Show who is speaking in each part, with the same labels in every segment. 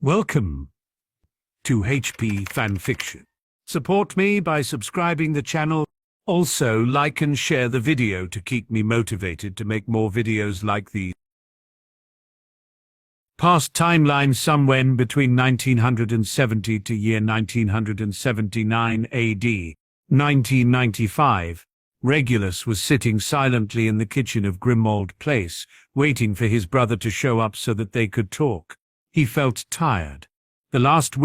Speaker 1: Welcome to HP FanFiction. Support me by subscribing the channel. Also, like and share the video to keep me motivated to make more videos like these. Past timeline somewhere between 1970 to year 1979 AD, 1995. Regulus was sitting silently in the kitchen of Grimmauld Place, waiting for his brother to show up so that they could talk. He felt tired. The last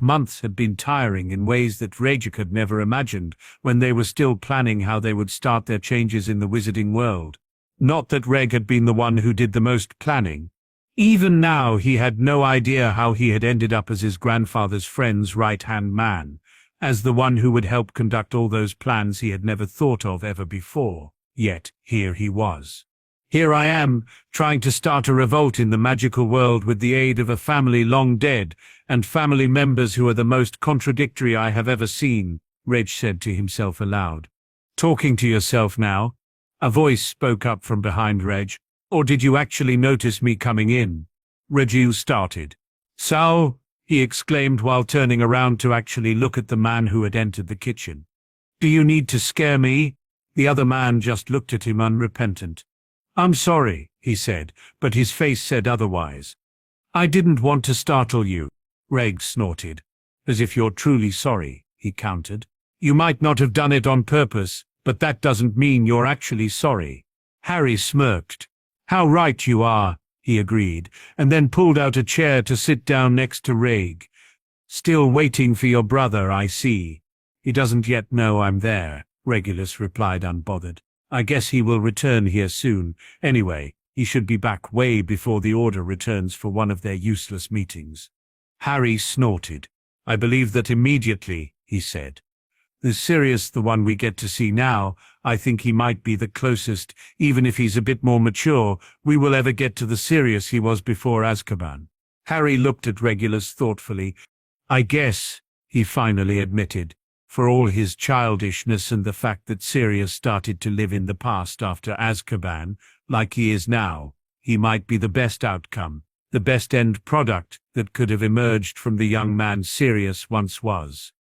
Speaker 1: months had been tiring in ways that Reg had never imagined when they were still planning how they would start their changes in the wizarding world. Not that Reg had been the one who did the most planning. Even now he had no idea how he had ended up as his grandfather's friend's right-hand man, as the one who would help conduct all those plans he had never thought of ever before. Yet here he was. Here I am, trying to start a revolt in the magical world with the aid of a family long dead, and family members who are the most contradictory I have ever seen, Reg said to himself aloud. Talking to yourself now? A voice spoke up from behind Reg. Or did you actually notice me coming in? Reg started. So, he exclaimed while turning around to actually look at the man who had entered the kitchen. Do you need to scare me? The other man just looked at him unrepentant. I'm sorry, he said, but his face said otherwise. I didn't want to startle you, Reg snorted. As if you're truly sorry, he countered. You might not have done it on purpose, but that doesn't mean you're actually sorry. Harry smirked. How right you are, he agreed, and then pulled out a chair to sit down next to Reg. Still waiting for your brother, I see. He doesn't yet know I'm there, Regulus replied unbothered. I guess he will return here soon. Anyway, he should be back way before the Order returns for one of their useless meetings. Harry snorted. I believe that immediately, he said. The Sirius, the one we get to see now, I think he might be the closest, even if he's a bit more mature, we will ever get to the Sirius he was before Azkaban. Harry looked at Regulus thoughtfully. I guess, he finally admitted. For all his childishness and the fact that Sirius started to live in the past after Azkaban, like he is now, he might be the best outcome, the best end product that could have emerged from the young man Sirius once was.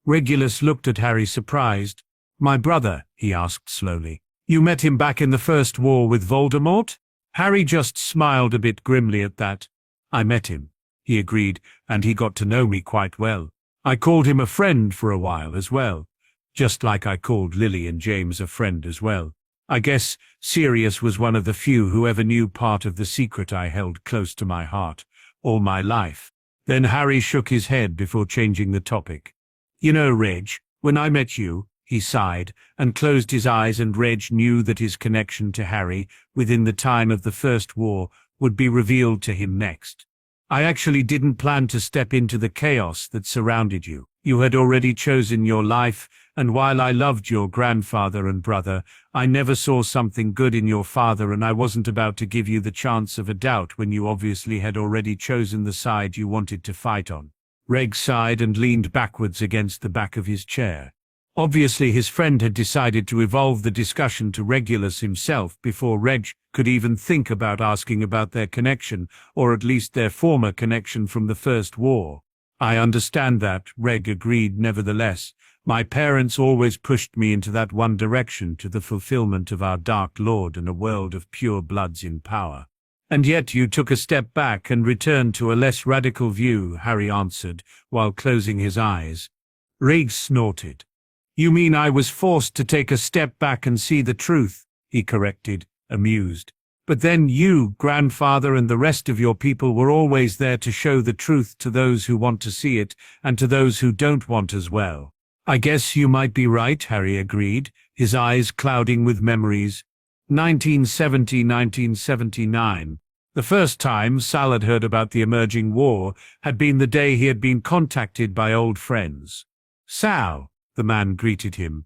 Speaker 1: Regulus looked at Harry surprised. My brother, he asked slowly. You met him back in the First War with Voldemort? Harry just smiled a bit grimly at that. I met him, he agreed, and he got to know me quite well. I called him a friend for a while as well, just like I called Lily and James a friend as well. I guess Sirius was one of the few who ever knew part of the secret I held close to my heart, all my life. Then Harry shook his head before changing the topic. You know, Reg, when I met you, he sighed, and closed his eyes, and Reg knew that his connection to Harry, within the time of the First War, would be revealed to him next. I actually didn't plan to step into the chaos that surrounded you. You had already chosen your life, and while I loved your grandfather and brother, I never saw something good in your father, and I wasn't about to give you the chance of a doubt when you obviously had already chosen the side you wanted to fight on. Reg sighed and leaned backwards against the back of his chair. Obviously his friend had decided to evolve the discussion to Regulus himself before Reg could even think about asking about their connection, or at least their former connection from the First War. I understand that, Reg agreed nevertheless. My parents always pushed me into that one direction, to the fulfillment of our Dark Lord and a world of pure bloods in power. And yet you took a step back and returned to a less radical view, Harry answered, while closing his eyes. Reg snorted. You mean I was forced to take a step back and see the truth, he corrected, amused. But then you, grandfather, and the rest of your people were always there to show the truth to those who want to see it, and to those who don't want as well. I guess you might be right, Harry agreed, his eyes clouding with memories. 1970-1979. The first time Sal had heard about the emerging war had been the day he had been contacted by old friends. Sal, the man greeted him.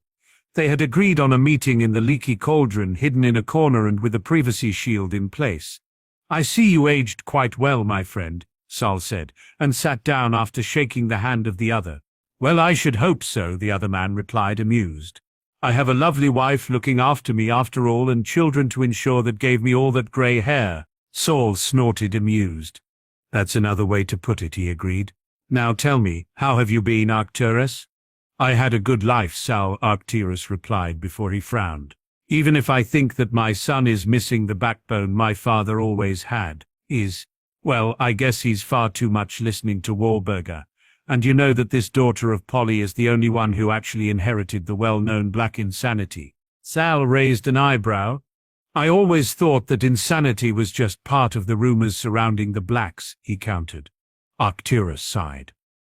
Speaker 1: They had agreed on a meeting in the leaky cauldron, hidden in a corner and with a privacy shield in place. I see you aged quite well, my friend, Sal said, and sat down after shaking the hand of the other. Well, I should hope so, the other man replied, amused. I have a lovely wife looking after me after all, and children to ensure that gave me all that grey hair. Saul snorted, amused. That's another way to put it, he agreed. Now tell me, how have you been, Arcturus? I had a good life, Sal, Arcturus replied before he frowned. Even if I think that my son is missing the backbone my father always had, well, I guess he's far too much listening to Wahlberger. And you know that this daughter of Polly is the only one who actually inherited the well-known black insanity. Sal raised an eyebrow. I always thought that insanity was just part of the rumors surrounding the blacks, he countered. Arcturus sighed.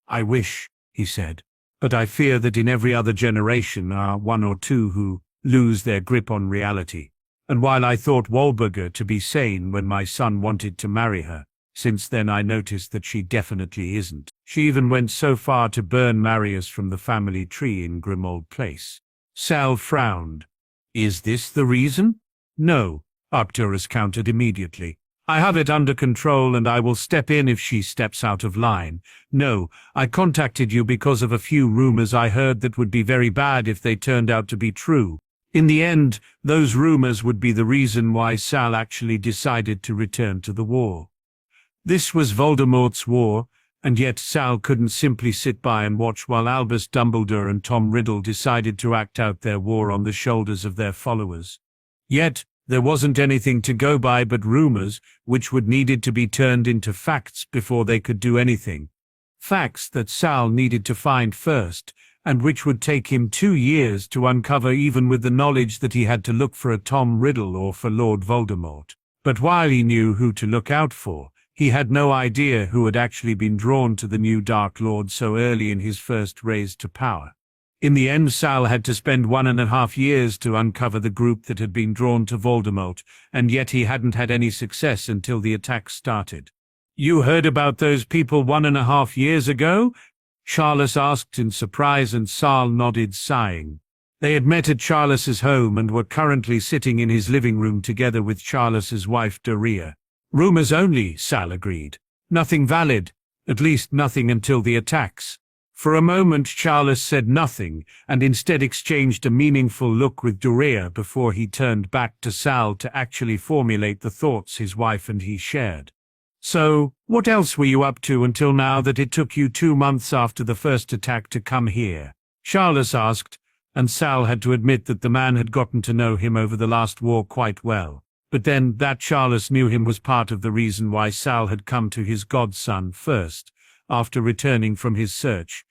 Speaker 1: I wish, he said, but I fear that in every other generation are one or two who lose their grip on reality. And while I thought Wahlberger to be sane when my son wanted to marry her, since then I noticed that she definitely isn't. She even went so far to burn Marius from the family tree in Grimmauld Place. Sal frowned. Is this the reason? No, Arcturus countered immediately. I have it under control and I will step in if she steps out of line. No, I contacted you because of a few rumors I heard that would be very bad if they turned out to be true. In the end, those rumors would be the reason why Sal actually decided to return to the war. This was Voldemort's war, and yet Sal couldn't simply sit by and watch while Albus Dumbledore and Tom Riddle decided to act out their war on the shoulders of their followers. Yet, there wasn't anything to go by but rumors, which would needed to be turned into facts before they could do anything. Facts that Sal needed to find first, and which would take him 2 years to uncover even with the knowledge that he had to look for a Tom Riddle or for Lord Voldemort. But while he knew who to look out for, he had no idea who had actually been drawn to the new Dark Lord so early in his first raise to power. In the end, Sal had to spend 1.5 years to uncover the group that had been drawn to Voldemort, and yet he hadn't had any success until the attack started. You heard about those people 1.5 years ago? Charles asked in surprise, and Sal nodded, sighing. They had met at Charles's home and were currently sitting in his living room together with Charles's wife Dorea. Rumors only, Sal agreed. Nothing valid, at least nothing until the attacks. For a moment Charles said nothing, and instead exchanged a meaningful look with Dorea before he turned back to Sal to actually formulate the thoughts his wife and he shared. So, what else were you up to until now that it took you 2 months after the first attack to come here? Charles asked, and Sal had to admit that the man had gotten to know him over the last war quite well. But then, that Charles knew him was part of the reason why Sal had come to his godson first, after returning from his search.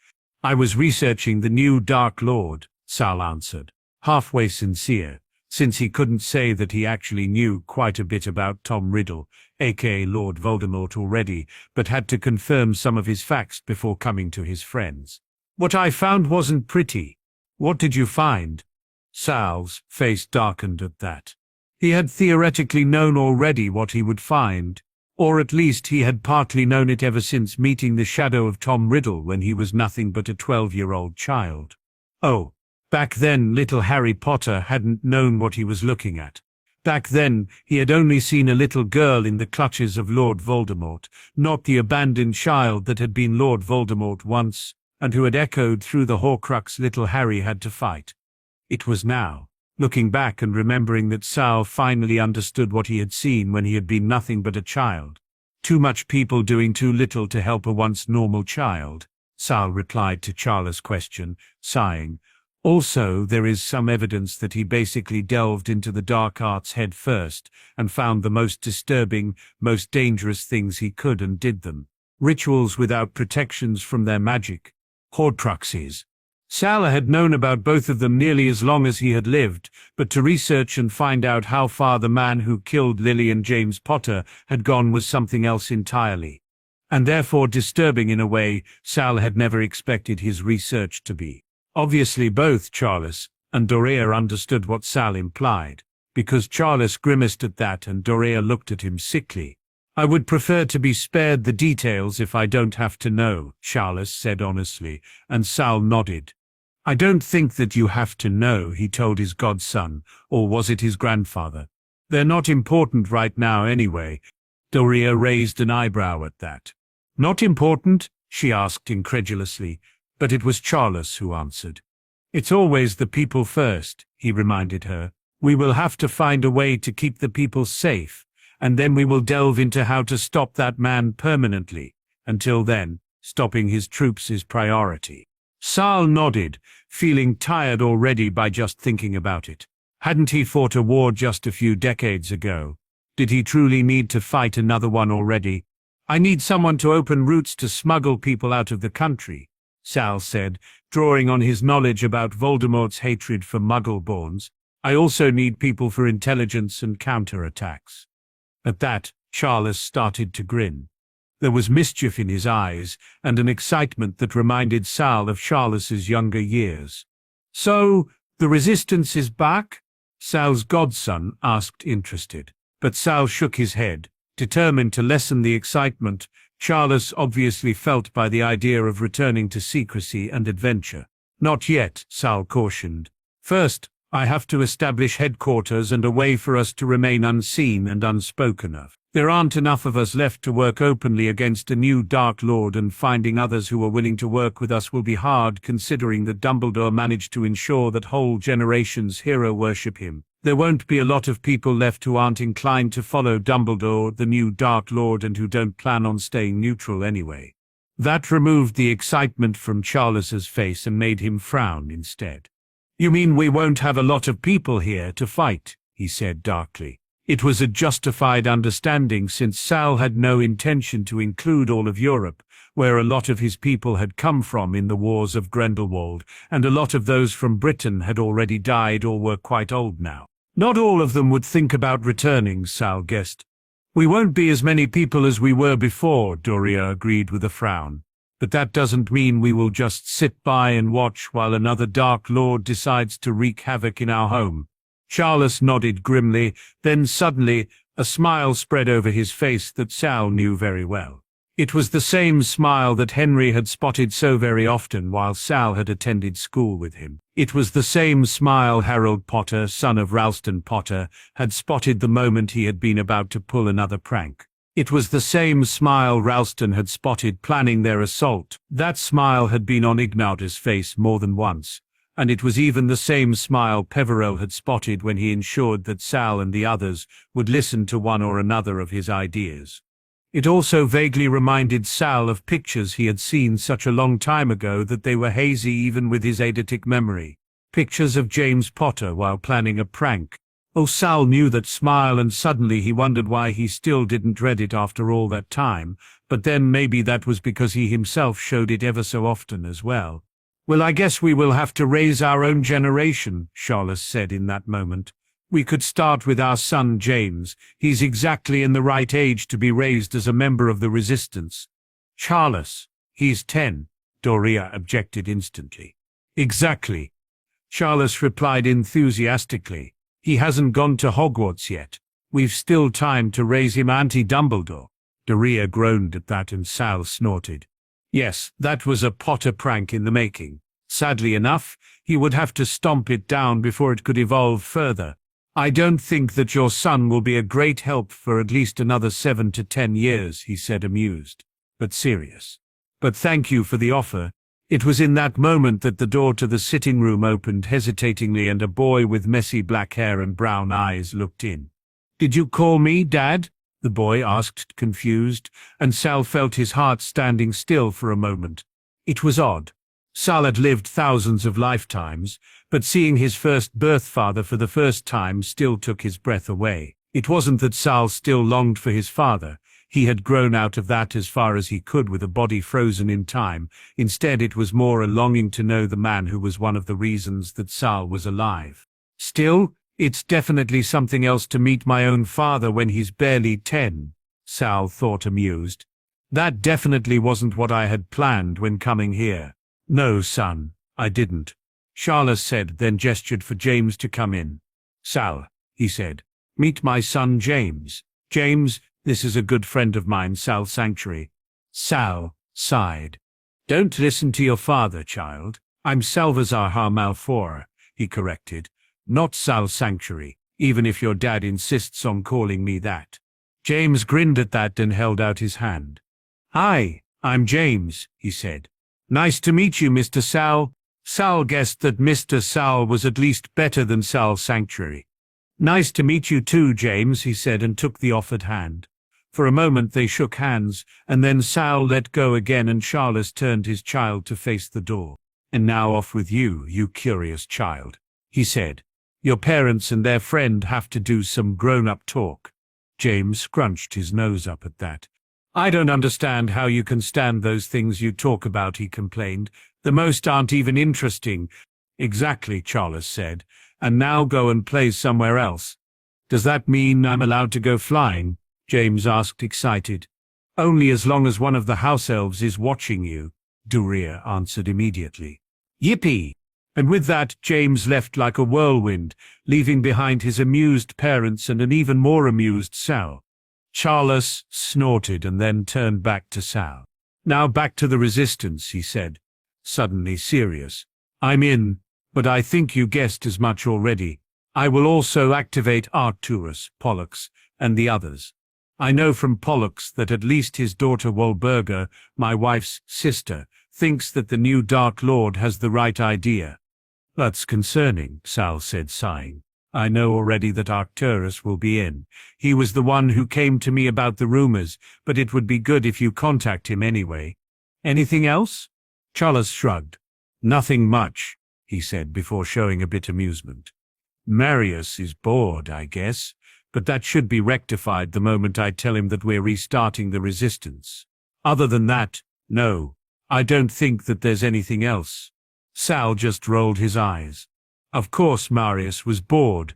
Speaker 1: I was researching the new Dark Lord, Sal answered, halfway sincere, since he couldn't say that he actually knew quite a bit about Tom Riddle, aka Lord Voldemort already, but had to confirm some of his facts before coming to his friends. What I found wasn't pretty. What did you find? Sal's face darkened at that. He had theoretically known already what he would find, or at least he had partly known it ever since meeting the shadow of Tom Riddle when he was nothing but a 12-year-old child. Oh, back then little Harry Potter hadn't known what he was looking at. Back then he had only seen a little girl in the clutches of Lord Voldemort, not the abandoned child that had been Lord Voldemort once, and who had echoed through the Horcrux little Harry had to fight. It was now, looking back and remembering that Sal finally understood what he had seen when he had been nothing but a child. Too much people doing too little to help a once normal child, Sal replied to Charles' question, sighing. Also, there is some evidence that he basically delved into the dark arts head first and found the most disturbing, most dangerous things he could and did them. Rituals without protections from their magic. Horcruxes. Sal had known about both of them nearly as long as he had lived, but to research and find out how far the man who killed Lily and James Potter had gone was something else entirely. And therefore disturbing in a way Sal had never expected his research to be. Obviously both Charles and Dorea understood what Sal implied, because Charles grimaced at that and Dorea looked at him sickly. I would prefer to be spared the details if I don't have to know, Charles said honestly, and Sal nodded. I don't think that you have to know, he told his godson, or was it his grandfather? They're not important right now anyway. Dorea raised an eyebrow at that. Not important? She asked incredulously, but it was Charles who answered. It's always the people first, he reminded her. We will have to find a way to keep the people safe, and then we will delve into how to stop that man permanently. Until then, stopping his troops is priority." Sal nodded, feeling tired already by just thinking about it. Hadn't he fought a war just a few decades ago? Did he truly need to fight another one already? "I need someone to open routes to smuggle people out of the country," Sal said, drawing on his knowledge about Voldemort's hatred for Muggle-borns. "I also need people for intelligence and counterattacks." At that, Charles started to grin. There was mischief in his eyes, and an excitement that reminded Sal of Charles's younger years. "So, the Resistance is back?" Sal's godson asked, interested. But Sal shook his head, determined to lessen the excitement Charles obviously felt by the idea of returning to secrecy and adventure. "Not yet," Sal cautioned. "First, I have to establish headquarters and a way for us to remain unseen and unspoken of. There aren't enough of us left to work openly against a new Dark Lord, and finding others who are willing to work with us will be hard, considering that Dumbledore managed to ensure that whole generations hero worship him. There won't be a lot of people left who aren't inclined to follow Dumbledore, the new Dark Lord, and who don't plan on staying neutral anyway." That removed the excitement from Charles's face and made him frown instead. "You mean we won't have a lot of people here to fight?" he said darkly. It was a justified understanding, since Sal had no intention to include all of Europe, where a lot of his people had come from in the wars of Grindelwald, and a lot of those from Britain had already died or were quite old now. Not all of them would think about returning, Sal guessed. "We won't be as many people as we were before," Doria agreed with a frown. "But that doesn't mean we will just sit by and watch while another Dark Lord decides to wreak havoc in our home." Charles nodded grimly, then suddenly a smile spread over his face that Sal knew very well. It was the same smile that Henry had spotted so very often while Sal had attended school with him. It was the same smile Harold Potter, son of Ralston Potter, had spotted the moment he had been about to pull another prank. It was the same smile Ralston had spotted planning their assault. That smile had been on Ignauda's face more than once, and it was even the same smile Peverell had spotted when he ensured that Sal and the others would listen to one or another of his ideas. It also vaguely reminded Sal of pictures he had seen such a long time ago that they were hazy even with his eidetic memory. Pictures of James Potter while planning a prank. Oh, Sal knew that smile, and suddenly he wondered why he still didn't dread it after all that time, but then maybe that was because he himself showed it ever so often as well. "Well, I guess we will have to raise our own generation," Charles said in that moment. "We could start with our son James. He's exactly in the right age to be raised as a member of the Resistance." "Charles, he's 10, Doria objected instantly. "Exactly," Charles replied enthusiastically. "He hasn't gone to Hogwarts yet. We've still time to raise him anti-Dumbledore." Doria groaned at that and Sal snorted. Yes, that was a Potter prank in the making. Sadly enough, he would have to stomp it down before it could evolve further. "I don't think that your son will be a great help for at least another 7 to 10 years, he said, amused, but serious. "But thank you for the offer." It was in that moment that the door to the sitting room opened hesitatingly and a boy with messy black hair and brown eyes looked in. "Did you call me, Dad?" the boy asked, confused, and Sal felt his heart standing still for a moment. It was odd. Sal had lived thousands of lifetimes, but seeing his first birth father for the first time still took his breath away. It wasn't that Sal still longed for his father. He had grown out of that as far as he could with a body frozen in time. Instead, it was more a longing to know the man who was one of the reasons that Sal was alive. Still, it's definitely something else to meet my own father when he's barely 10, Sal thought, amused. That definitely wasn't what I had planned when coming here. "No, son, I didn't," Charles said, then gestured for James to come in. "Sal," he said, "meet my son James. James, this is a good friend of mine, Sal Sanctuary." Sal sighed. "Don't listen to your father, child. I'm Salvazar Malfoy," he corrected. "Not Sal Sanctuary, even if your dad insists on calling me that." James grinned at that and held out his hand. "Hi, I'm James," he said. "Nice to meet you, Mr. Sal." Sal guessed that Mr. Sal was at least better than Sal Sanctuary. Nice to meet you too, James, he said and took the offered hand. For a moment they shook hands, and then Sal let go again and Charles turned his child to face the door. And now off with you, you curious child, he said. Your parents and their friend have to do some grown-up talk. James scrunched his nose up at that. I don't understand how you can stand those things you talk about, he complained. The most aren't even interesting. Exactly, Charles said. And now go and play somewhere else. Does that mean I'm allowed to go flying? James asked, excited. Only as long as one of the house elves is watching you, Duria answered immediately. Yippee! And with that, James left like a whirlwind, leaving behind his amused parents and an even more amused Sal. Charles snorted and then turned back to Sal. Now back to the resistance, he said, suddenly serious. I'm in, but I think you guessed as much already. I will also activate Arcturus, Pollux, and the others. I know from Pollux that at least his daughter Walburga, my wife's sister, thinks that the new Dark Lord has the right idea. That's concerning, Sal said, sighing. I know already that Arcturus will be in. He was the one who came to me about the rumors, but it would be good if you contact him anyway. Anything else? Charles shrugged. Nothing much, he said before showing a bit amusement. Marius is bored, I guess, but that should be rectified the moment I tell him that we're restarting the resistance. Other than that, no, I don't think that there's anything else. Sal just rolled his eyes. Of course Marius was bored.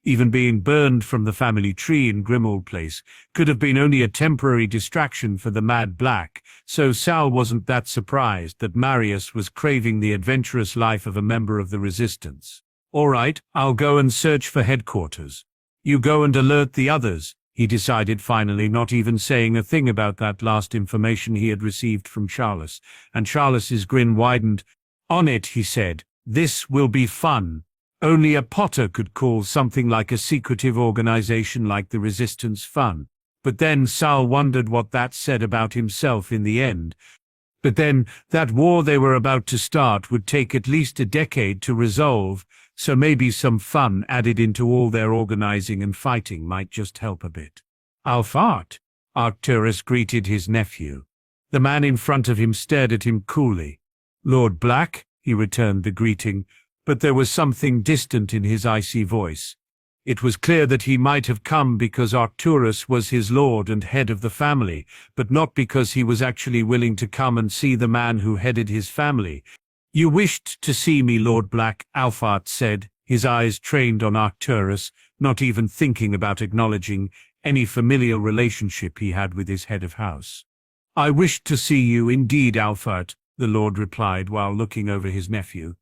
Speaker 1: Even being burned from the family tree in Grimmauld Place could have been only a temporary distraction for the Mad Black, so Sal wasn't that surprised that Marius was craving the adventurous life of a member of the Resistance. All right, I'll go and search for headquarters. You go and alert the others, he decided finally, not even saying a thing about that last information he had received from Charles, and Charles's grin widened. On it, he said. This will be fun. Only a Potter could call something like a secretive organization like the Resistance fun. But then Sal wondered what that said about himself in the end. But then, that war they were about to start would take at least a decade to resolve, so maybe some fun added into all their organizing and fighting might just help a bit. Alphart, Arcturus greeted his nephew. The man in front of him stared at him coolly. Lord Black, he returned the greeting, but there was something distant in his icy voice. It was clear that he might have come because Arcturus was his lord and head of the family, but not because he was actually willing to come and see the man who headed his family. You wished to see me, Lord Black, Alphart said, his eyes trained on Arcturus, not even thinking about acknowledging any familial relationship he had with his head of house. I wished to see you indeed, Alphart, the lord replied while looking over his nephew.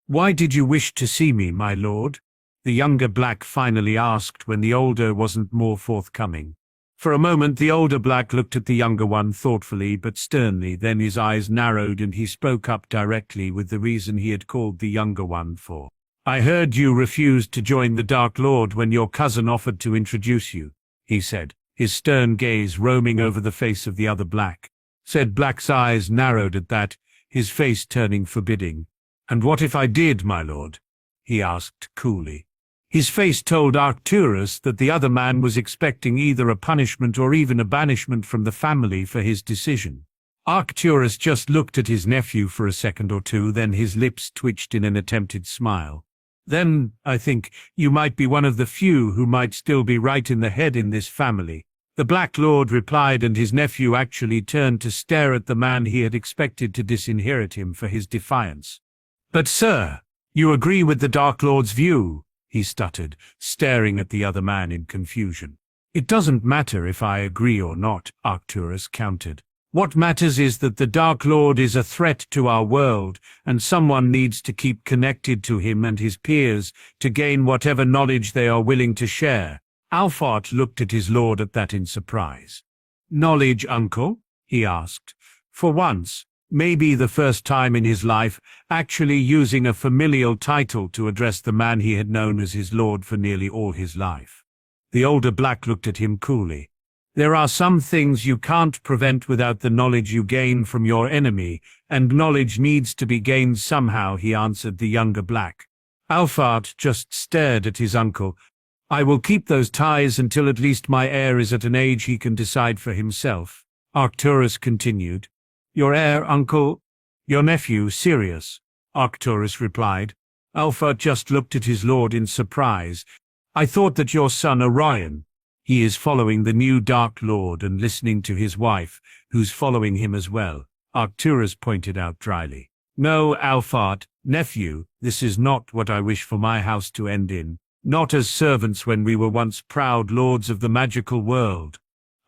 Speaker 1: Why did you wish to see me, my lord? The younger Black finally asked when the older wasn't more forthcoming. For a moment the older Black looked at the younger one thoughtfully but sternly, then his eyes narrowed and he spoke up directly with the reason he had called the younger one for. I heard you refused to join the Dark Lord when your cousin offered to introduce you, he said, his stern gaze roaming over the face of the other Black. Said Black's eyes narrowed at that, his face turning forbidding. And what if I did, my lord? He asked coolly. His face told Arcturus that the other man was expecting either a punishment or even a banishment from the family for his decision. Arcturus just looked at his nephew for a second or two, then his lips twitched in an attempted smile. Then, I think, you might be one of the few who might still be right in the head in this family. The Black Lord replied, and his nephew actually turned to stare at the man he had expected to disinherit him for his defiance. But, sir, you agree with the Dark Lord's view, he stuttered, staring at the other man in confusion. It doesn't matter if I agree or not, Arcturus countered. What matters is that the Dark Lord is a threat to our world, and someone needs to keep connected to him and his peers to gain whatever knowledge they are willing to share. Alphart looked at his lord at that in surprise. Knowledge, uncle? He asked. For once, maybe the first time in his life, actually using a familial title to address the man he had known as his lord for nearly all his life. The older Black looked at him coolly. There are some things you can't prevent without the knowledge you gain from your enemy, and knowledge needs to be gained somehow, he answered the younger Black. Alphart just stared at his uncle. I will keep those ties until at least my heir is at an age he can decide for himself. Arcturus continued. Your heir, uncle? Your nephew, Sirius, Arcturus replied. Alpha just looked at his lord in surprise. I thought that your son Orion. He is following the new Dark Lord and listening to his wife, who's following him as well, Arcturus pointed out dryly. No, Alphard, nephew, this is not what I wish for my house to end in. Not as servants when we were once proud lords of the magical world.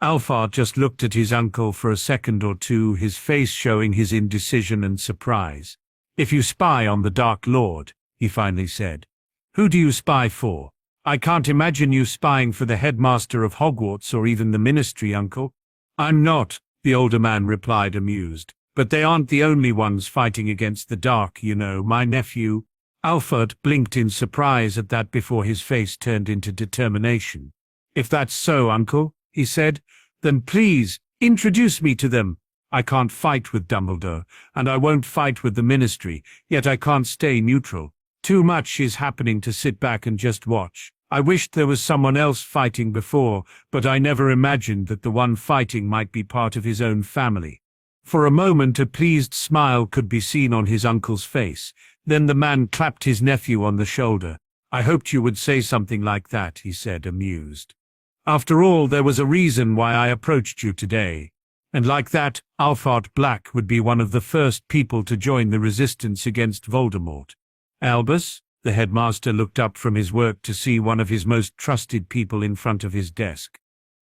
Speaker 1: Alphard just looked at his uncle for a second or two, his face showing his indecision and surprise. If you spy on the Dark Lord, he finally said. Who do you spy for? I can't imagine you spying for the headmaster of Hogwarts or even the ministry, uncle. I'm not, the older man replied, amused. But they aren't the only ones fighting against the dark, you know, my nephew. Alfred blinked in surprise at that before his face turned into determination. If that's so, uncle, he said, then please, introduce me to them. I can't fight with Dumbledore, and I won't fight with the ministry, yet I can't stay neutral. Too much is happening to sit back and just watch. I wished there was someone else fighting before, but I never imagined that the one fighting might be part of his own family. For a moment a pleased smile could be seen on his uncle's face. Then the man clapped his nephew on the shoulder. I hoped you would say something like that, he said, amused. After all, there was a reason why I approached you today. And like that, Alphard Black would be one of the first people to join the resistance against Voldemort. Albus, the headmaster, looked up from his work to see one of his most trusted people in front of his desk.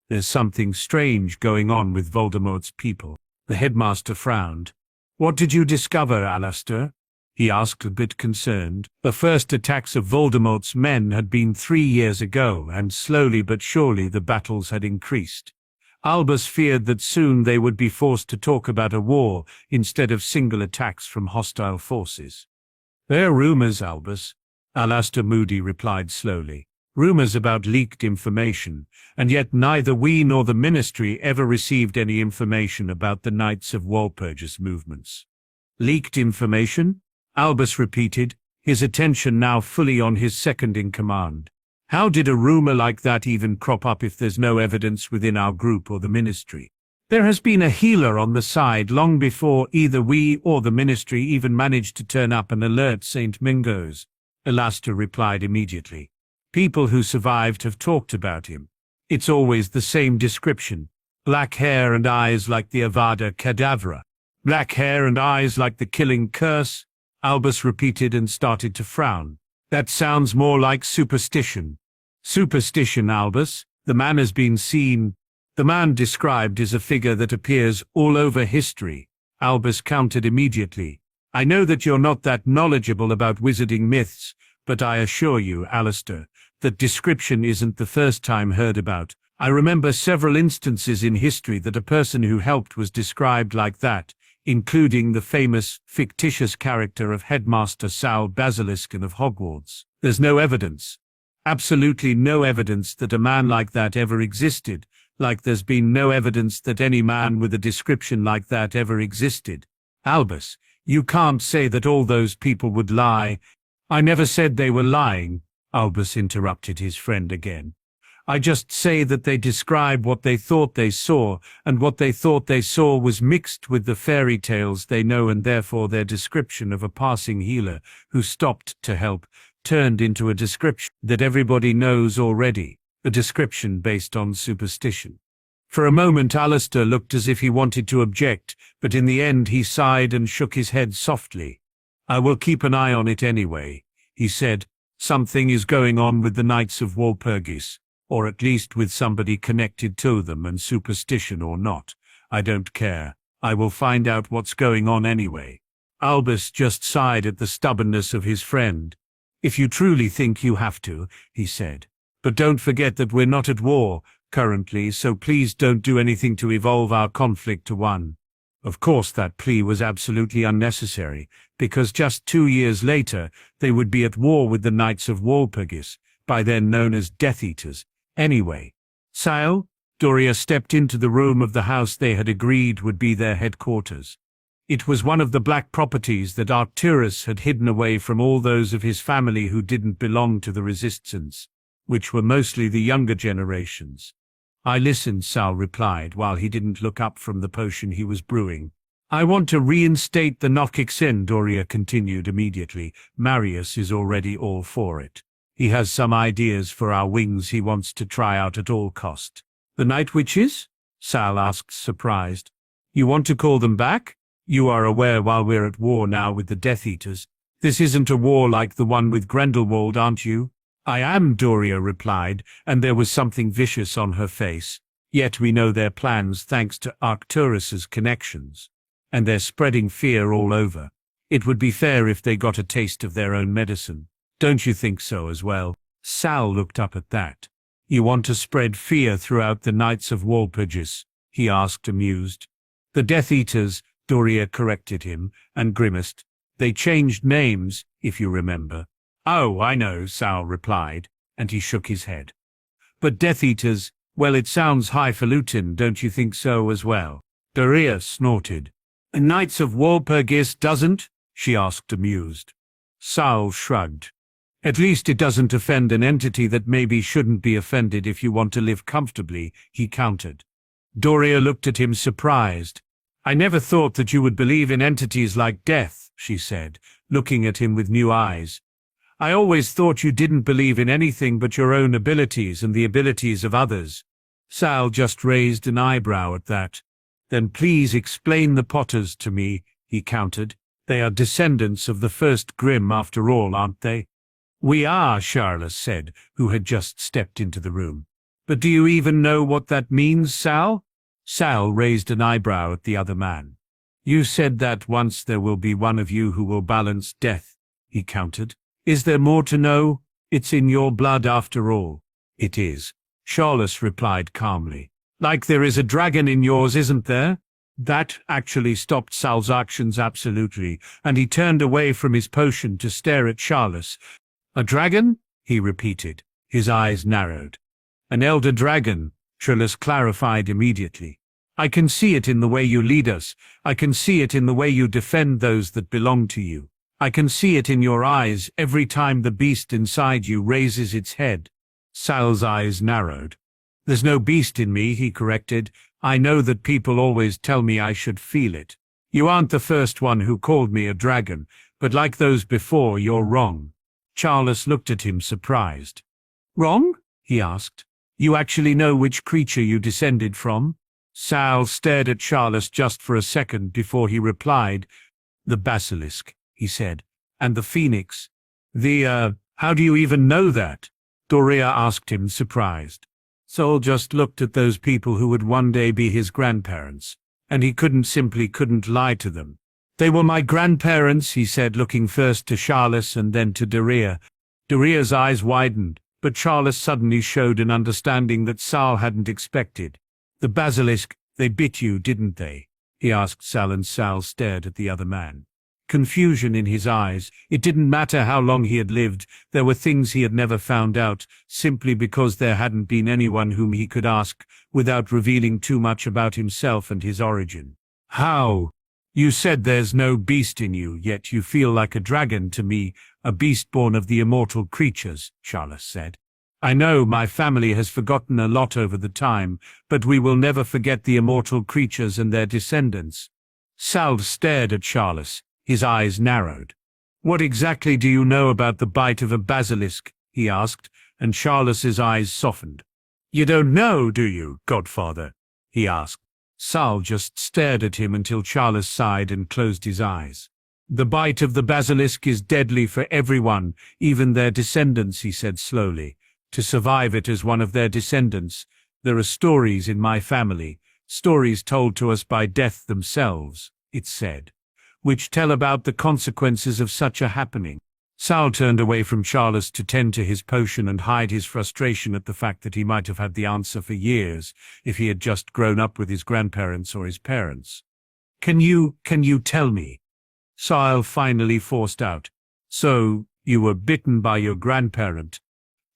Speaker 1: There's something strange going on with Voldemort's people. The headmaster frowned. What did you discover, Alastair? He asked, a bit concerned. The first attacks of Voldemort's men had been 3 years ago, and slowly but surely the battles had increased. Albus feared that soon they would be forced to talk about a war instead of single attacks from hostile forces. They're rumors, Albus, Alastair Moody replied slowly. Rumors about leaked information, and yet neither we nor the ministry ever received any information about the Knights of Walpurgis movements. Leaked information? Albus repeated, his attention now fully on his second-in-command. How did a rumor like that even crop up if there's no evidence within our group or the ministry? There has been a healer on the side long before either we or the ministry even managed to turn up and alert St. Mingo's, Alastair replied immediately. People who survived have talked about him. It's always the same description. Black hair and eyes like the Avada Kedavra. Black hair and eyes like the killing curse, Albus repeated and started to frown. That sounds more like superstition. Superstition, Albus. The man has been seen. The man described is a figure that appears all over history, Albus countered immediately. I know that you're not that knowledgeable about wizarding myths, but I assure you, Alastair, that description isn't the first time heard about. I remember several instances in history that a person who helped was described like that, including the famous, fictitious character of Headmaster Sal Basilisk-born of Hogwarts. There's no evidence, absolutely no evidence that a man like that ever existed, like there's been no evidence that any man with a description like that ever existed. Albus, you can't say that all those people would lie. I never said they were lying, Albus interrupted his friend again. I just say that they describe what they thought they saw, and what they thought they saw was mixed with the fairy tales they know, and therefore their description of a passing healer who stopped to help turned into a description that everybody knows already, a description based on superstition. For a moment Alastair looked as if he wanted to object, but in the end he sighed and shook his head softly. I will keep an eye on it anyway, he said. Something is going on with the Knights of Walpurgis, or at least with somebody connected to them, and superstition or not, I don't care. I will find out what's going on anyway. Albus just sighed at the stubbornness of his friend. If you truly think you have to, he said. But don't forget that we're not at war currently, so please don't do anything to evolve our conflict to one. Of course that plea was absolutely unnecessary, because just 2 years later they would be at war with the Knights of Walpurgis, by then known as Death Eaters. Anyway, Sile, Doria stepped into the room of the house they had agreed would be their headquarters. It was one of the black properties that Arcturus had hidden away from all those of his family who didn't belong to the resistance. which were mostly the younger generations. I listened, Sal replied, while he didn't look up from the potion he was brewing. I want to reinstate the Noxixen, Doria continued immediately. Marius is already all for it. He has some ideas for our wings he wants to try out at all cost. The Night Witches? Sal asked, surprised. You want to call them back? You are aware while we're at war now with the Death Eaters. This isn't a war like the one with Grindelwald, aren't you? I am, Doria replied, and there was something vicious on her face. Yet we know their plans thanks to Arcturus's connections. And they're spreading fear all over. It would be fair if they got a taste of their own medicine. Don't you think so as well? Sal looked up at that. You want to spread fear throughout the Knights of Walpurgis? He asked, amused. The Death Eaters, Doria corrected him, and grimaced. They changed names, if you remember. Oh, I know, Sal replied, and he shook his head. But Death Eaters, well, it sounds highfalutin, don't you think so as well? Doria snorted. Knights of Walpurgis doesn't? She asked, amused. Sal shrugged. At least it doesn't offend an entity that maybe shouldn't be offended if you want to live comfortably, he countered. Doria looked at him surprised. I never thought that you would believe in entities like death, she said, looking at him with new eyes. I always thought you didn't believe in anything but your own abilities and the abilities of others. Sal just raised an eyebrow at that. Then please explain the Potters to me, he countered. They are descendants of the first Grimm after all, aren't they? We are, Charles said, who had just stepped into the room. But do you even know what that means, Sal? Sal raised an eyebrow at the other man. You said that once there will be one of you who will balance death, he countered. Is there more to know? It's in your blood after all. It is, Charles replied calmly. Like there is a dragon in yours, isn't there? That actually stopped Sal's actions absolutely, and he turned away from his potion to stare at Charles. A dragon? He repeated. His eyes narrowed. An elder dragon, Charles clarified immediately. I can see it in the way you lead us. I can see it in the way you defend those that belong to you. I can see it in your eyes every time the beast inside you raises its head. Sal's eyes narrowed. There's no beast in me, he corrected. I know that people always tell me I should feel it. You aren't the first one who called me a dragon, but like those before, you're wrong. Charles looked at him surprised. Wrong? He asked. You actually know which creature you descended from? Sal stared at Charles just for a second before he replied. The basilisk, he said. And the phoenix. How do you even know that? Doria asked him, surprised. Saul just looked at those people who would one day be his grandparents, and he couldn't lie to them. They were my grandparents, he said, looking first to Charles and then to Doria. Doria's eyes widened, but Charles suddenly showed an understanding that Sal hadn't expected. The basilisk, they bit you, didn't they? He asked Sal, and Sal stared at the other man. Confusion in his eyes. It didn't matter how long he had lived, there were things he had never found out, simply because there hadn't been anyone whom he could ask, without revealing too much about himself and his origin. How? You said there's no beast in you, yet you feel like a dragon to me, a beast born of the immortal creatures, Charles said. I know my family has forgotten a lot over the time, but we will never forget the immortal creatures and their descendants. Sal stared at Charles. His eyes narrowed. What exactly do you know about the bite of a basilisk? He asked, and Charles's eyes softened. You don't know, do you, godfather? He asked. Sal just stared at him until Charles sighed and closed his eyes. The bite of the basilisk is deadly for everyone, even their descendants, he said slowly. To survive it as one of their descendants, there are stories in my family, stories told to us by death themselves, it said, which tell about the consequences of such a happening. Sal turned away from Charles to tend to his potion and hide his frustration at the fact that he might have had the answer for years if he had just grown up with his grandparents or his parents. Can you tell me? Sal finally forced out. So, you were bitten by your grandparent?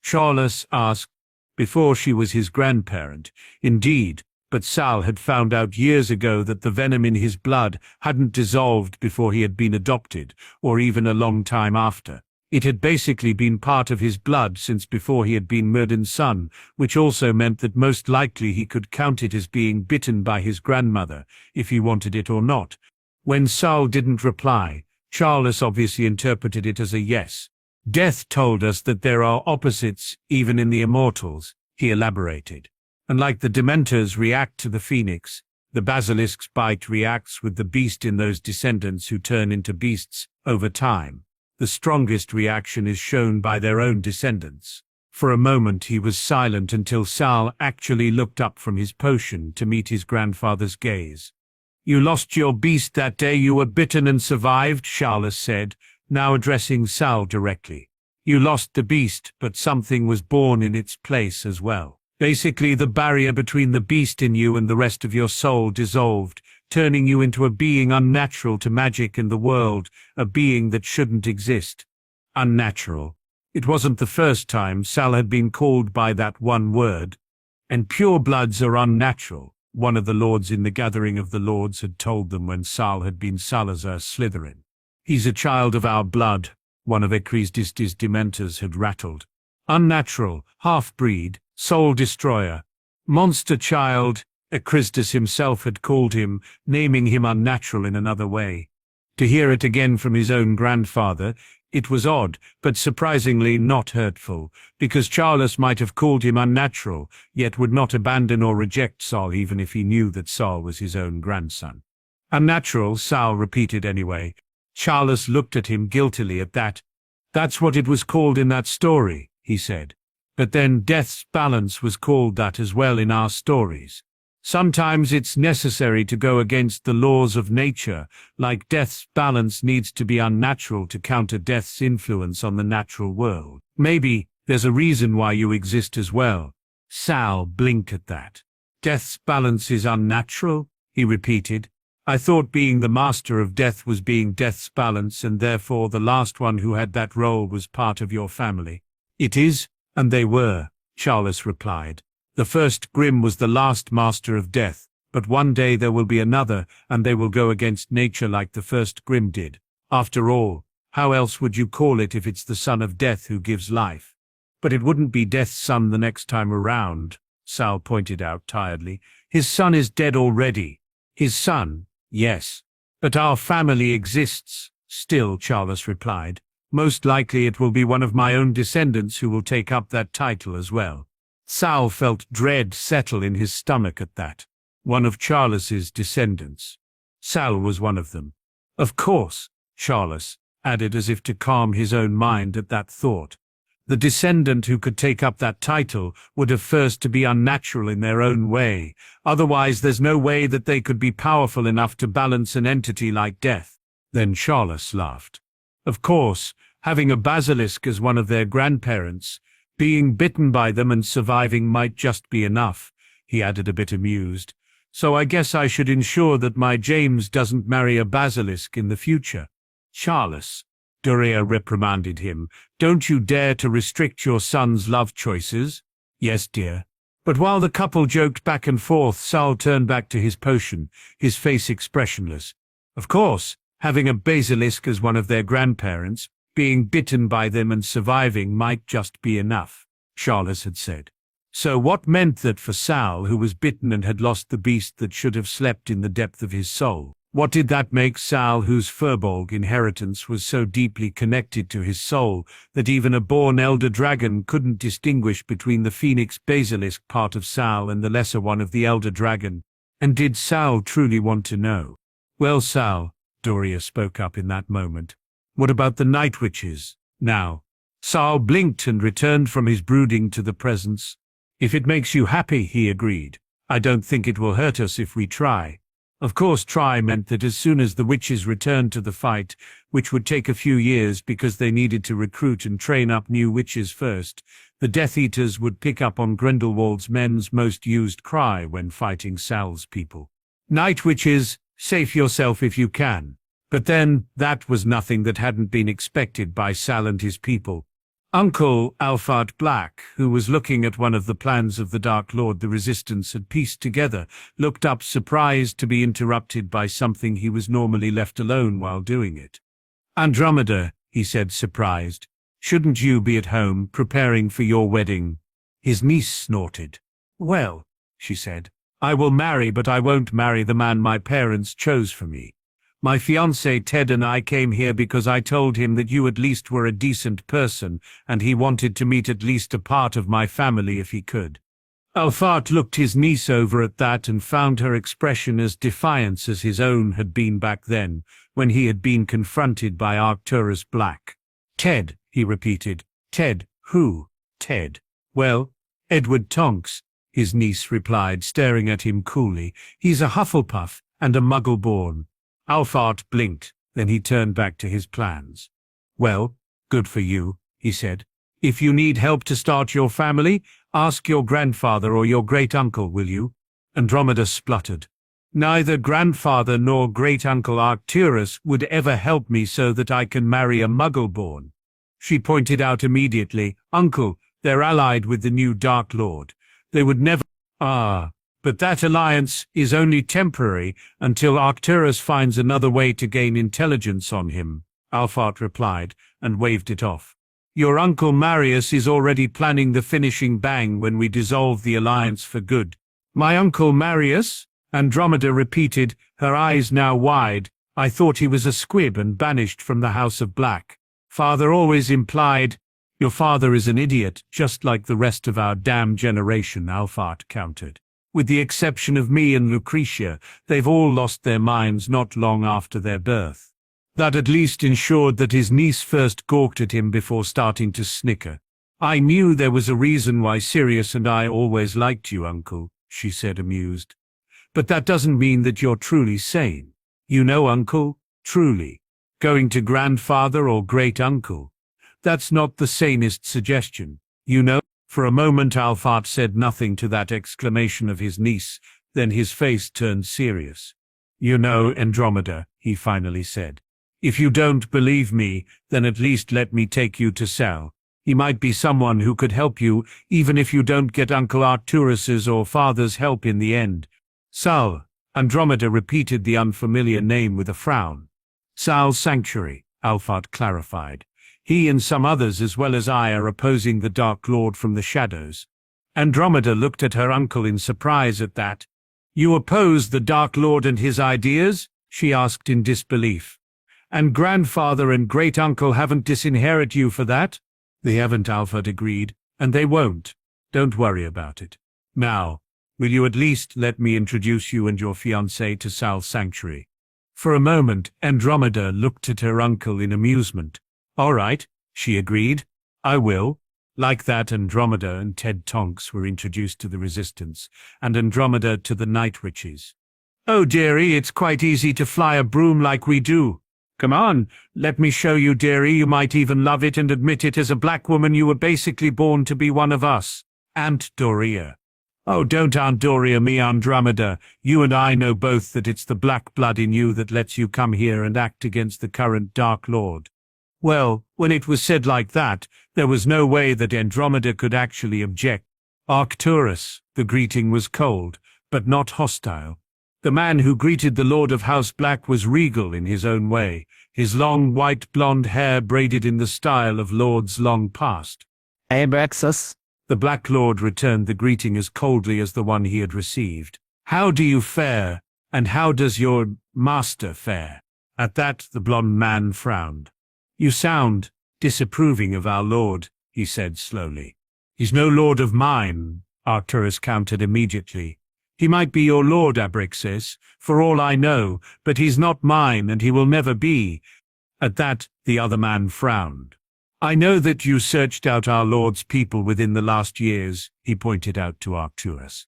Speaker 1: Charles asked. Before she was his grandparent, indeed, but Sal had found out years ago that the venom in his blood hadn't dissolved before he had been adopted, or even a long time after. It had basically been part of his blood since before he had been Merlin's son, which also meant that most likely he could count it as being bitten by his grandmother, if he wanted it or not. When Sal didn't reply, Charles obviously interpreted it as a yes. Death told us that there are opposites even in the immortals, he elaborated. And like the Dementors react to the phoenix, the basilisk's bite reacts with the beast in those descendants who turn into beasts over time. The strongest reaction is shown by their own descendants. For a moment he was silent until Sal actually looked up from his potion to meet his grandfather's gaze. "You lost your beast that day you were bitten and survived," Charles said, now addressing Sal directly. "You lost the beast, but something was born in its place as well. Basically, the barrier between the beast in you and the rest of your soul dissolved, turning you into a being unnatural to magic in the world, a being that shouldn't exist." Unnatural. It wasn't the first time Sal had been called by that one word. "And purebloods are unnatural," one of the lords in the Gathering of the Lords had told them when Sal had been Salazar Slytherin. "He's a child of our blood," one of Ecrisdis's Dementors had rattled. "Unnatural, half-breed, soul destroyer, monster child," Ecrisdis himself had called him, naming him unnatural in another way. To hear it again from his own grandfather, it was odd, but surprisingly not hurtful, because Charles might have called him unnatural, yet would not abandon or reject Sal even if he knew that Sal was his own grandson. "Unnatural," Sal repeated anyway. Charles looked at him guiltily at that. "That's what it was called in that story," he said. "But then Death's balance was called that as well in our stories. Sometimes it's necessary to go against the laws of nature, like Death's balance needs to be unnatural to counter Death's influence on the natural world. Maybe there's a reason why you exist as well." Sal blinked at that. "Death's balance is unnatural?" he repeated. "I thought being the master of death was being Death's balance, and therefore the last one who had that role was part of your family." "It is, and they were," Charles replied. "The first Grimm was the last master of death, but one day there will be another, and they will go against nature like the first Grimm did. After all, how else would you call it if it's the son of death who gives life?" "But it wouldn't be Death's son the next time around," Sal pointed out tiredly. "His son is dead already." "His son, yes. But our family exists still," Charles replied. "Most likely it will be one of my own descendants who will take up that title as well." Sal felt dread settle in his stomach at that. One of Charles's descendants. Sal was one of them. "Of course," Charles added as if to calm his own mind at that thought. "The descendant who could take up that title would have first to be unnatural in their own way. Otherwise there's no way that they could be powerful enough to balance an entity like death." Then Charles laughed. "Of course, having a basilisk as one of their grandparents, being bitten by them and surviving might just be enough," he added a bit amused. "So I guess I should ensure that my James doesn't marry a basilisk in the future." "Charles," Dorea reprimanded him, "don't you dare to restrict your son's love choices." "Yes, dear." But while the couple joked back and forth, Sal turned back to his potion, his face expressionless. "Of course, having a basilisk as one of their grandparents, being bitten by them and surviving might just be enough," Charles had said. So what meant that for Sal, who was bitten and had lost the beast that should have slept in the depth of his soul? What did that make Sal, whose Furbolg inheritance was so deeply connected to his soul that even a born elder dragon couldn't distinguish between the phoenix basilisk part of Sal and the lesser one of the elder dragon? And did Sal truly want to know? "Well, Sal," Dorea spoke up in that moment, "what about the night witches, now?" Sal blinked and returned from his brooding to the presence. "If it makes you happy," he agreed. "I don't think it will hurt us if we try." Of course, try meant that as soon as the witches returned to the fight, which would take a few years because they needed to recruit and train up new witches first, the Death Eaters would pick up on Grindelwald's men's most used cry when fighting Sal's people. "Night witches, save yourself if you can." But then, that was nothing that hadn't been expected by Sal and his people. Uncle Alphard Black, who was looking at one of the plans of the Dark Lord the Resistance had pieced together, looked up surprised to be interrupted by something he was normally left alone while doing it. "Andromeda," he said, surprised. Shouldn't you be at home preparing for your wedding? His niece snorted. Well, she said, I will marry, but I won't marry the man my parents chose for me. My fiancé Ted and I came here because I told him that you at least were a decent person, and he wanted to meet at least a part of my family if he could. Alphard looked his niece over at that and found her expression as defiant as his own had been back then, when he had been confronted by Arcturus Black. Ted, he repeated. Ted, who? Ted. Well, Edward Tonks, his niece replied, staring at him coolly. He's a Hufflepuff and a Muggle-born. Alphard blinked, then he turned back to his plans. Well, good for you, he said. If you need help to start your family, ask your grandfather or your great-uncle, will you? Andromeda spluttered. Neither grandfather nor great-uncle Arcturus would ever help me so that I can marry a Muggle-born. She pointed out immediately, Uncle, they're allied with the new Dark Lord. They would never— but that alliance is only temporary until Arcturus finds another way to gain intelligence on him, Alphard replied, and waved it off. Your Uncle Marius is already planning the finishing bang when we dissolve the alliance for good. My Uncle Marius? Andromeda repeated, her eyes now wide. I thought he was a squib and banished from the House of Black. Father always implied— Your father is an idiot, just like the rest of our damn generation, Alphard countered. With the exception of me and Lucretia, they've all lost their minds not long after their birth. That at least ensured that his niece first gawked at him before starting to snicker. I knew there was a reason why Sirius and I always liked you, Uncle, she said, amused. But that doesn't mean that you're truly sane. You know, Uncle, truly. Going to grandfather or great-uncle. That's not the sanest suggestion, you know. For a moment Alphard said nothing to that exclamation of his niece, then his face turned serious. You know, Andromeda, he finally said. If you don't believe me, then at least let me take you to Sal. He might be someone who could help you, even if you don't get Uncle Arcturus's or Father's help in the end. Sal, Andromeda repeated the unfamiliar name with a frown. Sal's Sanctuary, Alphard clarified. He and some others as well as I are opposing the Dark Lord from the shadows. Andromeda looked at her uncle in surprise at that. You oppose the Dark Lord and his ideas? She asked in disbelief. And grandfather and great-uncle haven't disinherited you for that? They haven't, Alphard agreed, and they won't. Don't worry about it. Now, will you at least let me introduce you and your fiancé to Sal's Sanctuary? For a moment, Andromeda looked at her uncle in amusement. All right, she agreed. I will. Like that, Andromeda and Ted Tonks were introduced to the Resistance, and Andromeda to the Night Witches. Oh, dearie, it's quite easy to fly a broom like we do. Come on, let me show you, dearie. You might even love it and admit it. As a black woman, you were basically born to be one of us. Aunt Doria. Oh, don't Aunt Doria me, Andromeda. You and I know both that it's the black blood in you that lets you come here and act against the current Dark Lord. Well, when it was said like that, there was no way that Andromeda could actually object. Arcturus, the greeting was cold, but not hostile. The man who greeted the Lord of House Black was regal in his own way, his long white blonde hair braided in the style of lords long past.
Speaker 2: Abraxas?
Speaker 1: The Black Lord returned the greeting as coldly as the one he had received. How do you fare, and how does your master fare? At that, the blonde man frowned. You sound disapproving of our lord, he said slowly. He's no lord of mine, Arcturus countered immediately. He might be your lord, Abraxas, for all I know, but he's not mine and he will never be. At that, the other man frowned. I know that you searched out our lord's people within the last years, he pointed out to Arcturus.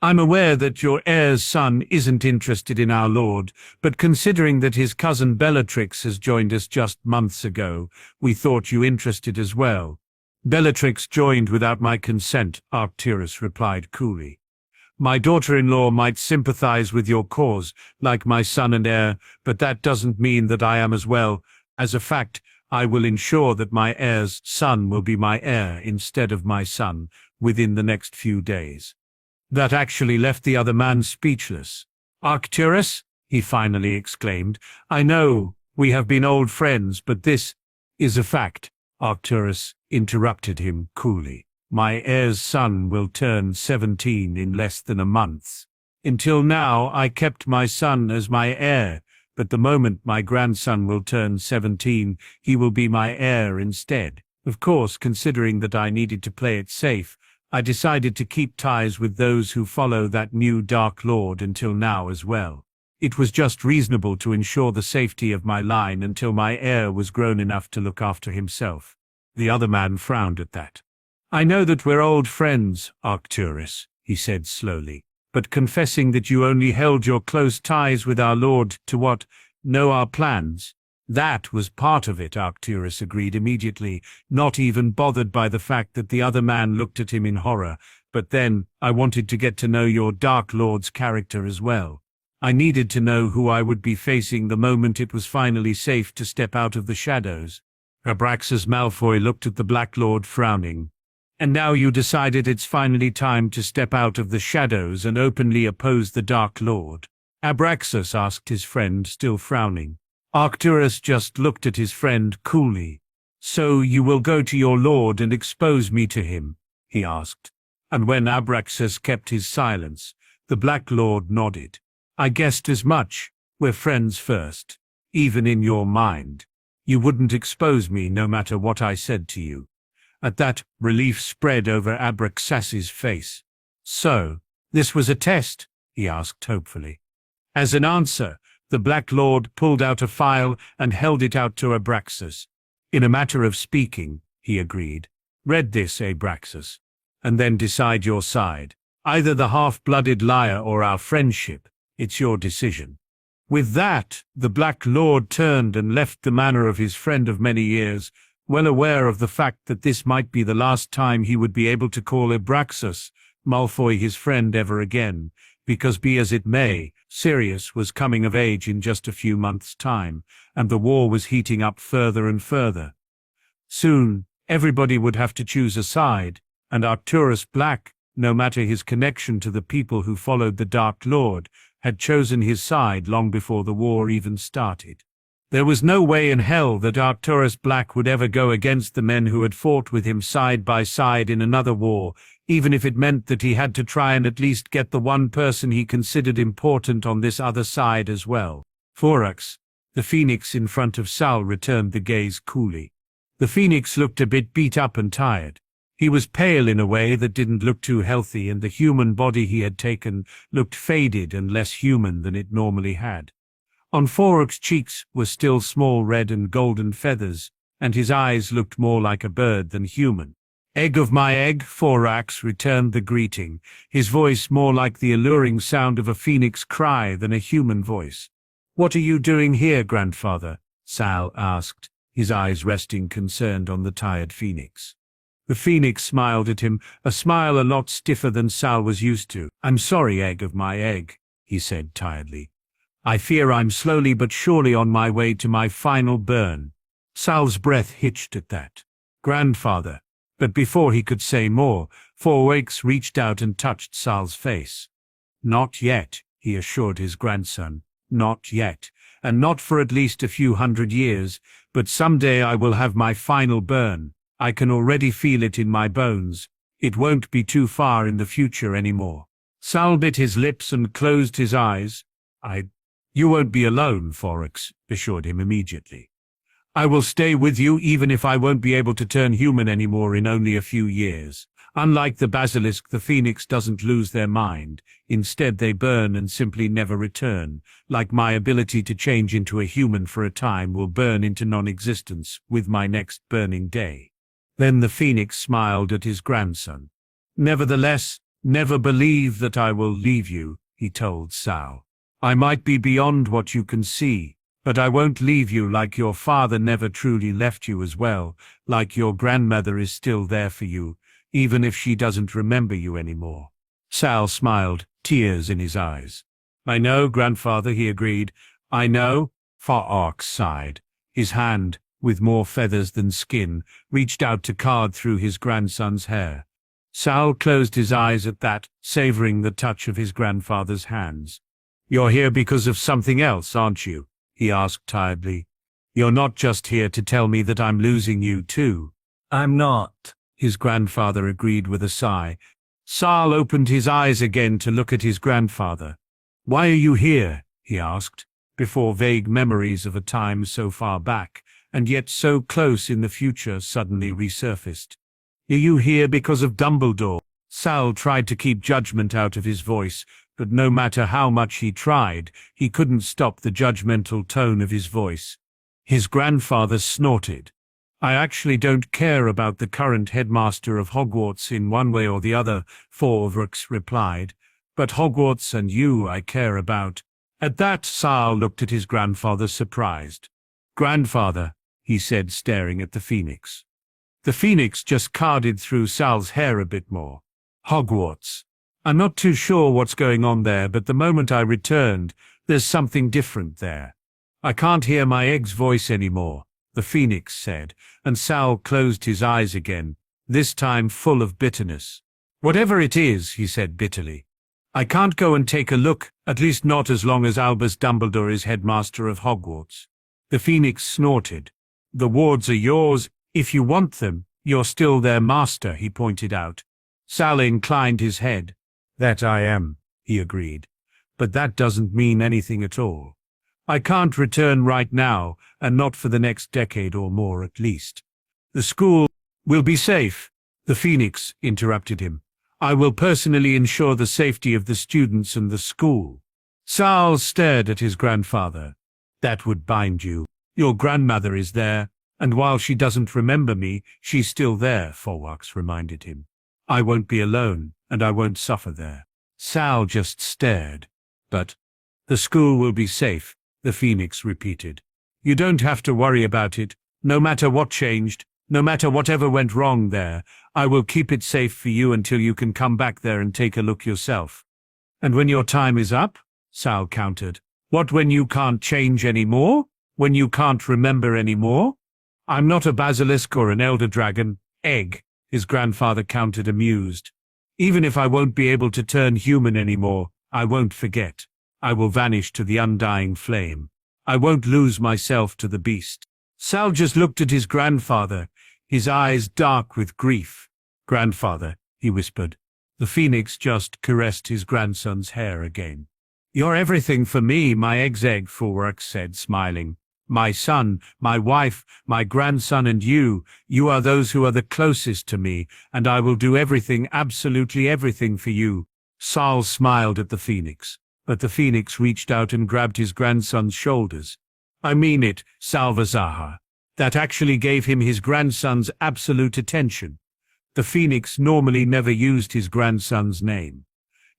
Speaker 1: I'm aware that your heir's son isn't interested in our lord, but considering that his cousin Bellatrix has joined us just months ago, we thought you interested as well. Bellatrix joined without my consent, Arcturus replied coolly. My daughter-in-law might sympathize with your cause, like my son and heir, but that doesn't mean that I am as well. As a fact, I will ensure that my heir's son will be my heir instead of my son within the next few days. That actually left the other man speechless. Arcturus, he finally exclaimed, I know we have been old friends, but this is a fact. Arcturus interrupted him coolly. My heir's son will turn 17 in less than a month. Until now, I kept my son as my heir, but the moment my grandson will turn 17, he will be my heir instead. Of course, considering that I needed to play it safe, I decided to keep ties with those who follow that new Dark Lord until now as well. It was just reasonable to ensure the safety of my line until my heir was grown enough to look after himself. The other man frowned at that. I know that we're old friends, Arcturus, he said slowly, but confessing that you only held your close ties with our Lord to know our plans. That was part of it, Arcturus agreed immediately, not even bothered by the fact that the other man looked at him in horror. But then, I wanted to get to know your Dark Lord's character as well. I needed to know who I would be facing the moment it was finally safe to step out of the shadows. Abraxas Malfoy looked at the Black Lord frowning. And now you decided it's finally time to step out of the shadows and openly oppose the Dark Lord? Abraxas asked his friend, still frowning. Arcturus just looked at his friend coolly. So you will go to your lord and expose me to him? He asked. And when Abraxas kept his silence, the Black Lord nodded. I guessed as much. We're friends first. Even in your mind. You wouldn't expose me no matter what I said to you. At that, relief spread over Abraxas's face. So, this was a test? He asked hopefully. As an answer, the Black Lord pulled out a file and held it out to Abraxas. In a matter of speaking, he agreed. Read this, Abraxas, and then decide your side. Either the half-blooded liar or our friendship. It's your decision. With that, the Black Lord turned and left the manor of his friend of many years, well aware of the fact that this might be the last time he would be able to call Abraxas Malfoy his friend ever again, because be as it may, Sirius was coming of age in just a few months' time, and the war was heating up further and further. Soon, everybody would have to choose a side, and Arcturus Black, no matter his connection to the people who followed the Dark Lord, had chosen his side long before the war even started. There was no way in hell that Arcturus Black would ever go against the men who had fought with him side by side in another war, even if it meant that he had to try and at least get the one person he considered important on this other side as well. Forax, the Phoenix in front of Sal, returned the gaze coolly. The Phoenix looked a bit beat up and tired. He was pale in a way that didn't look too healthy, and the human body he had taken looked faded and less human than it normally had. On Forax's cheeks were still small red and golden feathers, and his eyes looked more like a bird than human. Egg of my egg, Forax returned the greeting, his voice more like the alluring sound of a phoenix cry than a human voice. What are you doing here, grandfather? Sal asked, his eyes resting concerned on the tired phoenix. The phoenix smiled at him, a smile a lot stiffer than Sal was used to. I'm sorry, egg of my egg, he said tiredly. I fear I'm slowly but surely on my way to my final burn. Sal's breath hitched at that. Grandfather. But before he could say more, Forax reached out and touched Sal's face. Not yet, he assured his grandson. Not yet, and not for at least a few hundred years, but someday I will have my final burn. I can already feel it in my bones. It won't be too far in the future anymore. Sal bit his lips and closed his eyes. You won't be alone, Forax assured him immediately. I will stay with you even if I won't be able to turn human anymore in only a few years. Unlike the basilisk, the phoenix doesn't lose their mind. Instead, they burn and simply never return. Like my ability to change into a human for a time will burn into non-existence with my next burning day. Then the phoenix smiled at his grandson. Nevertheless, never believe that I will leave you, he told Sal. I might be beyond what you can see, but I won't leave you like your father never truly left you as well, like your grandmother is still there for you, even if she doesn't remember you anymore. Sal smiled, tears in his eyes. I know, grandfather, he agreed. I know. Forax sighed. His hand, with more feathers than skin, reached out to card through his grandson's hair. Sal closed his eyes at that, savoring the touch of his grandfather's hands. You're here because of something else, aren't you? He asked tiredly. You're not just here to tell me that I'm losing you too.
Speaker 2: I'm not,
Speaker 1: His grandfather agreed with a sigh. Sal opened his eyes again to look at his grandfather. Why are you here? He asked, before vague memories of a time so far back, and yet so close in the future, suddenly resurfaced. Are you here because of Dumbledore? Sal tried to keep judgment out of his voice, but no matter how much he tried, he couldn't stop the judgmental tone of his voice. His grandfather snorted. I actually don't care about the current headmaster of Hogwarts in one way or the other, Forvrix replied, but Hogwarts and you I care about. At that, Sal looked at his grandfather surprised. Grandfather, he said, staring at the phoenix. The phoenix just carded through Sal's hair a bit more. Hogwarts. I'm not too sure what's going on there, but the moment I returned, there's something different there. I can't hear my egg's voice anymore, the phoenix said, and Sal closed his eyes again, this time full of bitterness. Whatever it is, he said bitterly. I can't go and take a look, at least not as long as Albus Dumbledore is headmaster of Hogwarts. The phoenix snorted. The wards are yours. If you want them, you're still their master, he pointed out. Sal inclined his head. That I am, he agreed. But that doesn't mean anything at all. I can't return right now, and not for the next decade or more at least. The school will be safe, the phoenix interrupted him. I will personally ensure the safety of the students and the school. Sal stared at his grandfather. That would bind you. Your grandmother is there, and while she doesn't remember me, she's still there, Forwax reminded him. I won't be alone, and I won't suffer there. Sal just stared. But the school will be safe, the phoenix repeated. You don't have to worry about it. No matter what changed, no matter whatever went wrong there, I will keep it safe for you until you can come back there and take a look yourself. And when your time is up? Sal countered. What, when you can't change anymore? When you can't remember anymore? I'm not a basilisk or an elder dragon. Egg, his grandfather countered, amused. Even if I won't be able to turn human anymore, I won't forget. I will vanish to the undying flame. I won't lose myself to the beast. Sal just looked at his grandfather, his eyes dark with grief. Grandfather, he whispered. The phoenix just caressed his grandson's hair again. You're everything for me, my egg, Forwax said, smiling. My son, my wife, my grandson, and you are those who are the closest to me, and I will do everything, absolutely everything for you. Sal smiled at the phoenix, but the phoenix reached out and grabbed his grandson's shoulders. I mean it, Salvazaha. That actually gave him his grandson's absolute attention. The phoenix normally never used his grandson's name.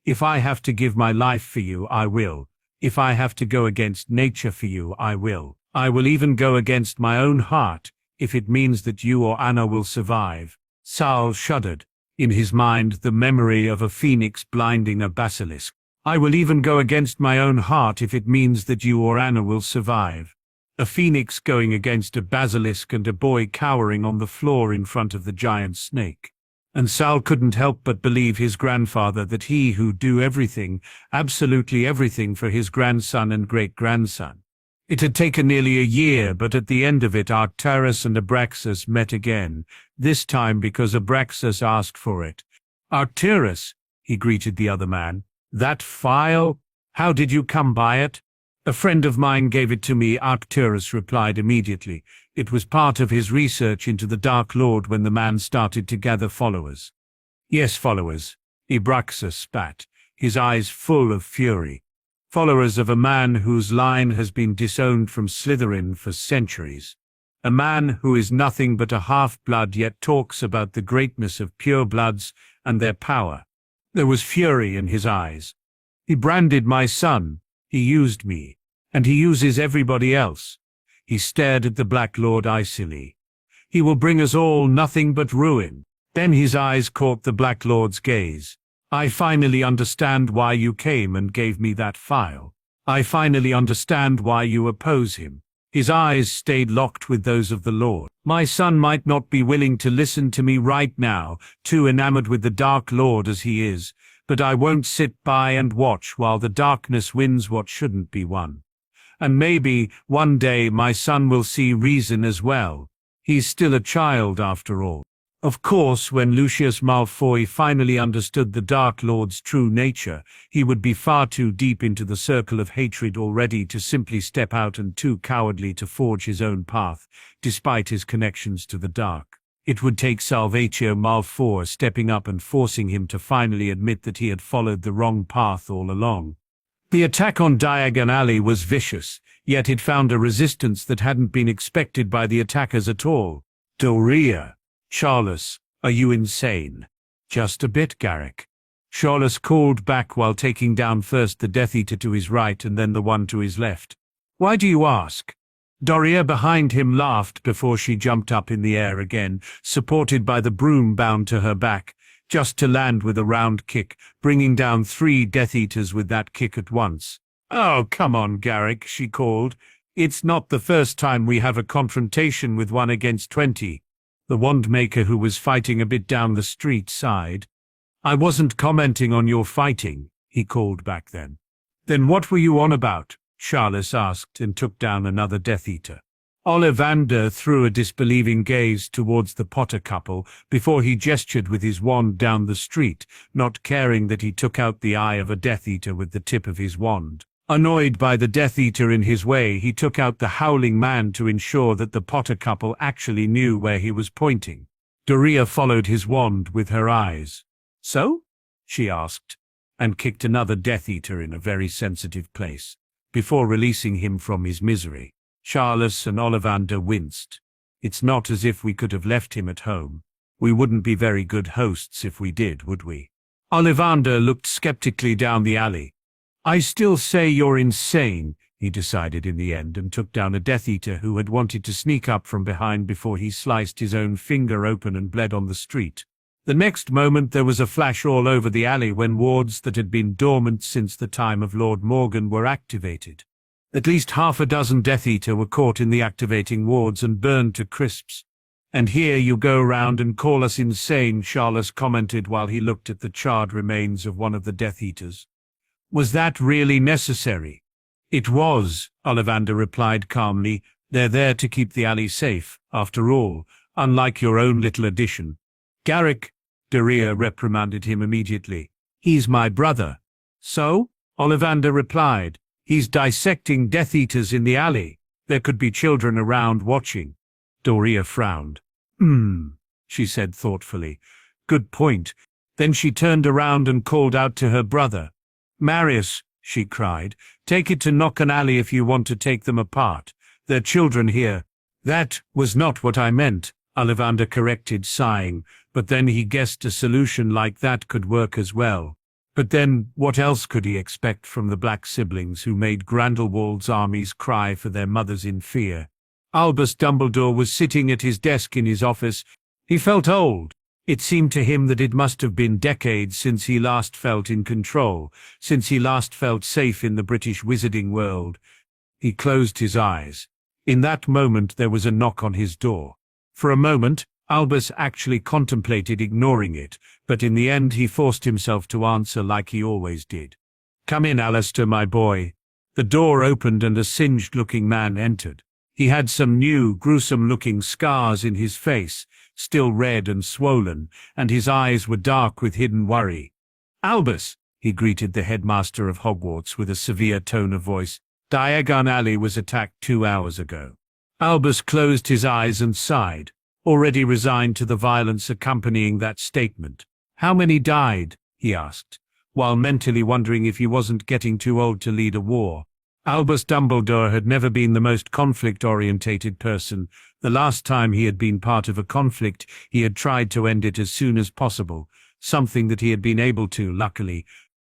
Speaker 1: If I have to give my life for you, I will. If I have to go against nature for you, I will. I will even go against my own heart, if it means that you or Anna will survive. Sal shuddered, in his mind the memory of a phoenix blinding a basilisk. I will even go against my own heart if it means that you or Anna will survive. A phoenix going against a basilisk and a boy cowering on the floor in front of the giant snake. And Sal couldn't help but believe his grandfather that he who'd do everything, absolutely everything for his grandson and great-grandson. It had taken nearly a year, but at the end of it Arcturus and Abraxas met again, this time because Abraxas asked for it. Arcturus, he greeted the other man. That file? How did you come by it? A friend of mine gave it to me, Arcturus replied immediately. It was part of his research into the Dark Lord when the man started to gather followers. Yes, followers, Abraxas spat, his eyes full of fury. Followers of a man whose line has been disowned from Slytherin for centuries. A man who is nothing but a half-blood yet talks about the greatness of purebloods and their power. There was fury in his eyes. He branded my son, he used me, and he uses everybody else. He stared at the Black Lord icily. He will bring us all nothing but ruin. Then his eyes caught the Black Lord's gaze. I finally understand why you came and gave me that file. I finally understand why you oppose him. His eyes stayed locked with those of the Lord. My son might not be willing to listen to me right now, too enamored with the Dark Lord as he is, but I won't sit by and watch while the darkness wins what shouldn't be won. And maybe, one day, my son will see reason as well. He's still a child, after all. Of course, when Lucius Malfoy finally understood the Dark Lord's true nature, he would be far too deep into the circle of hatred already to simply step out and too cowardly to forge his own path, despite his connections to the dark. It would take Salvatio Malfoy stepping up and forcing him to finally admit that he had followed the wrong path all along. The attack on Diagon Alley was vicious, yet it found a resistance that hadn't been expected by the attackers at all. Doria. Charles, are you insane? Just a bit, Garrick. Charles called back while taking down first the Death Eater to his right and then the one to his left. Why do you ask? Doria behind him laughed before she jumped up in the air again, supported by the broom bound to her back, just to land with a round kick, bringing down 3 Death Eaters with that kick at once. Oh, come on, Garrick, she called. It's not the first time we have a confrontation with 1 against 20. The wandmaker who was fighting a bit down the street sighed. I wasn't commenting on your fighting, he called back then. Then what were you on about? Charles asked and took down another Death Eater. Ollivander threw a disbelieving gaze towards the Potter couple before he gestured with his wand down the street, not caring that he took out the eye of a Death Eater with the tip of his wand. Annoyed by the Death Eater in his way, he took out the Howling Man to ensure that the Potter couple actually knew where he was pointing. Doria followed his wand with her eyes. So? She asked, and kicked another Death Eater in a very sensitive place, before releasing him from his misery. Charles and Ollivander winced. It's not as if we could have left him at home. We wouldn't be very good hosts if we did, would we? Ollivander looked skeptically down the alley. I still say you're insane, he decided in the end, and took down a Death Eater who had wanted to sneak up from behind before he sliced his own finger open and bled on the street. The next moment there was a flash all over the alley when wards that had been dormant since the time of Lord Morgan were activated. At least 6 Death Eater were caught in the activating wards and burned to crisps. And here you go round and call us insane, Charles commented while he looked at the charred remains of one of the Death Eaters. Was that really necessary? It was, Ollivander replied calmly. They're there to keep the alley safe, after all, unlike your own little addition. Garrick, Doria reprimanded him immediately. He's my brother. So? Ollivander replied. He's dissecting Death Eaters in the alley. There could be children around watching. Doria frowned. She said thoughtfully. Good point. Then she turned around and called out to her brother. Marius, she cried, take it to Knocken Alley if you want to take them apart. There are children here. That was not what I meant, Ollivander corrected, sighing, but then he guessed a solution like that could work as well. But then, what else could he expect from the black siblings who made Grindelwald's armies cry for their mothers in fear? Albus Dumbledore was sitting at his desk in his office. He felt old. It seemed to him that it must have been decades since he last felt in control, since he last felt safe in the British wizarding world. He closed his eyes. In that moment there was a knock on his door. For a moment, Albus actually contemplated ignoring it, but in the end he forced himself to answer like he always did. Come in, Alistair, my boy. The door opened and a singed-looking man entered. He had some new, gruesome-looking scars in his face, still red and swollen, and his eyes were dark with hidden worry. Albus, he greeted the headmaster of Hogwarts with a severe tone of voice. Diagon Alley was attacked 2 hours ago. Albus closed his eyes and sighed, already resigned to the violence accompanying that statement. How many died? He asked, while mentally wondering if he wasn't getting too old to lead a war. Albus Dumbledore had never been the most conflict-orientated person. The last time he had been part of a conflict, he had tried to end it as soon as possible, something that he had been able to, luckily.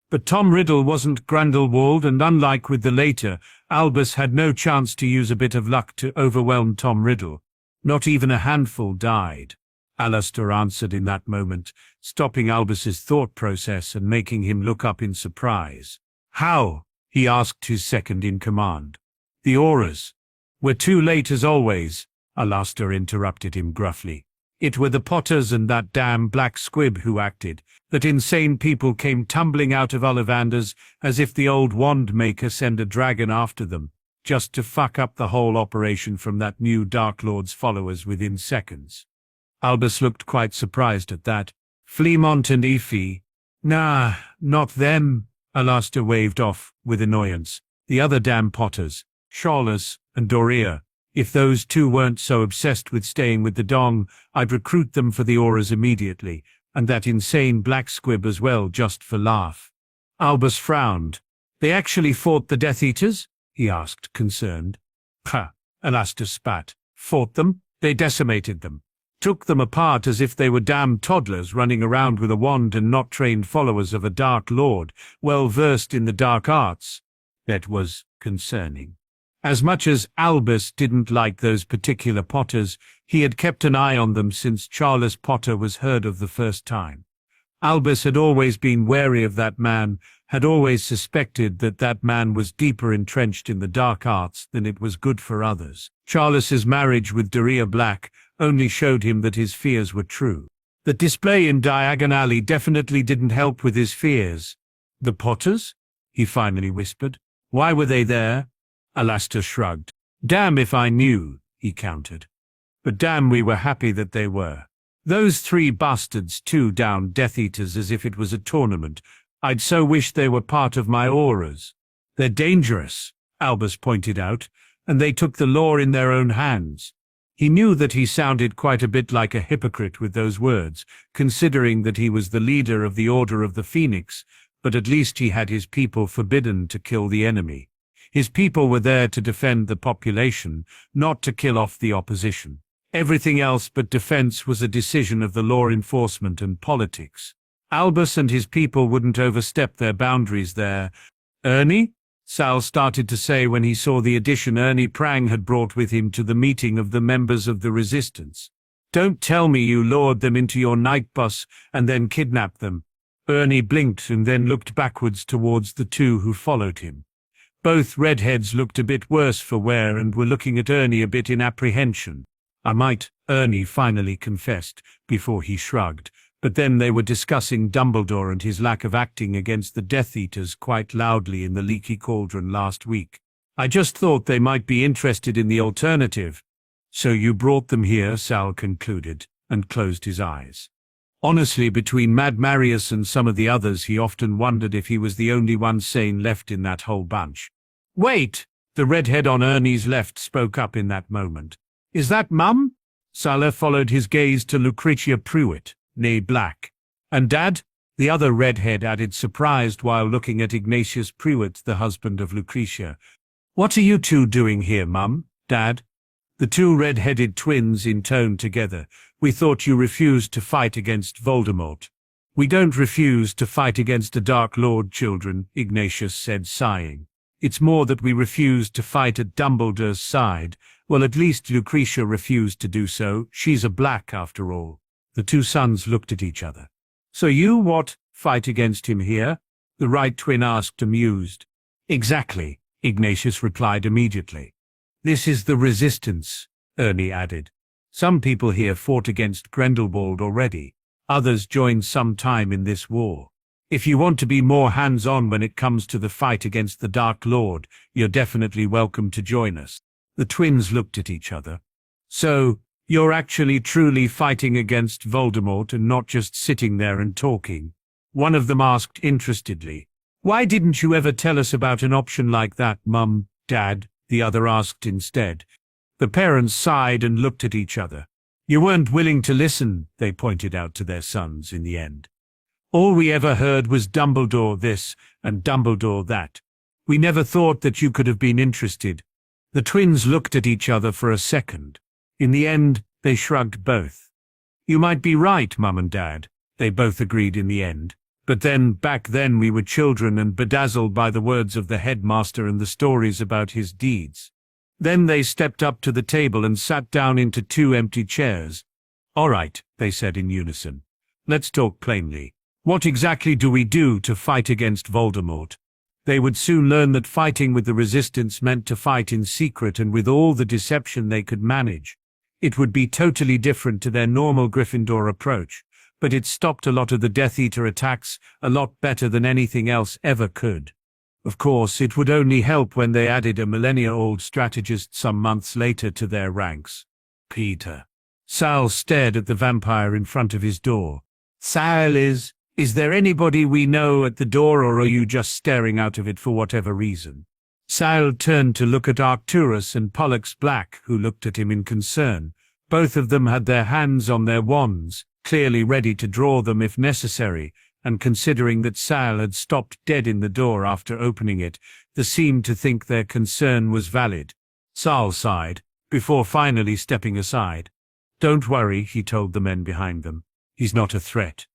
Speaker 1: But Tom Riddle wasn't Grindelwald, and unlike with the later, Albus had no chance to use a bit of luck to overwhelm Tom Riddle. Not even a handful died. Alistair answered in that moment, stopping Albus's thought process and making him look up in surprise. How? He asked his second-in-command. The auras. We're too late as always, Alistair interrupted him gruffly. It were the Potters and that damn black squib who acted. That insane people came tumbling out of Ollivander's as if the old wand maker sent a dragon after them. just to fuck up the whole operation from that new Dark Lord's followers within seconds. Albus looked quite surprised at that. Fleamont and Effie. Nah, not them. Alastair waved off with annoyance. The other damn Potters, Charles and Doria. If those two weren't so obsessed with staying with the Dong, I'd recruit them for the auras immediately, and that insane black squib as well, just for laugh. Albus frowned. They actually fought the Death Eaters? He asked, concerned. Ha, Alastair spat. Fought them? They decimated them. Took them apart as if they were damn toddlers running around with a wand and not trained followers of a Dark Lord, well versed in the dark arts. That was concerning. As much as Albus didn't like those particular Potters, he had kept an eye on them since Charles Potter was heard of the first time. Albus had always been wary of that man, had always suspected that that man was deeper entrenched in the dark arts than it was good for others. Charles's marriage with Doria Black only showed him that his fears were true. The display in Diagon Alley definitely didn't help with his fears. The Potters? He finally whispered. Why were they there? Alastair shrugged. Damn if I knew, he countered. But damn we were happy that they were. Those three bastards too down Death Eaters as if it was a tournament. I'd so wish they were part of my auras. They're dangerous, Albus pointed out, and they took the law in their own hands. He knew that he sounded quite a bit like a hypocrite with those words, considering that he was the leader of the Order of the Phoenix, but at least he had his people forbidden to kill the enemy. His people were there to defend the population, not to kill off the opposition. Everything else but defense was a decision of the law enforcement and politics. Albus and his people wouldn't overstep their boundaries there. Ernie? Sal started to say when he saw the addition Ernie Prang had brought with him to the meeting of the members of the Resistance. Don't tell me you lured them into your night bus and then kidnapped them. Ernie blinked and then looked backwards towards the two who followed him. Both redheads looked a bit worse for wear and were looking at Ernie a bit in apprehension. I might, Ernie finally confessed, before he shrugged, but then they were discussing Dumbledore and his lack of acting against the Death Eaters quite loudly in the Leaky Cauldron last week. I just thought they might be interested in the alternative. So you brought them here, Sal concluded, and closed his eyes. Honestly, between Mad Marius and some of the others, he often wondered if he was the only one sane left in that whole bunch. Wait! The redhead on Ernie's left spoke up in that moment. Is that Mum? Sala followed his gaze to Lucretia Pruitt, née Black. And Dad? The other redhead added, surprised, while looking at Ignatius Pruitt, the husband of Lucretia. What are you two doing here, Mum? Dad? The two red-headed twins intoned together. We thought you refused to fight against Voldemort. We don't refuse to fight against a Dark Lord, children, Ignatius said, sighing. It's more that we refuse to fight at Dumbledore's side. Well, at least Lucretia refused to do so. She's a Black, after all. The two sons looked at each other. So you, fight against him here? The right twin asked, amused. Exactly, Ignatius replied immediately. This is the Resistance, Ernie added. Some people here fought against Grindelwald already. Others joined some time in this war. If you want to be more hands-on when it comes to the fight against the Dark Lord, you're definitely welcome to join us. The twins looked at each other. So, you're actually truly fighting against Voldemort and not just sitting there and talking? One of them asked interestedly. Why didn't you ever tell us about an option like that, Mum, Dad? The other asked instead. The parents sighed and looked at each other. You weren't willing to listen, they pointed out to their sons in the end. All we ever heard was Dumbledore this and Dumbledore that. We never thought that you could have been interested. The twins looked at each other for a second. In the end, they shrugged both. You might be right, Mum and Dad, they both agreed in the end. But then, back then we were children and bedazzled by the words of the headmaster and the stories about his deeds. Then they stepped up to the table and sat down into two empty chairs. All right, they said in unison. Let's talk plainly. What exactly do we do to fight against Voldemort? They would soon learn that fighting with the Resistance meant to fight in secret and with all the deception they could manage. It would be totally different to their normal Gryffindor approach, but it stopped a lot of the Death Eater attacks a lot better than anything else ever could. Of course, it would only help when they added a millennia-old strategist some months later to their ranks. Peter. Sal stared at the vampire in front of his door. Sal, is there anybody we know at the door, or are you just staring out of it for whatever reason? Sal turned to look at Arcturus and Pollux Black, who looked at him in concern. Both of them had their hands on their wands, clearly ready to draw them if necessary, and considering that Sal had stopped dead in the door after opening it, they seemed to think their concern was valid. Sal sighed, before finally stepping aside. Don't worry, he told the men behind them. He's not a threat.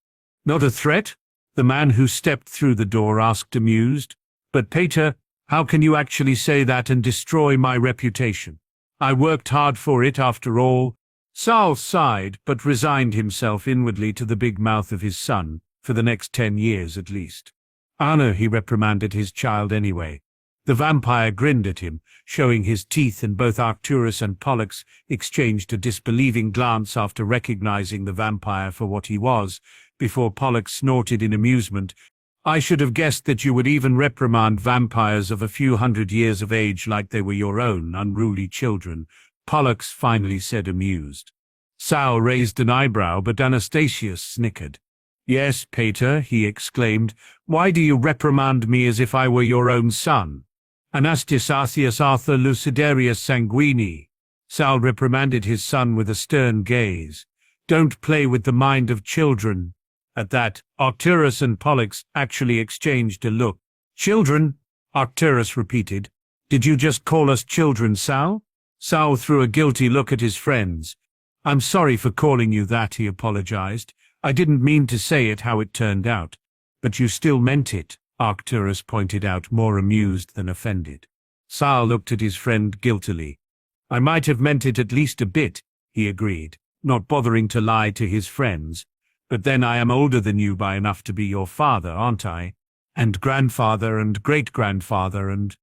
Speaker 1: Not a threat? The man who stepped through the door asked, amused. But Peter, how can you actually say that and destroy my reputation? I worked hard for it after all. Sal sighed, but resigned himself inwardly to the big mouth of his son, for the next 10 years at least. Anna, he reprimanded his child anyway. The vampire grinned at him, showing his teeth, and both Arcturus and Pollux exchanged a disbelieving glance after recognizing the vampire for what he was, before Pollux snorted in amusement. I should have guessed that you would even reprimand vampires of a few hundred years of age like they were your own unruly children, Pollux finally said, amused. Sal raised an eyebrow, but Anastasius snickered. Yes, Peter, he exclaimed, why do you reprimand me as if I were your own son? Anastasius Arthur Lucidarius Sanguini. Sal reprimanded his son with a stern gaze. Don't play with the mind of children. At that, Arcturus and Pollux actually exchanged a look. Children? Arcturus repeated. Did you just call us children, Sal? Sal threw a guilty look at his friends. I'm sorry for calling you that, he apologized. I didn't mean to say it how it turned out. But you still meant it, Arcturus pointed out, more amused than offended. Sal looked at his friend guiltily. I might have meant it at least a bit, he agreed, not bothering to lie to his friends. But then I am older than you by enough to be your father, aren't I? And grandfather and great-grandfather and…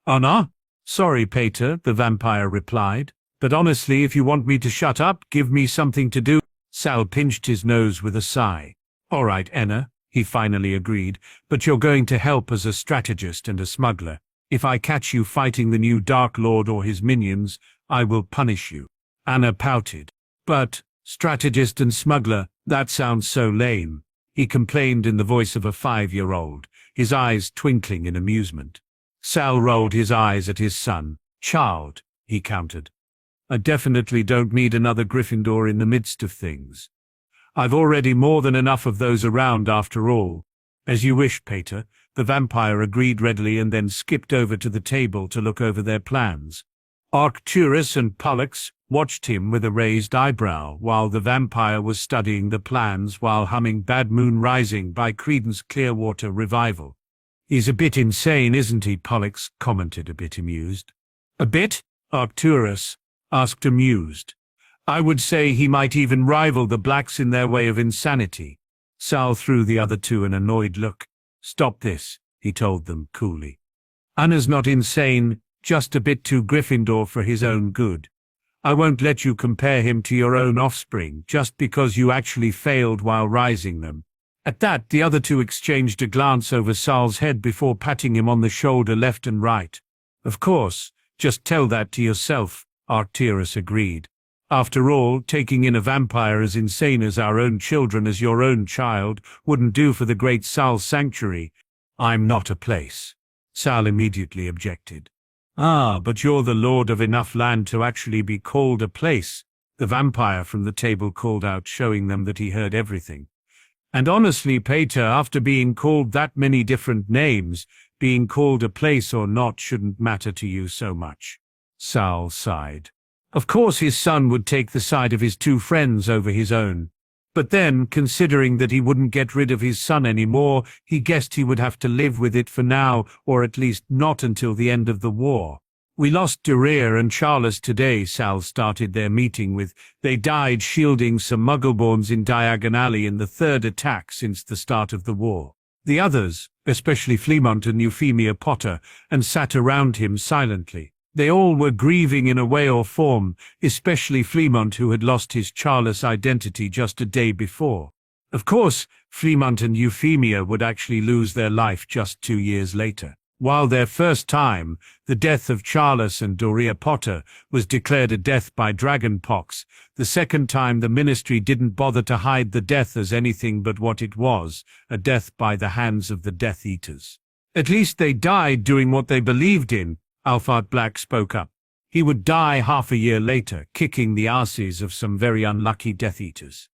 Speaker 1: Anna? Sorry, Peter, the vampire replied. But honestly, if you want me to shut up, give me something to do. Sal pinched his nose with a sigh. All right, Anna, he finally agreed, but you're going to help as a strategist and a smuggler. If I catch you fighting the new Dark Lord or his minions, I will punish you. Anna pouted. But, strategist and smuggler, that sounds so lame, he complained in the voice of a 5-year-old, his eyes twinkling in amusement. Sal rolled his eyes at his son. Child, he countered. I definitely don't need another Gryffindor in the midst of things. I've already more than enough of those around after all. As you wish, Peter, the vampire agreed readily and then skipped over to the table to look over their plans. Arcturus and Pollux watched him with a raised eyebrow while the vampire was studying the plans while humming Bad Moon Rising by Creedence Clearwater Revival. He's a bit insane, isn't he? Pollux commented, a bit amused. A bit? Arcturus asked, amused. I would say he might even rival the Blacks in their way of insanity. Sal threw the other two an annoyed look. Stop this, he told them coolly. Anna's not insane, just a bit too Gryffindor for his own good. I won't let you compare him to your own offspring just because you actually failed while raising them. At that, the other two exchanged a glance over Sal's head before patting him on the shoulder left and right. Of course, just tell that to yourself, Arcturus agreed. After all, taking in a vampire as insane as our own children as your own child wouldn't do for the great Sal's sanctuary. I'm not a place. Sal immediately objected. Ah, but you're the lord of enough land to actually be called a place, the vampire from the table called out, showing them that he heard everything. And honestly, Peter, after being called that many different names, being called a place or not shouldn't matter to you so much. Sal sighed. Of course his son would take the side of his two friends over his own. But then, considering that he wouldn't get rid of his son anymore, he guessed he would have to live with it for now, or at least not until the end of the war. We lost Durir and Charles today, Sal started their meeting with. They died shielding some Muggleborns in Diagon Alley in the third attack since the start of the war. The others, especially Fleamont and Euphemia Potter, and sat around him silently. They all were grieving in a way or form, especially Fleamont, who had lost his Charles identity just a day before. Of course, Fleamont and Euphemia would actually lose their life just 2 years later. While their first time, the death of Charles and Doria Potter, was declared a death by dragonpox, the second time the Ministry didn't bother to hide the death as anything but what it was, a death by the hands of the Death Eaters. At least they died doing what they believed in, Alphard Black spoke up. He would die half a year later, kicking the arses of some very unlucky Death Eaters.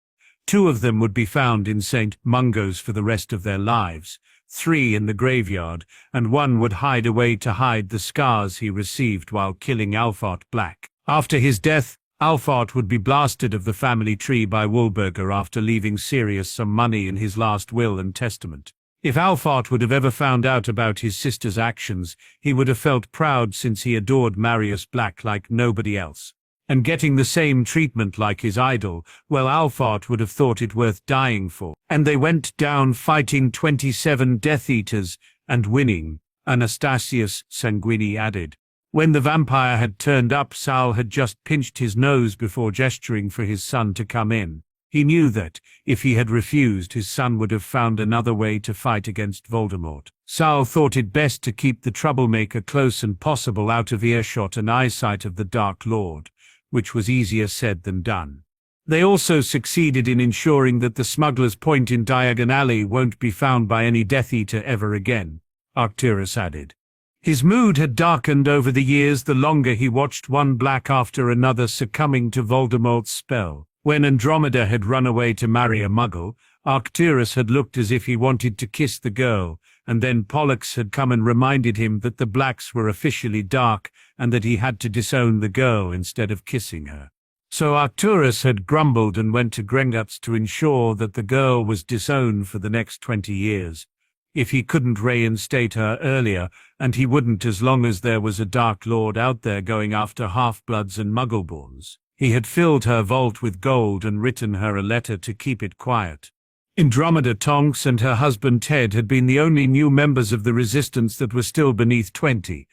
Speaker 1: 2 of them would be found in St. Mungo's for the rest of their lives, 3 in the graveyard, and 1 would hide away to hide the scars he received while killing Alphard Black. After his death, Alphard would be blasted of the family tree by Woolburger after leaving Sirius some money in his last will and testament. If Alphard would have ever found out about his sister's actions, he would have felt proud since he adored Marius Black like nobody else. And getting the same treatment like his idol, well, Alphard would have thought it worth dying for. And they went down fighting 27 Death Eaters and winning, Anastasius Sanguini added. When the vampire had turned up, Sal had just pinched his nose before gesturing for his son to come in. He knew that, if he had refused, his son would have found another way to fight against Voldemort. Sal thought it best to keep the troublemaker close and possible out of earshot and eyesight of the Dark Lord, which was easier said than done. They also succeeded in ensuring that the Smuggler's Point in Diagon Alley won't be found by any Death Eater ever again, Arcturus added. His mood had darkened over the years the longer he watched one black after another succumbing to Voldemort's spell. When Andromeda had run away to marry a Muggle, Arcturus had looked as if he wanted to kiss the girl, and then Pollux had come and reminded him that the blacks were officially dark and that he had to disown the girl instead of kissing her. So Arcturus had grumbled and went to Gringotts to ensure that the girl was disowned for the next 20 years. If he couldn't reinstate her earlier, and he wouldn't as long as there was a Dark Lord out there going after half-bloods and Muggleborns, he had filled her vault with gold and written her a letter to keep it quiet. Andromeda Tonks and her husband Ted had been the only new members of the Resistance that were still beneath 20.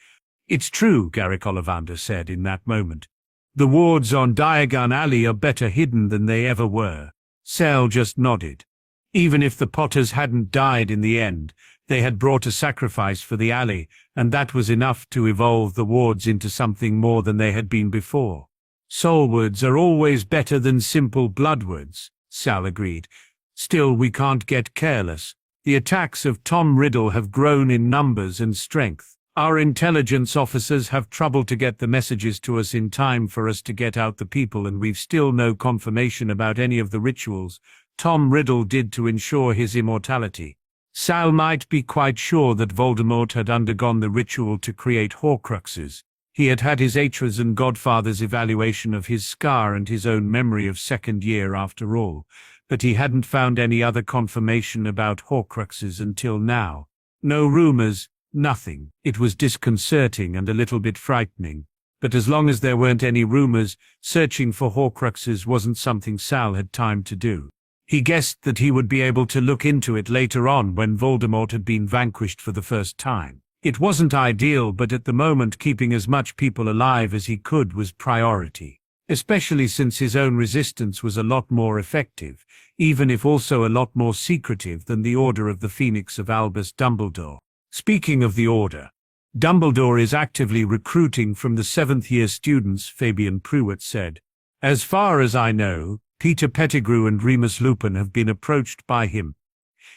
Speaker 1: It's true, Garrick Ollivander said in that moment. The wards on Diagon Alley are better hidden than they ever were. Sal just nodded. Even if the Potters hadn't died in the end, they had brought a sacrifice for the alley, and that was enough to evolve the wards into something more than they had been before. Soulwards are always better than simple bloodwards, Sal agreed. Still, we can't get careless. The attacks of Tom Riddle have grown in numbers and strength. Our intelligence officers have trouble to get the messages to us in time for us to get out the people, and we've still no confirmation about any of the rituals Tom Riddle did to ensure his immortality. Sal might be quite sure that Voldemort had undergone the ritual to create Horcruxes. He had had his Atras and Godfather's evaluation of his scar and his own memory of second year after all, but he hadn't found any other confirmation about Horcruxes until now. No rumors, nothing. It was disconcerting and a little bit frightening, but as long as there weren't any rumors, searching for Horcruxes wasn't something Sal had time to do. He guessed that he would be able to look into it later on when Voldemort had been vanquished for the first time. It wasn't ideal, but at the moment keeping as much people alive as he could was priority, especially since his own resistance was a lot more effective, even if also a lot more secretive than the Order of the Phoenix of Albus Dumbledore. Speaking of the Order, Dumbledore is actively recruiting from the 7th-year students, Fabian Pruitt said. As far as I know, Peter Pettigrew and Remus Lupin have been approached by him.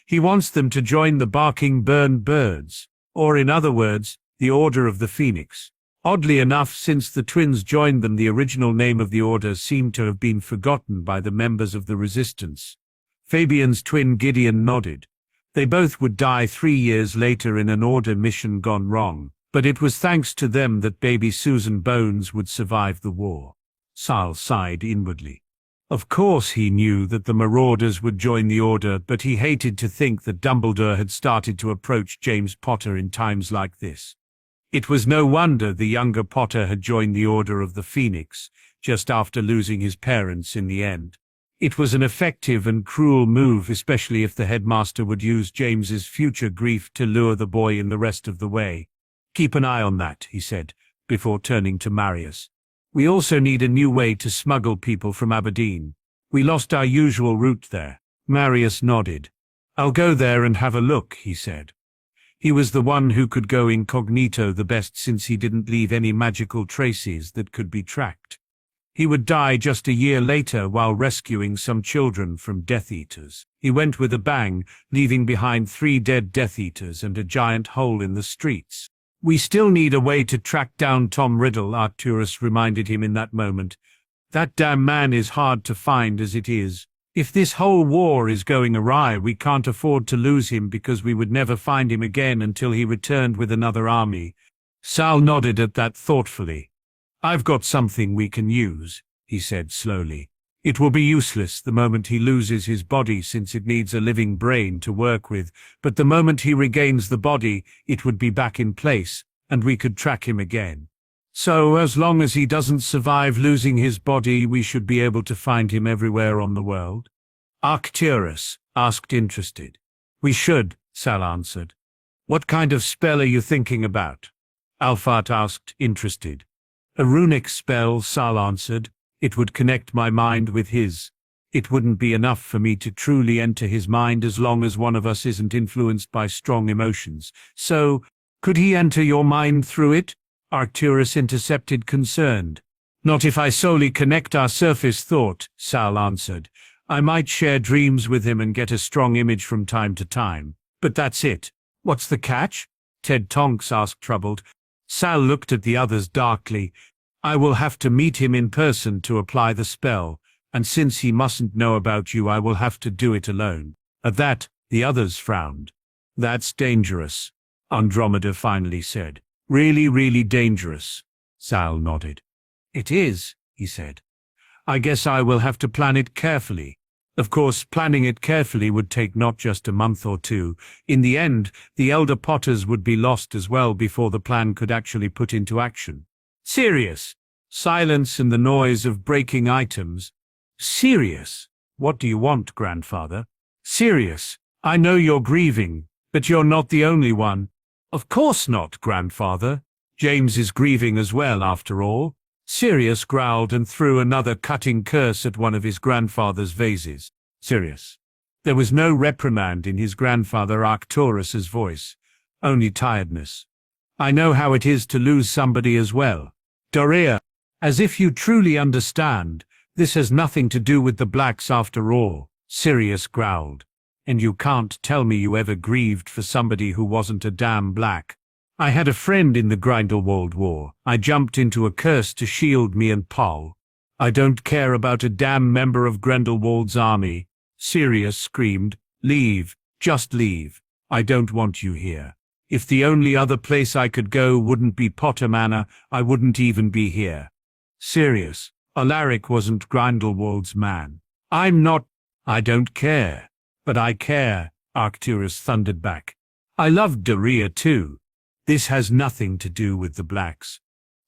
Speaker 1: He wants them to join the Barking Burn Birds, or in other words, the Order of the Phoenix. Oddly enough, since the twins joined them, the original name of the order seemed to have been forgotten by the members of the Resistance. Fabian's twin Gideon nodded. They both would die 3 years later in an Order mission gone wrong, but it was thanks to them that baby Susan Bones would survive the war. Sal sighed inwardly. Of course he knew that the Marauders would join the Order, but he hated to think that Dumbledore had started to approach James Potter in times like this. It was no wonder the younger Potter had joined the Order of the Phoenix, just after losing his parents in the end. It was an effective and cruel move, especially if the headmaster would use James's future grief to lure the boy in the rest of the way. Keep an eye on that, he said, before turning to Marius. We also need a new way to smuggle people from Aberdeen. We lost our usual route there. Marius nodded. I'll go there and have a look, he said. He was the one who could go incognito the best since he didn't leave any magical traces that could be tracked. He would die just a year later while rescuing some children from Death Eaters. He went with a bang, leaving behind 3 dead Death Eaters and a giant hole in the streets. "We still need a way to track down Tom Riddle," Arcturus reminded him in that moment. "That damn man is hard to find as it is. If this whole war is going awry, we can't afford to lose him because we would never find him again until he returned with another army." Sal nodded at that thoughtfully. "I've got something we can use," he said slowly. "It will be useless the moment he loses his body since it needs a living brain to work with, but the moment he regains the body, it would be back in place, and we could track him again. So, as long as he doesn't survive losing his body, we should be able to find him everywhere on the world?" Arcturus asked, interested. "We should," Sal answered. "What kind of spell are you thinking about?" Alphart asked, interested. "A runic spell," Sal answered. "It would connect my mind with his. It wouldn't be enough for me to truly enter his mind as long as one of us isn't influenced by strong emotions. So, could he enter your mind through it?" Arcturus intercepted, concerned. "Not if I solely connect our surface thought," Sal answered. "I might share dreams with him and get a strong image from time to time. But that's it." "What's the catch?" Ted Tonks asked, troubled. Sal looked at the others darkly. "I will have to meet him in person to apply the spell, and since he mustn't know about you, I will have to do it alone." At that, the others frowned. "That's dangerous," Andromeda finally said. "Really, really dangerous." Sal nodded. "It is," he said. "I guess I will have to plan it carefully." Of course, planning it carefully would take not just a month or 2. In the end, the Elder Potters would be lost as well before the plan could actually put into action. "Sirius!" Silence and the noise of breaking items. "Sirius! What do you want, grandfather?" "Sirius, I know you're grieving, but you're not the only one." "Of course not, grandfather. James is grieving as well, after all." Sirius growled and threw another cutting curse at one of his grandfather's vases. "Sirius." There was no reprimand in his grandfather Arcturus's voice, only tiredness. "I know how it is to lose somebody as well. Dorea, as if you truly understand, this has nothing to do with the blacks after all," Sirius growled. "And you can't tell me you ever grieved for somebody who wasn't a damn black. I had a friend in the Grindelwald War. I jumped into a curse to shield me and Paul. I don't care about a damn member of Grindelwald's army." Sirius screamed. "Leave, just leave. I don't want you here. If the only other place I could go wouldn't be Potter Manor, I wouldn't even be here." "Sirius, Alaric wasn't Grindelwald's man." "I'm not." "I don't care. But I care," Arcturus thundered back. "I loved Dorea too. This has nothing to do with the blacks."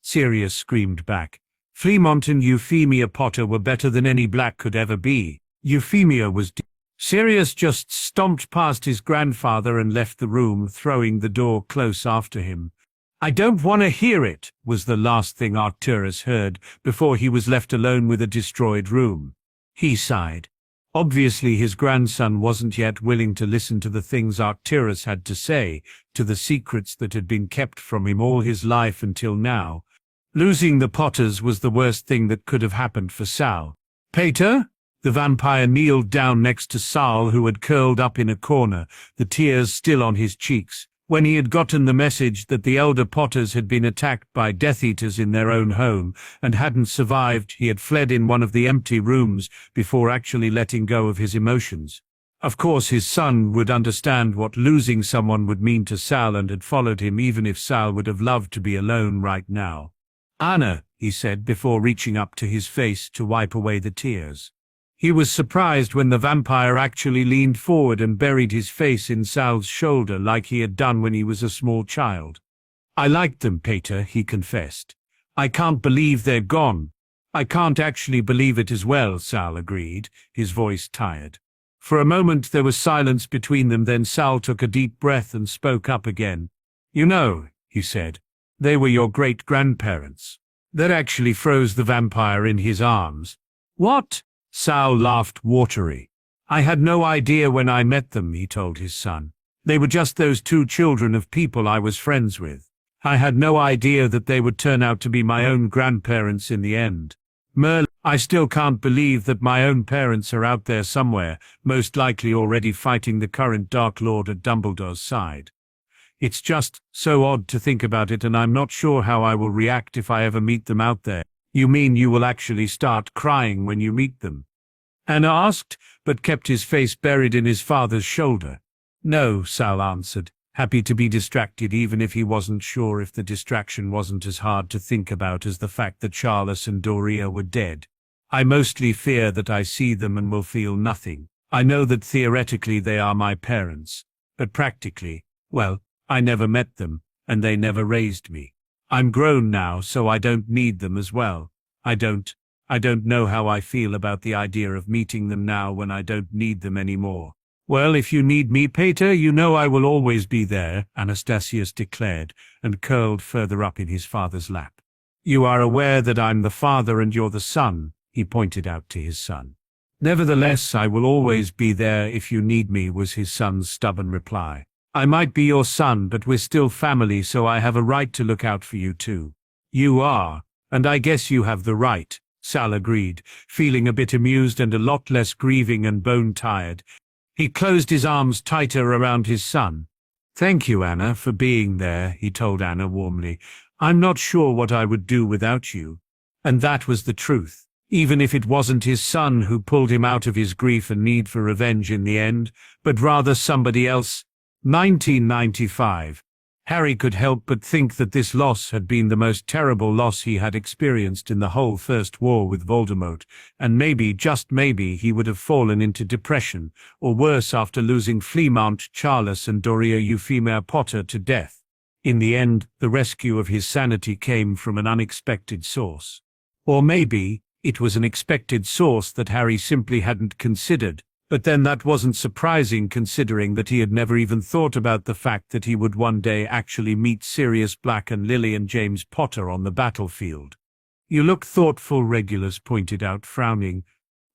Speaker 1: Sirius screamed back. "Fremont and Euphemia Potter were better than any black could ever be. Euphemia was Sirius just stomped past his grandfather and left the room, throwing the door close after him. "I don't want to hear it," was the last thing Arcturus heard before he was left alone with a destroyed room. He sighed. Obviously his grandson wasn't yet willing to listen to the things Arcturus had to say, to the secrets that had been kept from him all his life until now. Losing the Potters was the worst thing that could have happened for Sal. "Pater?" The vampire kneeled down next to Sal, who had curled up in a corner, the tears still on his cheeks. When he had gotten the message that the Elder Potters had been attacked by Death Eaters in their own home and hadn't survived, he had fled in one of the empty rooms before actually letting go of his emotions. Of course his son would understand what losing someone would mean to Sal and had followed him even if Sal would have loved to be alone right now. "Anna," he said before reaching up to his face to wipe away the tears. He was surprised when the vampire actually leaned forward and buried his face in Sal's shoulder like he had done when he was a small child. "I liked them, Pater," he confessed. "I can't believe they're gone." "I can't actually believe it as well," Sal agreed, his voice tired. For a moment there was silence between them, then Sal took a deep breath and spoke up again. "You know," he said, "they were your great-grandparents." That actually froze the vampire in his arms. "What?" Sal laughed watery. "I had no idea when I met them," he told his son. They were just those two children of people I was friends with. I had no idea that they would turn out to be my own grandparents in the end. Merlin, I still can't believe that my own parents are out there somewhere, most likely already fighting the current Dark Lord at Dumbledore's side. It's just so odd to think about it, and I'm not sure how I will react if I ever meet them out there. You mean you will actually start crying when you meet them? Anna asked, but kept his face buried in his father's shoulder. No, Sal answered, happy to be distracted even if he wasn't sure if the distraction wasn't as hard to think about as the fact that Charles and Doria were dead. I mostly fear that I see them and will feel nothing. I know that theoretically they are my parents, but practically, well, I never met them, and they never raised me. I'm grown now, so I don't need them as well. I don't know how I feel about the idea of meeting them now when I don't need them anymore. Well, if you need me, Peter, you know I will always be there, Anastasius declared, and curled further up in his father's lap. You are aware that I'm the father and you're the son, he pointed out to his son. Nevertheless, I will always be there if you need me, was his son's stubborn reply. I might be your son, but we're still family, so I have a right to look out for you too. You are, and I guess you have the right, Sal agreed, feeling a bit amused and a lot less grieving and bone-tired. He closed his arms tighter around his son. Thank you, Anna, for being there, he told Anna warmly. I'm not sure what I would do without you. And that was the truth, even if it wasn't his son who pulled him out of his grief and need for revenge in the end, but rather somebody else. 1995. Harry could help but think that this loss had been the most terrible loss he had experienced in the whole First War with Voldemort, and maybe, just maybe, he would have fallen into depression, or worse after losing Fleamount, Charles and Doria Euphemia Potter to death. In the end, the rescue of his sanity came from an unexpected source. Or maybe, it was an expected source that Harry simply hadn't considered. But then that wasn't surprising, considering that he had never even thought about the fact that he would one day actually meet Sirius Black and Lily and James Potter on the battlefield. You look thoughtful, Regulus pointed out, frowning.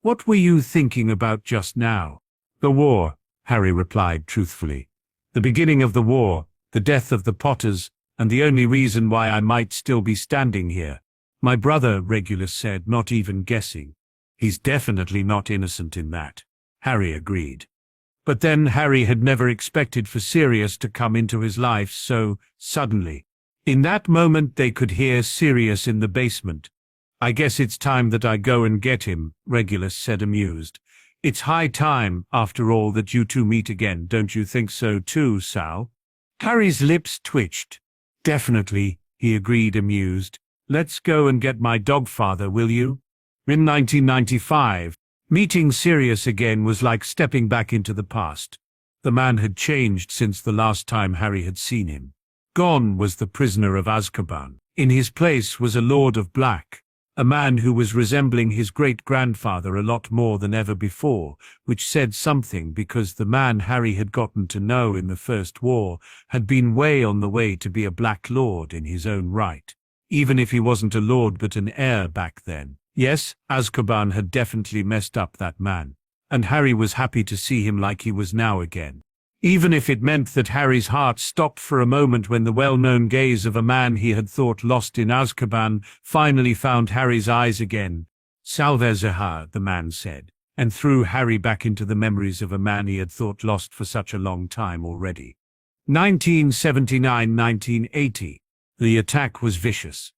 Speaker 1: What were you thinking about just now? The war, Harry replied truthfully. The beginning of the war, the death of the Potters, and the only reason why I might still be standing here. My brother, Regulus said, not even guessing. He's definitely not innocent in that. Harry agreed. But then Harry had never expected for Sirius to come into his life so suddenly. In that moment they could hear Sirius in the basement. I guess it's time that I go and get him, Regulus said, amused. It's high time, after all, that you two meet again, don't you think so too, Sal? Harry's lips twitched. Definitely, he agreed, amused. Let's go and get my dog, Father, will you? In 1995, meeting Sirius again was like stepping back into the past. The man had changed since the last time Harry had seen him. Gone was the prisoner of Azkaban. In his place was a Lord of Black, a man who was resembling his great-grandfather a lot more than ever before, which said something because the man Harry had gotten to know in the First War had been way on the way to be a Black Lord in his own right, even if he wasn't a lord but an heir back then. Yes, Azkaban had definitely messed up that man, and Harry was happy to see him like he was now again. Even if it meant that Harry's heart stopped for a moment when the well-known gaze of a man he had thought lost in Azkaban finally found Harry's eyes again. Salve Zahar, the man said, and threw Harry back into the memories of a man he had thought lost for such a long time already. 1979-1980. The attack was vicious.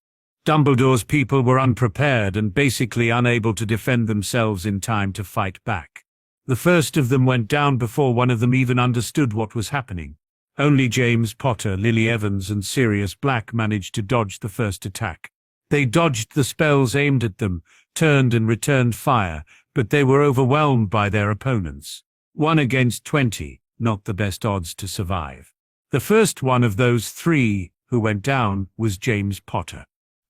Speaker 1: Dumbledore's people were unprepared and basically unable to defend themselves in time to fight back. The first of them went down before one of them even understood what was happening. Only James Potter, Lily Evans and Sirius Black managed to dodge the first attack. They dodged the spells aimed at them, turned and returned fire, but they were overwhelmed by their opponents. 1 against 20, not the best odds to survive. The first one of those three who went down was James Potter.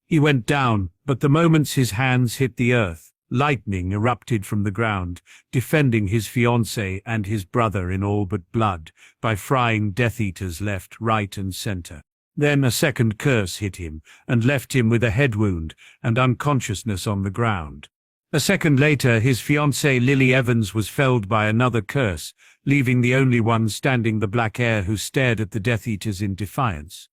Speaker 1: He went down, but the moment his hands hit the earth, lightning erupted from the ground, defending his fiancée and his brother in all but blood, by frying Death Eaters left, right and center. Then a second curse hit him, and left him with a head wound and unconsciousness on the ground. A second later, his fiancée Lily Evans was felled by another curse, leaving the only one standing, the Black Heir, who stared at the Death Eaters in defiance.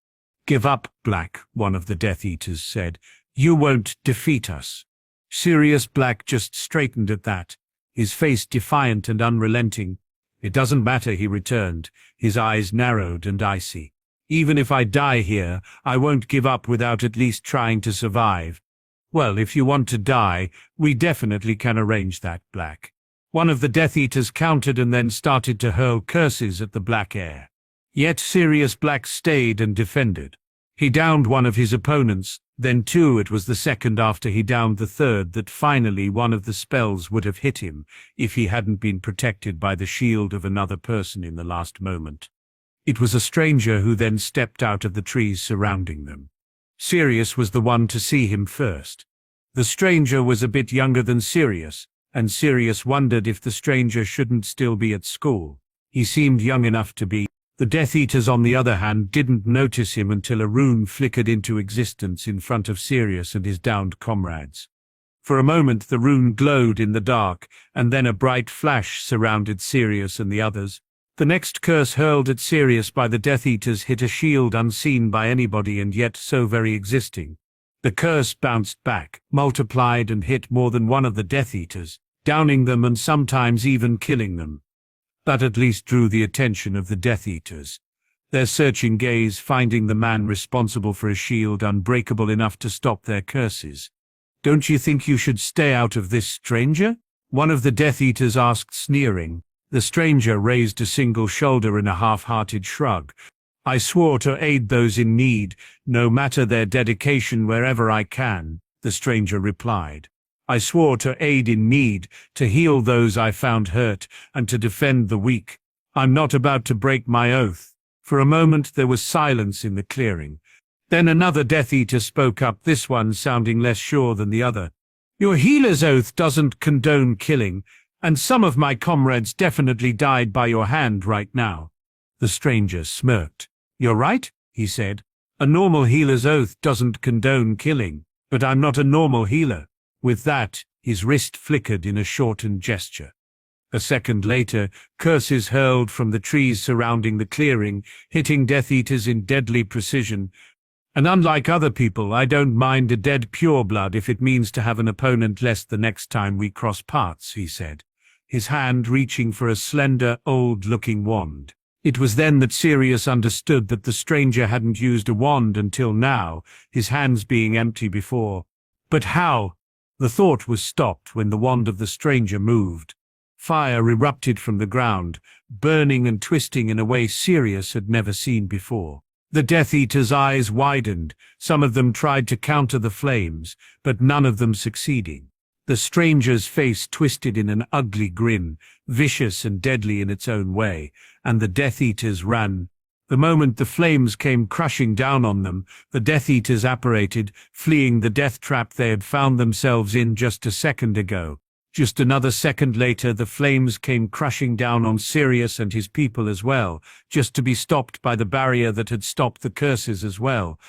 Speaker 1: "Give up, Black," one of the Death Eaters said. "You won't defeat us." Sirius Black just straightened at that, his face defiant and unrelenting. "It doesn't matter," he returned, his eyes narrowed and icy. "Even if I die here, I won't give up without at least trying to survive." "Well, if you want to die, we definitely can arrange that, Black." One of the Death Eaters countered and then started to hurl curses at the Black Heir. Yet Sirius Black stayed and defended. He downed one of his opponents, then two. It was the second after he downed the third that finally one of the spells would have hit him if he hadn't been protected by the shield of another person in the last moment. It was a stranger who then stepped out of the trees surrounding them. Sirius was the one to see him first. The stranger was a bit younger than Sirius, and Sirius wondered if the stranger shouldn't still be at school. He seemed young enough to be. The Death Eaters, on the other hand, didn't notice him until a rune flickered into existence in front of Sirius and his downed comrades. For a moment the rune glowed in the dark, and then a bright flash surrounded Sirius and the others. The next curse hurled at Sirius by the Death Eaters hit a shield unseen by anybody and yet so very existing. The curse bounced back, multiplied and hit more than one of the Death Eaters, downing them and sometimes even killing them. That at least drew the attention of the Death Eaters, their searching gaze finding the man responsible for a shield unbreakable enough to stop their curses. "Don't you think you should stay out of this, stranger?" one of the Death Eaters asked, sneering. The stranger raised a single shoulder in a half-hearted shrug. "I swore to aid those in need, no matter their dedication, wherever I can," the stranger replied. "I swore to aid in need, to heal those I found hurt, and to defend the weak. I'm not about to break my oath." For a moment there was silence in the clearing. Then another Death Eater spoke up, this one sounding less sure than the other. "Your healer's oath doesn't condone killing, and some of my comrades definitely died by your hand right now." The stranger smirked. "You're right," he said. "A normal healer's oath doesn't condone killing, but I'm not a normal healer." With that, his wrist flickered in a shortened gesture. A second later, curses hurled from the trees surrounding the clearing, hitting Death Eaters in deadly precision. "And unlike other people, I don't mind a dead pureblood if it means to have an opponent less the next time we cross paths," he said, his hand reaching for a slender, old-looking wand. It was then that Sirius understood that the stranger hadn't used a wand until now, his hands being empty before. But how? The thought was stopped when the wand of the stranger moved. Fire erupted from the ground, burning and twisting in a way Sirius had never seen before. The Death Eaters' eyes widened. Some of them tried to counter the flames, but none of them succeeding. The stranger's face twisted in an ugly grin, vicious and deadly in its own way, and the Death Eaters ran. The moment the flames came crushing down on them, the Death Eaters apparated, fleeing the death trap they had found themselves in just a second ago. Just another second later, the flames came crushing down on Sirius and his people as well, just to be stopped by the barrier that had stopped the curses as well.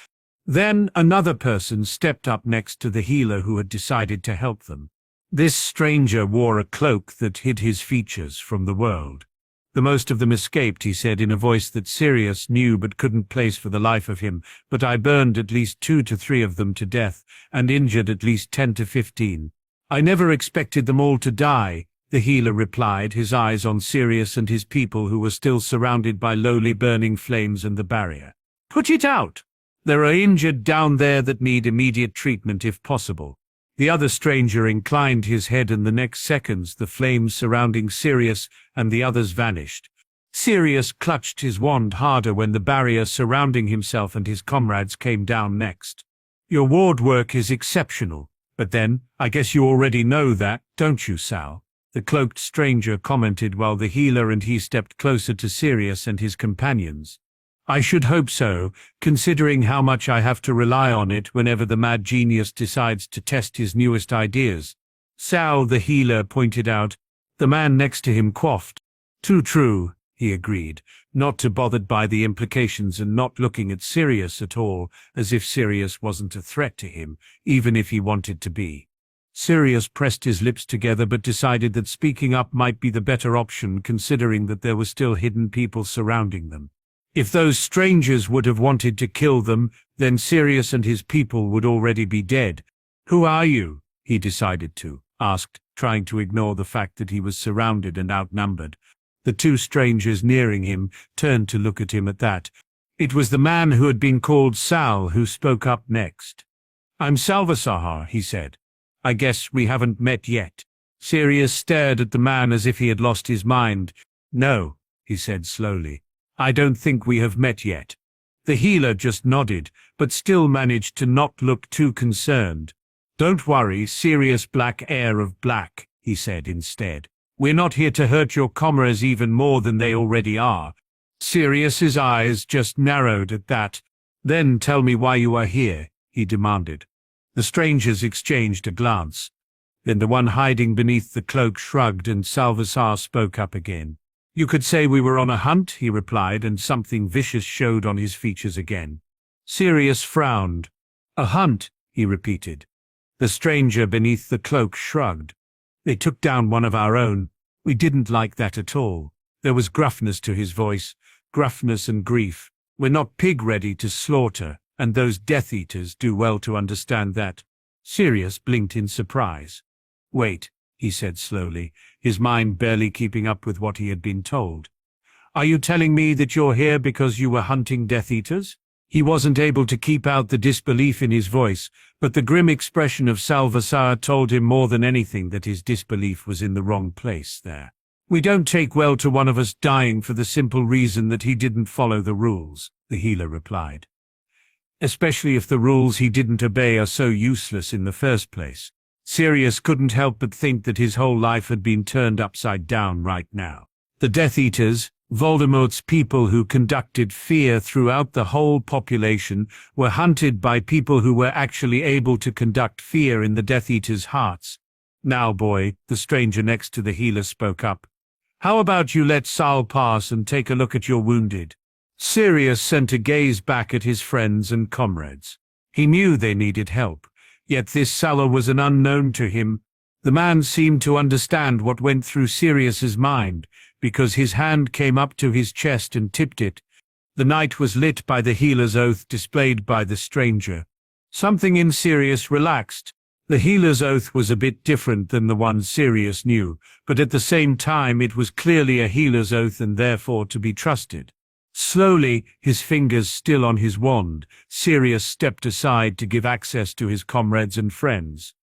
Speaker 1: Then another person stepped up next to the healer who had decided to help them. This stranger wore a cloak that hid his features from the world. "The most of them escaped," he said in a voice that Sirius knew but couldn't place for the life of him, "but I burned at least 2 to 3 of them to death, and injured at least 10 to 15. I never expected them all to die," the healer replied, his eyes on Sirius and his people who were still surrounded by lowly burning flames and the barrier. "Put it out! There are injured down there that need immediate treatment if possible." The other stranger inclined his head, and the next seconds the flames surrounding Sirius and the others vanished. Sirius clutched his wand harder when the barrier surrounding himself and his comrades came down next. "Your ward work is exceptional, but then, I guess you already know that, don't you, Sal?" the cloaked stranger commented while the healer and he stepped closer to Sirius and his companions. "I should hope so, considering how much I have to rely on it whenever the mad genius decides to test his newest ideas." "Sal," the healer pointed out. The man next to him coughed. "Too true," he agreed, not too bothered by the implications and not looking at Sirius at all, as if Sirius wasn't a threat to him, even if he wanted to be. Sirius pressed his lips together but decided that speaking up might be the better option, considering that there were still hidden people surrounding them. If those strangers would have wanted to kill them, then Sirius and his people would already be dead. "Who are you?" he decided to ask, trying to ignore the fact that he was surrounded and outnumbered. The two strangers nearing him turned to look at him at that. It was the man who had been called Sal who spoke up next. "I'm Salvasar," he said. "I guess we haven't met yet." Sirius stared at the man as if he had lost his mind. "No," he said slowly. "I don't think we have met yet." The healer just nodded, but still managed to not look too concerned. "Don't worry, Sirius Black Heir of Black," he said instead. "We're not here to hurt your comrades even more than they already are." Sirius's eyes just narrowed at that. "Then tell me why you are here," he demanded. The strangers exchanged a glance. Then the one hiding beneath the cloak shrugged and Salvasar spoke up again. "You could say we were on a hunt," he replied, and something vicious showed on his features again. Sirius frowned. "A hunt," he repeated. The stranger beneath the cloak shrugged. "They took down one of our own. We didn't like that at all." There was gruffness to his voice, gruffness and grief. "We're not pig-ready to slaughter, and those Death Eaters do well to understand that." Sirius blinked in surprise. "Wait," he said slowly, his mind barely keeping up with what he had been told. "Are you telling me that you're here because you were hunting Death Eaters?" He wasn't able to keep out the disbelief in his voice, but the grim expression of Salvasar told him more than anything that his disbelief was in the wrong place there. "We don't take well to one of us dying for the simple reason that he didn't follow the rules," the healer replied. "Especially if the rules he didn't obey are so useless in the first place." Sirius couldn't help but think that his whole life had been turned upside down right now. The Death Eaters, Voldemort's people who conducted fear throughout the whole population, were hunted by people who were actually able to conduct fear in the Death Eaters' hearts. "Now, boy," the stranger next to the healer spoke up. "How about you let Sal pass and take a look at your wounded?" Sirius sent a gaze back at his friends and comrades. He knew they needed help, yet this Sal was an unknown to him. The man seemed to understand what went through Sirius's mind, because his hand came up to his chest and tipped it. The night was lit by the healer's oath displayed by the stranger. Something in Sirius relaxed. The healer's oath was a bit different than the one Sirius knew, but at the same time it was clearly a healer's oath and therefore to be trusted. Slowly, his fingers still on his wand, Sirius stepped aside to give access to his comrades and friends.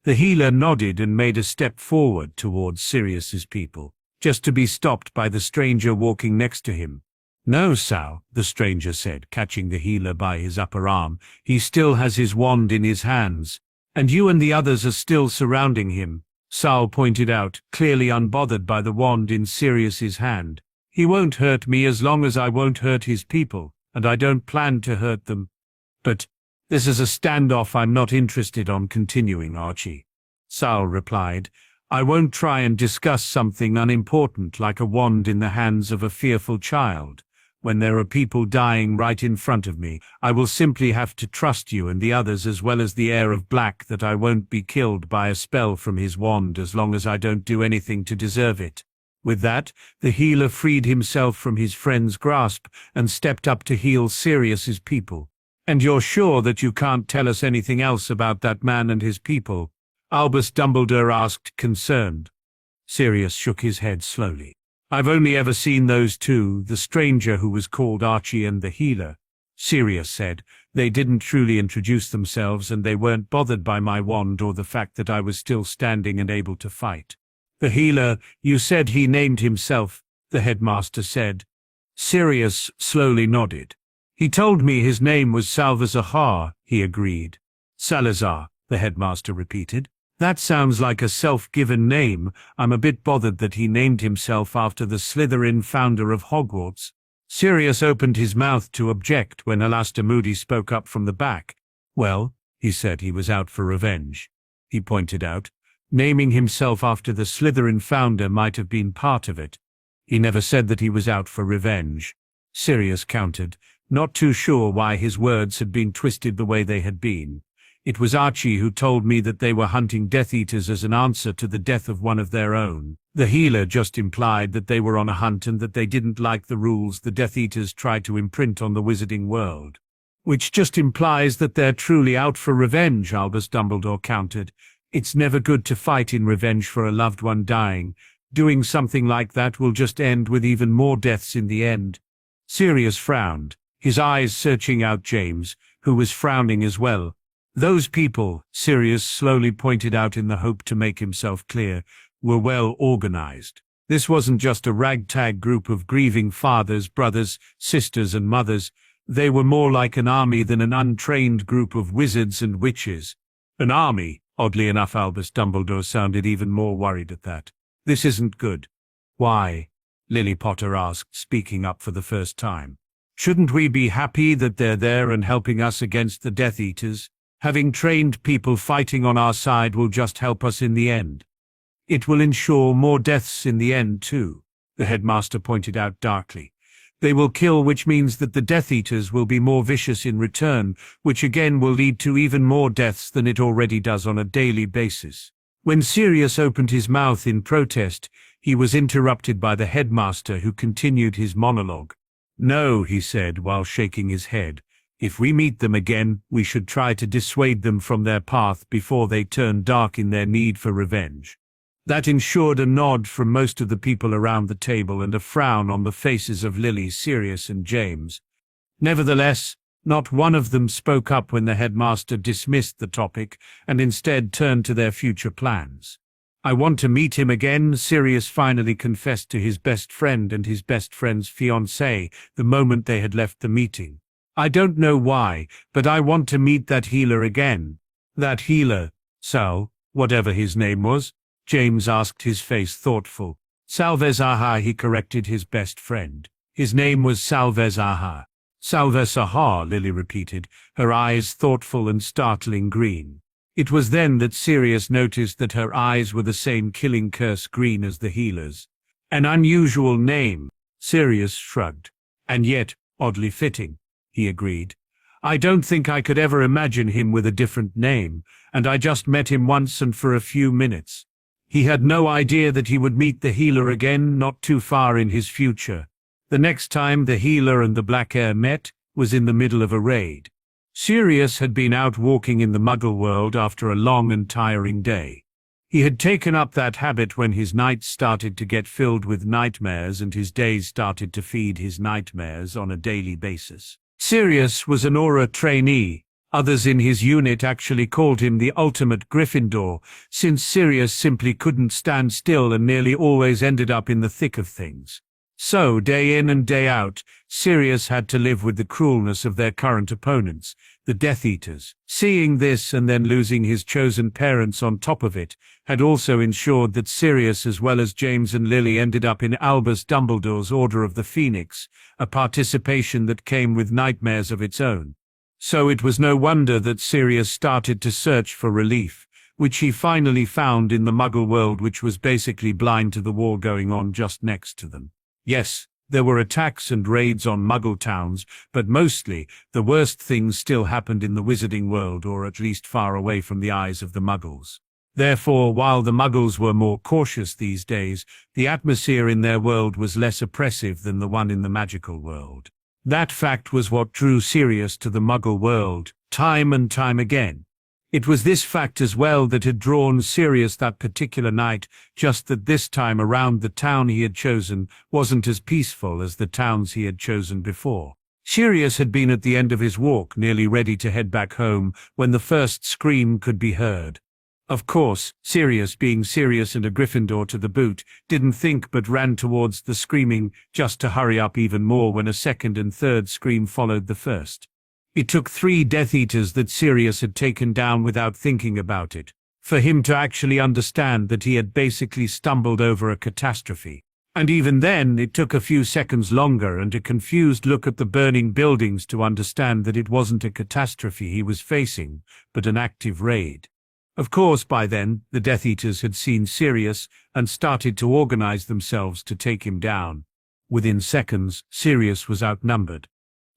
Speaker 1: The healer nodded and made a step forward towards Sirius's people, just to be stopped by the stranger walking next to him. "No, Sal," the stranger said, catching the healer by his upper arm. "He still has his wand in his hands, and you and the others are still surrounding him," Sal pointed out, clearly unbothered by the wand in Sirius's hand. "He won't hurt me as long as I won't hurt his people, and I don't plan to hurt them. But this is a standoff I'm not interested on continuing, Archie," Sal replied. "I won't try and discuss something unimportant like a wand in the hands of a fearful child. When there are people dying right in front of me, I will simply have to trust you and the others as well as the Heir of Black that I won't be killed by a spell from his wand as long as I don't do anything to deserve it." With that, the healer freed himself from his friend's grasp and stepped up to heal Sirius's people. "And you're sure that you can't tell us anything else about that man and his people?" Albus Dumbledore asked, concerned. Sirius shook his head slowly. "I've only ever seen those two, the stranger who was called Archie and the healer," Sirius said. "They didn't truly introduce themselves and they weren't bothered by my wand or the fact that I was still standing and able to fight." "The healer, you said he named himself," the headmaster said. Sirius slowly nodded. "He told me his name was Salvazar," he agreed. "Salazar," the headmaster repeated. "That sounds like a self-given name. I'm a bit bothered that he named himself after the Slytherin founder of Hogwarts." Sirius opened his mouth to object when Alastair Moody spoke up from the back. "Well," he said, "he was out for revenge," he pointed out. "Naming himself after the Slytherin founder might have been part of it. He never said that he was out for revenge," Sirius countered, not too sure why his words had been twisted the way they had been. It was Archie who told me that they were hunting Death Eaters as an answer to the death of one of their own. The healer just implied that they were on a hunt and that they didn't like the rules the Death Eaters tried to imprint on the wizarding world. Which just implies that they're truly out for revenge, Albus Dumbledore countered. It's never good to fight in revenge for a loved one dying. Doing something like that will just end with even more deaths in the end. Sirius frowned, his eyes searching out James, who was frowning as well. Those people, Sirius slowly pointed out in the hope to make himself clear, were well organized. This wasn't just a ragtag group of grieving fathers, brothers, sisters and mothers. They were more like an army than an untrained group of wizards and witches. An army? Oddly enough, Albus Dumbledore sounded even more worried at that. This isn't good. Why? Lily Potter asked, speaking up for the first time. Shouldn't we be happy that they're there and helping us against the Death Eaters? Having trained people fighting on our side will just help us in the end. It will ensure more deaths in the end, too, the headmaster pointed out darkly. They will kill, which means that the Death Eaters will be more vicious in return, which again will lead to even more deaths than it already does on a daily basis. When Sirius opened his mouth in protest, he was interrupted by the headmaster, who continued his monologue. No, he said while shaking his head. If we meet them again, we should try to dissuade them from their path before they turn dark in their need for revenge. That ensured a nod from most of the people around the table and a frown on the faces of Lily, Sirius and James. Nevertheless, not one of them spoke up when the headmaster dismissed the topic and instead turned to their future plans. I want to meet him again, Sirius finally confessed to his best friend and his best friend's fiancée the moment they had left the meeting. I don't know why, but I want to meet that healer again. That healer, Sal, whatever his name was, James asked, his face thoughtful. Salvezaha, he corrected his best friend. His name was Salvezaha. Salvezaha, Lily repeated, her eyes thoughtful and startling green. It was then that Sirius noticed that her eyes were the same killing curse green as the healer's. An unusual name, Sirius shrugged. And yet, oddly fitting, he agreed. I don't think I could ever imagine him with a different name, and I just met him once and for a few minutes. He had no idea that he would meet the healer again not too far in his future. The next time the healer and the Black Heir met was in the middle of a raid. Sirius had been out walking in the Muggle world after a long and tiring day. He had taken up that habit when his nights started to get filled with nightmares and his days started to feed his nightmares on a daily basis. Sirius was an Auror trainee. Others in his unit actually called him the ultimate Gryffindor, since Sirius simply couldn't stand still and nearly always ended up in the thick of things. So, day in and day out, Sirius had to live with the cruelness of their current opponents, the Death Eaters. Seeing this and then losing his chosen parents on top of it had also ensured that Sirius, as well as James and Lily, ended up in Albus Dumbledore's Order of the Phoenix, a participation that came with nightmares of its own. So it was no wonder that Sirius started to search for relief, which he finally found in the Muggle world, which was basically blind to the war going on just next to them. Yes, there were attacks and raids on Muggle towns, but mostly, the worst things still happened in the wizarding world, or at least far away from the eyes of the Muggles. Therefore, while the Muggles were more cautious these days, the atmosphere in their world was less oppressive than the one in the magical world. That fact was what drew Sirius to the Muggle world, time and time again. It was this fact as well that had drawn Sirius that particular night, just that this time around the town he had chosen wasn't as peaceful as the towns he had chosen before. Sirius had been at the end of his walk, nearly ready to head back home, when the first scream could be heard. Of course, Sirius, being Sirius and a Gryffindor to the boot, didn't think but ran towards the screaming, just to hurry up even more when a second and third scream followed the first. It took 3 Death Eaters that Sirius had taken down without thinking about it, for him to actually understand that he had basically stumbled over a catastrophe. And even then, it took a few seconds longer and a confused look at the burning buildings to understand that it wasn't a catastrophe he was facing, but an active raid. Of course, by then, the Death Eaters had seen Sirius and started to organize themselves to take him down. Within seconds, Sirius was outnumbered.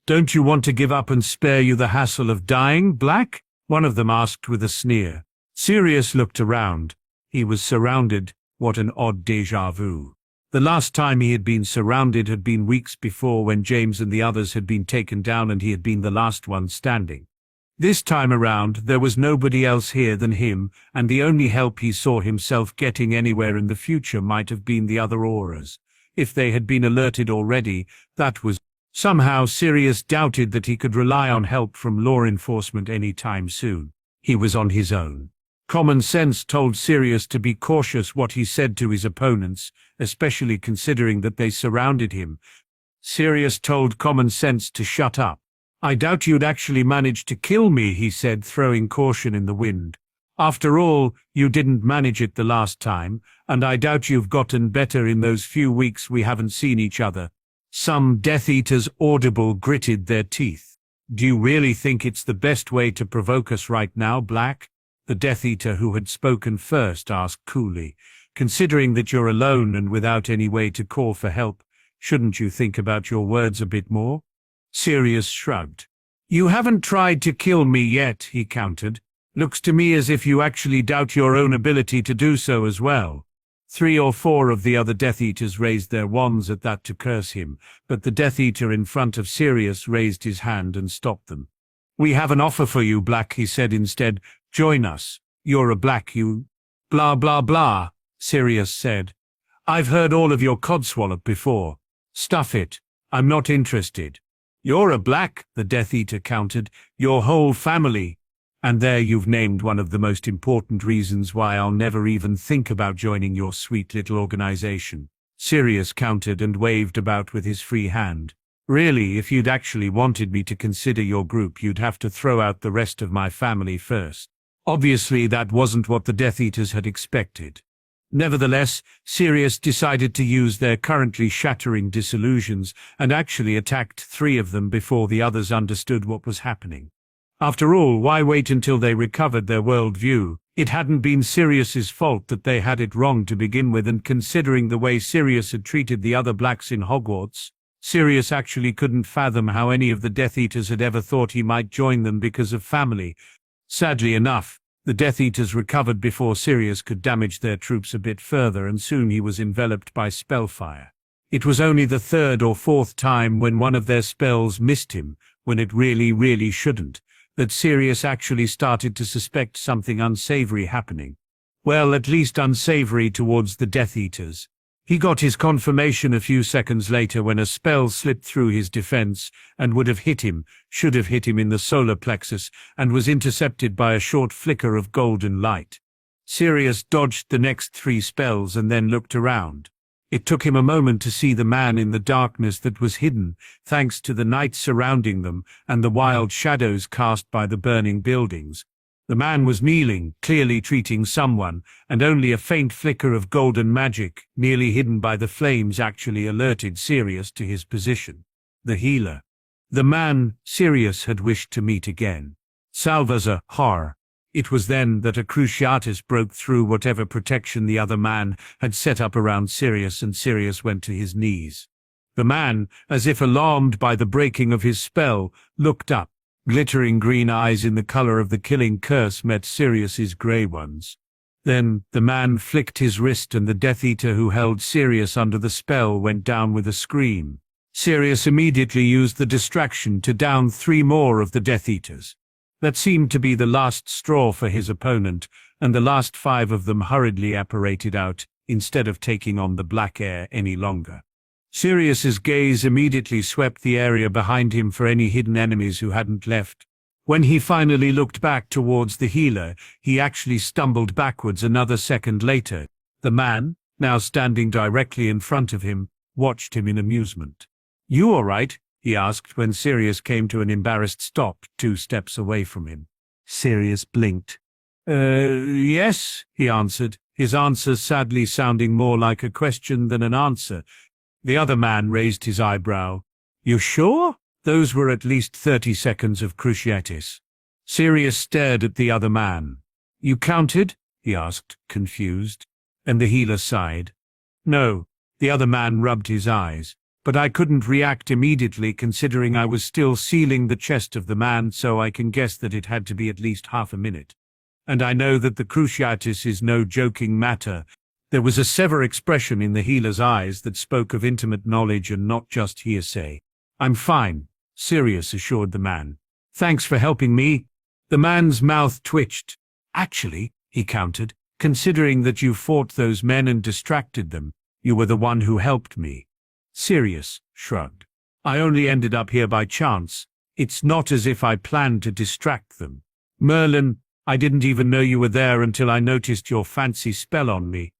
Speaker 1: "Don't you want to give up and spare you the hassle of dying, Black?" one of them asked with a sneer. Sirius looked around. He was surrounded. What an odd déjà vu. The last time he had been surrounded had been weeks before, when James and the others had been taken down and he had been the last one standing. This time around, there was nobody else here than him, and the only help he saw himself getting anywhere in the future might have been the other auras. If they had been alerted already, that was... Somehow Sirius doubted that he could rely on help from law enforcement any time soon. He was on his own. Common sense told Sirius to be cautious what he said to his opponents, especially considering that they surrounded him. Sirius told common sense to shut up. "I doubt you'd actually manage to kill me," he said, throwing caution in the wind. "After all, you didn't manage it the last time, and I doubt you've gotten better in those few weeks we haven't seen each other." Some Death Eaters audible gritted their teeth. "Do you really think it's the best way to provoke us right now, Black?" The Death Eater who had spoken first asked coolly. "Considering that you're alone and without any way to call for help, shouldn't you think about your words a bit more?" Sirius shrugged. "You haven't tried to kill me yet," he countered. "Looks to me as if you actually doubt your own ability to do so as well." 3 or 4 of the other Death Eaters raised their wands at that to curse him, but the Death Eater in front of Sirius raised his hand and stopped them. "We have an offer for you, Black," he said instead. "Join us. You're a Black, you..." "Blah blah blah," Sirius said. "I've heard all of your codswallop before. Stuff it. I'm not interested." "You're a Black," the Death Eater countered. "Your whole family. And there you've named one of the most important reasons why I'll never even think about joining your sweet little organization." Sirius countered and waved about with his free hand. "Really, if you'd actually wanted me to consider your group, you'd have to throw out the rest of my family first." Obviously, that wasn't what the Death Eaters had expected. Nevertheless, Sirius decided to use their currently shattering disillusions and actually attacked 3 of them before the others understood what was happening. After all, why wait until they recovered their worldview? It hadn't been Sirius's fault that they had it wrong to begin with, and considering the way Sirius had treated the other Blacks in Hogwarts, Sirius actually couldn't fathom how any of the Death Eaters had ever thought he might join them because of family. Sadly enough, the Death Eaters recovered before Sirius could damage their troops a bit further, and soon he was enveloped by spellfire. It was only the 3rd or 4th time when one of their spells missed him, when it really shouldn't, that Sirius actually started to suspect something unsavory happening. Well, at least unsavory towards the Death Eaters. He got his confirmation a few seconds later when a spell slipped through his defense and would have hit him, should have hit him in the solar plexus, and was intercepted by a short flicker of golden light. Sirius dodged the next 3 spells and then looked around. It took him a moment to see the man in the darkness that was hidden, thanks to the night surrounding them and the wild shadows cast by the burning buildings. The man was kneeling, clearly treating someone, and only a faint flicker of golden magic, nearly hidden by the flames, actually alerted Sirius to his position. The healer. The man Sirius had wished to meet again. Salvazar, horror. It was then that a Cruciatus broke through whatever protection the other man had set up around Sirius, and Sirius went to his knees. The man, as if alarmed by the breaking of his spell, looked up. Glittering green eyes in the color of the killing curse met Sirius's grey ones. Then the man flicked his wrist, and the Death Eater who held Sirius under the spell went down with a scream. Sirius immediately used the distraction to down 3 more of the Death Eaters. That seemed to be the last straw for his opponent, and the last 5 of them hurriedly apparated out, instead of taking on the black air any longer. Sirius's gaze immediately swept the area behind him for any hidden enemies who hadn't left. When he finally looked back towards the healer, he actually stumbled backwards another second later. The man, now standing directly in front of him, watched him in amusement. "You all right?" he asked when Sirius came to an embarrassed stop 2 steps away from him. Sirius blinked. Yes," he answered, his answer sadly sounding more like a question than an answer. The other man raised his eyebrow. "You sure?" Those were at least 30 seconds of Cruciatus. Sirius stared at the other man. "You counted?" he asked, confused. And the healer sighed. "No." The other man rubbed his eyes. but I couldn't react immediately considering I was still sealing the chest of the man, so I can guess that it had to be at least half a minute. And I know that the cruciatus is no joking matter. There was a severe expression in the healer's eyes that spoke of intimate knowledge and not just hearsay. "I'm fine," Sirius assured the man. "Thanks for helping me." The man's mouth twitched. "Actually," he countered, "considering that you fought those men and distracted them, you were the one who helped me." Sirius shrugged. "I only ended up here by chance. It's not as if I planned to distract them. Merlin, I didn't even know you were there until I noticed your fancy spell on me."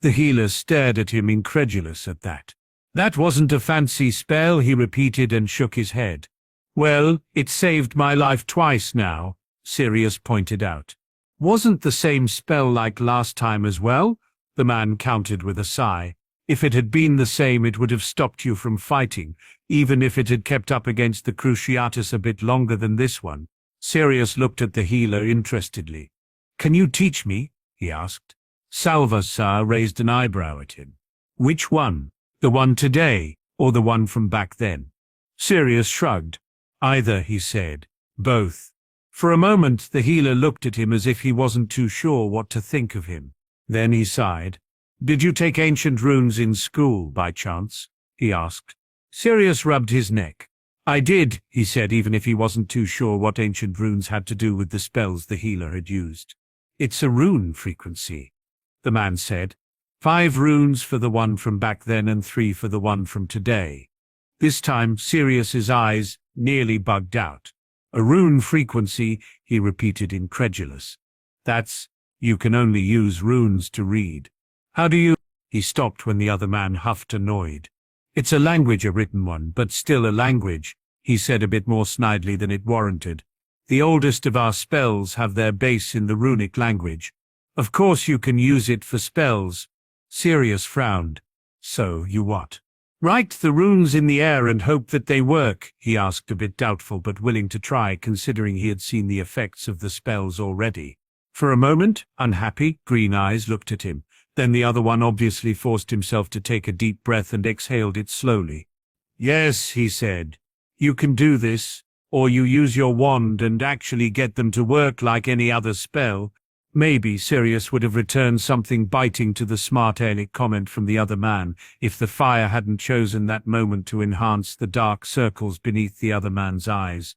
Speaker 1: The healer stared at him, incredulous at that. "That wasn't a fancy spell," he repeated and shook his head. "Well, it saved my life twice now," Sirius pointed out. "Wasn't the same spell like last time as well?" The man countered with a sigh. "If it had been the same, it would have stopped you from fighting, even if it had kept up against the cruciatus a bit longer than this one." Sirius looked at the healer interestedly. "Can you teach me?" he asked. Salvasar raised an eyebrow at him. "Which one? The one today, or the one from back then?" Sirius shrugged. "Either," he said. "Both." For a moment the healer looked at him as if he wasn't too sure what to think of him. Then he sighed. "Did you take ancient runes in school, by chance?" he asked. Sirius rubbed his neck. "I did," he said, even if he wasn't too sure what ancient runes had to do with the spells the healer had used. "It's a rune frequency," the man said. 5 runes for the one from back then and 3 for the one from today. This time Sirius's eyes nearly bugged out. "A rune frequency," he repeated, incredulous. You can only use runes to read." "How do you—" He stopped when the other man huffed, annoyed. "It's a language, a written one, but still a language," he said a bit more snidely than it warranted. "The oldest of our spells have their base in the runic language. Of course you can use it for spells." Sirius frowned. "So, you what? Write the runes in the air and hope that they work?" he asked, a bit doubtful but willing to try, considering he had seen the effects of the spells already. For a moment, unhappy, green eyes looked at him. Then the other one obviously forced himself to take a deep breath and exhaled it slowly. "Yes," he said. "You can do this, or you use your wand and actually get them to work like any other spell." Maybe Sirius would have returned something biting to the smart aleck comment from the other man if the fire hadn't chosen that moment to enhance the dark circles beneath the other man's eyes.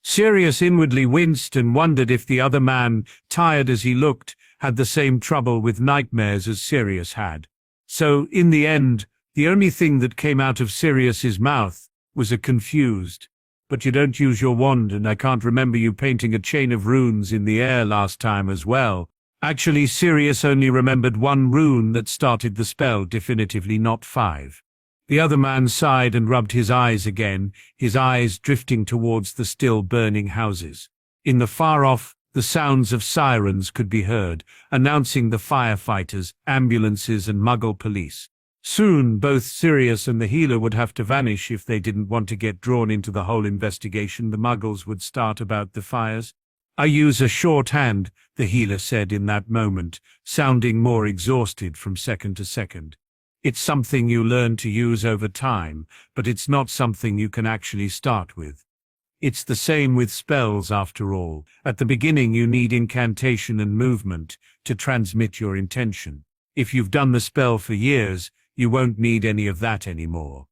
Speaker 1: Sirius inwardly winced and wondered if the other man, tired as he looked, had the same trouble with nightmares as Sirius had. So, in the end, the only thing that came out of Sirius's mouth was a confused, "But you don't use your wand, and I can't remember you painting a chain of runes in the air last time as well." Actually, Sirius only remembered 1 rune that started the spell, definitively not 5. The other man sighed and rubbed his eyes again, his eyes drifting towards the still burning houses. In the far off, the sounds of sirens could be heard, announcing the firefighters, ambulances and Muggle police. Soon, both Sirius and the healer would have to vanish if they didn't want to get drawn into the whole investigation the Muggles would start about the fires. "I use a shorthand," the healer said in that moment, sounding more exhausted from second to second. "It's something you learn to use over time, but it's not something you can actually start with. It's the same with spells after all. At the beginning you need incantation and movement to transmit your intention. If you've done the spell for years, you won't need any of that anymore.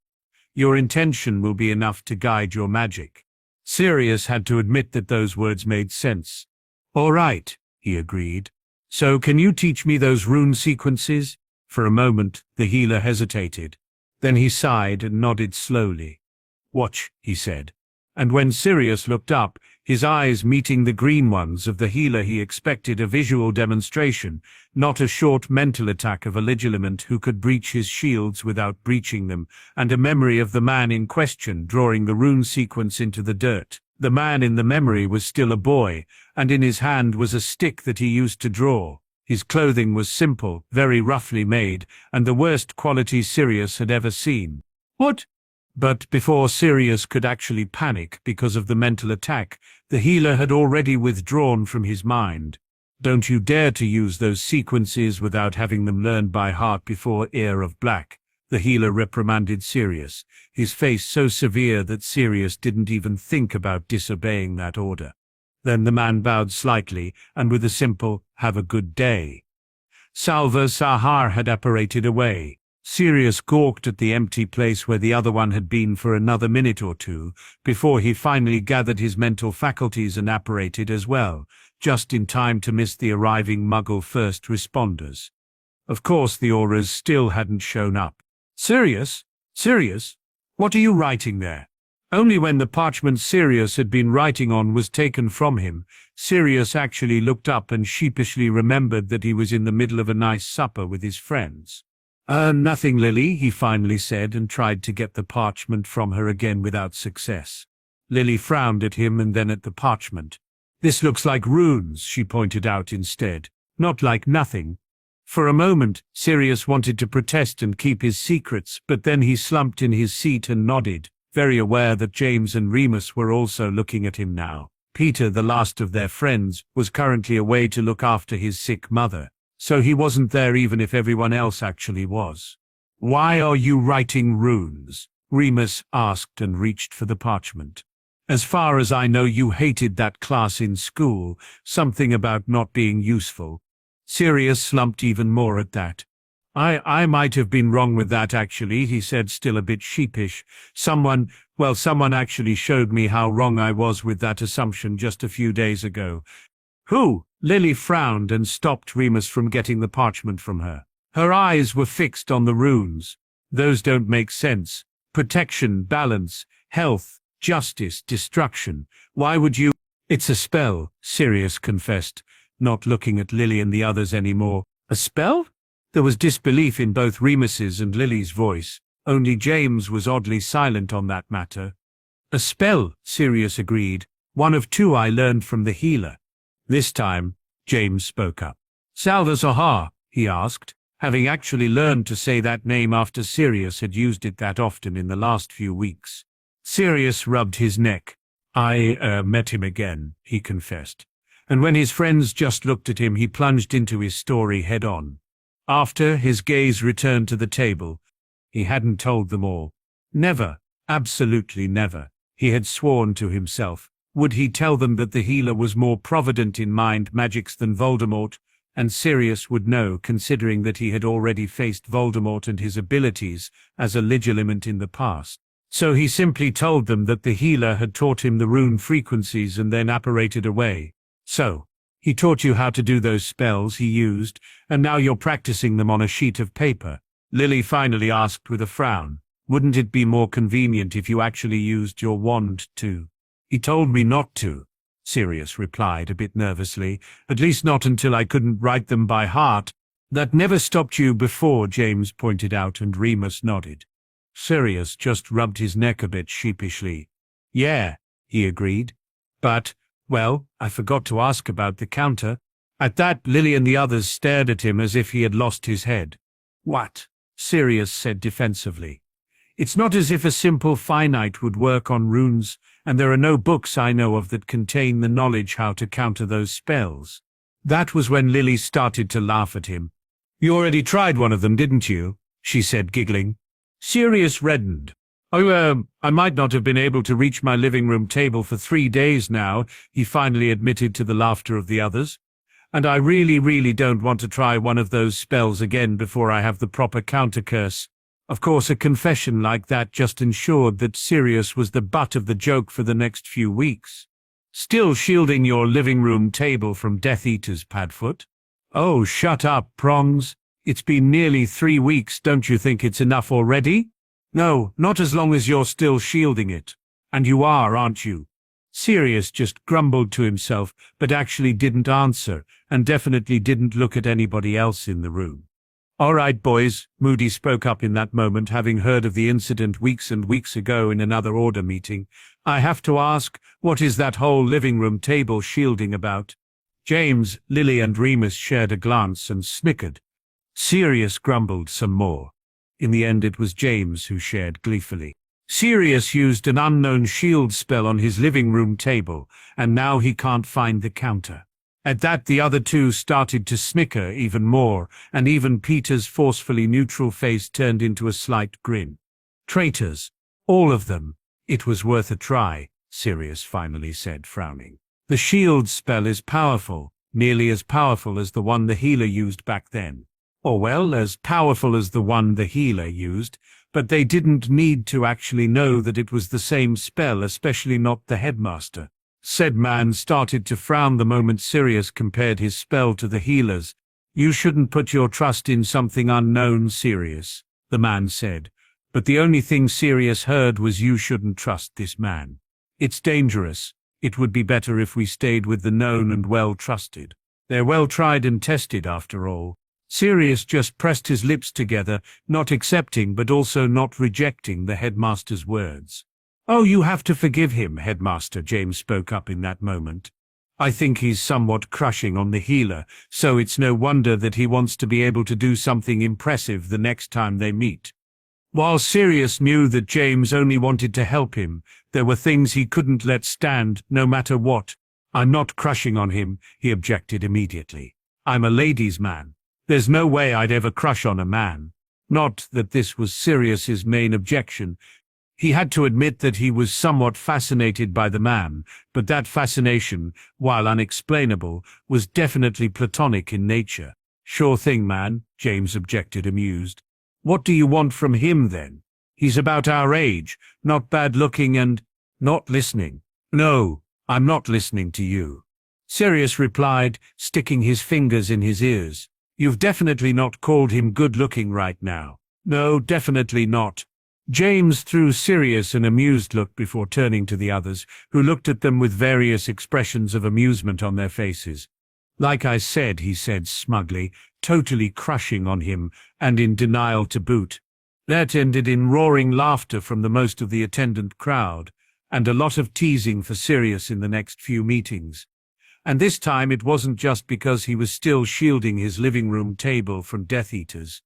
Speaker 1: Your intention will be enough to guide your magic." Sirius had to admit that those words made sense. "All right," he agreed. "So can you teach me those rune sequences?" For a moment, the healer hesitated. Then he sighed and nodded slowly. "Watch," he said. And when Sirius looked up, his eyes meeting the green ones of the healer, he expected a visual demonstration, not a short mental attack of a legilimate who could breach his shields without breaching them, and a memory of the man in question drawing the rune sequence into the dirt. The man in the memory was still a boy, and in his hand was a stick that he used to draw. His clothing was simple, very roughly made, and the worst quality Sirius had ever seen. "What?" But before Sirius could actually panic because of the mental attack, the healer had already withdrawn from his mind. "Don't you dare to use those sequences without having them learned by heart before Ear of Black," the healer reprimanded Sirius, his face so severe that Sirius didn't even think about disobeying that order. Then the man bowed slightly, and with a simple, "Have a good day." Salva Sahar had apparated away. Sirius gawked at the empty place where the other one had been for another minute or two, before he finally gathered his mental faculties and apparated as well, just in time to miss the arriving Muggle first responders. Of course the auras still hadn't shown up. "Sirius? Sirius? What are you writing there?" Only when the parchment Sirius had been writing on was taken from him, Sirius actually looked up and sheepishly remembered that he was in the middle of a nice supper with his friends. Nothing, Lily," he finally said, and tried to get the parchment from her again without success. Lily frowned at him and then at the parchment. "This looks like runes," she pointed out instead, "not like nothing." For a moment, Sirius wanted to protest and keep his secrets, but then he slumped in his seat and nodded, very aware that James and Remus were also looking at him now. Peter, the last of their friends, was currently away to look after his sick mother, so he wasn't there even if everyone else actually was. "Why are you writing runes?" Remus asked and reached for the parchment. "As far as I know, you hated that class in school, something about not being useful." Sirius slumped even more at that. I might have been wrong with that actually," he said, still a bit sheepish. Someone actually showed me how wrong I was with that assumption just a few days ago." "Who?" Lily frowned and stopped Remus from getting the parchment from her. Her eyes were fixed on the runes. "Those don't make sense. Protection, balance, health, justice, destruction. Why would you—" "It's a spell," Sirius confessed, not looking at Lily and the others anymore. "A spell?" There was disbelief in both Remus's and Lily's voice. Only James was oddly silent on that matter. "A spell," Sirius agreed. "One of two I learned from the healer." This time, James spoke up. "Salva Sahar?" he asked, having actually learned to say that name after Sirius had used it that often in the last few weeks. Sirius rubbed his neck. I met him again," he confessed. And when his friends just looked at him, he plunged into his story head-on. After his gaze returned to the table, he hadn't told them all. Never, absolutely never, he had sworn to himself. Would he tell them that the healer was more provident in mind magics than Voldemort? And Sirius would know, considering that he had already faced Voldemort and his abilities as a Legilimate in the past. So he simply told them that the healer had taught him the rune frequencies and then apparated away. "So, he taught you how to do those spells he used, and now you're practicing them on a sheet of paper?" Lily finally asked with a frown. "Wouldn't it be more convenient if you actually used your wand too?" "He told me not to," Sirius replied a bit nervously, "at least not until I couldn't write them by heart." "That never stopped you before," James pointed out, and Remus nodded. Sirius just rubbed his neck a bit sheepishly. "Yeah," he agreed. "But, well, I forgot to ask about the counter." At that, Lily and the others stared at him as if he had lost his head. "What?" Sirius said defensively. "It's not as if a simple finite would work on runes, and there are no books I know of that contain the knowledge how to counter those spells." That was when Lily started to laugh at him. "You already tried one of them, didn't you?" she said, giggling. Sirius reddened. I might not have been able to reach my living room table for 3 days now," he finally admitted to the laughter of the others. "And I really don't want to try one of those spells again before I have the proper counter curse." Of course, a confession like that just ensured that Sirius was the butt of the joke for the next few weeks. "Still shielding your living room table from Death Eaters, Padfoot?" "Oh, shut up, Prongs. It's been nearly 3 weeks, don't you think it's enough already?" "No, not as long as you're still shielding it. And you are, aren't you?" Sirius just grumbled to himself, but actually didn't answer, and definitely didn't look at anybody else in the room. "All right, boys," Moody spoke up in that moment, having heard of the incident weeks and weeks ago in another order meeting. "I have to ask, what is that whole living room table shielding about?" James, Lily and Remus shared a glance and snickered. Sirius grumbled some more. In the end, it was James who shared gleefully. Sirius used an unknown shield spell on his living room table, and now he can't find the counter. At that the other two started to snicker even more, and even Peter's forcefully neutral face turned into a slight grin. Traitors. All of them. It was worth a try, Sirius finally said, frowning. The shield spell is powerful, nearly as powerful as the one the healer used back then. Or well, as powerful as the one the healer used, but they didn't need to actually know that it was the same spell, especially not the headmaster. Said man started to frown the moment Sirius compared his spell to the healer's. You shouldn't put your trust in something unknown, Sirius, the man said. But the only thing Sirius heard was you shouldn't trust this man. It's dangerous. It would be better if we stayed with the known and well-trusted. They're well-tried and tested, after all. Sirius just pressed his lips together, not accepting but also not rejecting the headmaster's words. Oh, you have to forgive him, Headmaster, James spoke up in that moment. I think he's somewhat crushing on the healer, so it's no wonder that he wants to be able to do something impressive the next time they meet. While Sirius knew that James only wanted to help him, there were things he couldn't let stand, no matter what. I'm not crushing on him, he objected immediately. I'm a ladies' man. There's no way I'd ever crush on a man. Not that this was Sirius's main objection. He had to admit that he was somewhat fascinated by the man, but that fascination, while unexplainable, was definitely platonic in nature. Sure thing, man, James objected, amused. What do you want from him, then? He's about our age, not bad-looking and not listening. No, I'm not listening to you. Sirius replied, sticking his fingers in his ears. You've definitely not called him good-looking right now. No, definitely not. James threw Sirius an amused look before turning to the others, who looked at them with various expressions of amusement on their faces. Like I said, he said smugly, totally crushing on him, and in denial to boot. That ended in roaring laughter from the most of the attendant crowd, and a lot of teasing for Sirius in the next few meetings. And this time it wasn't just because he was still shielding his living room table from Death Eaters.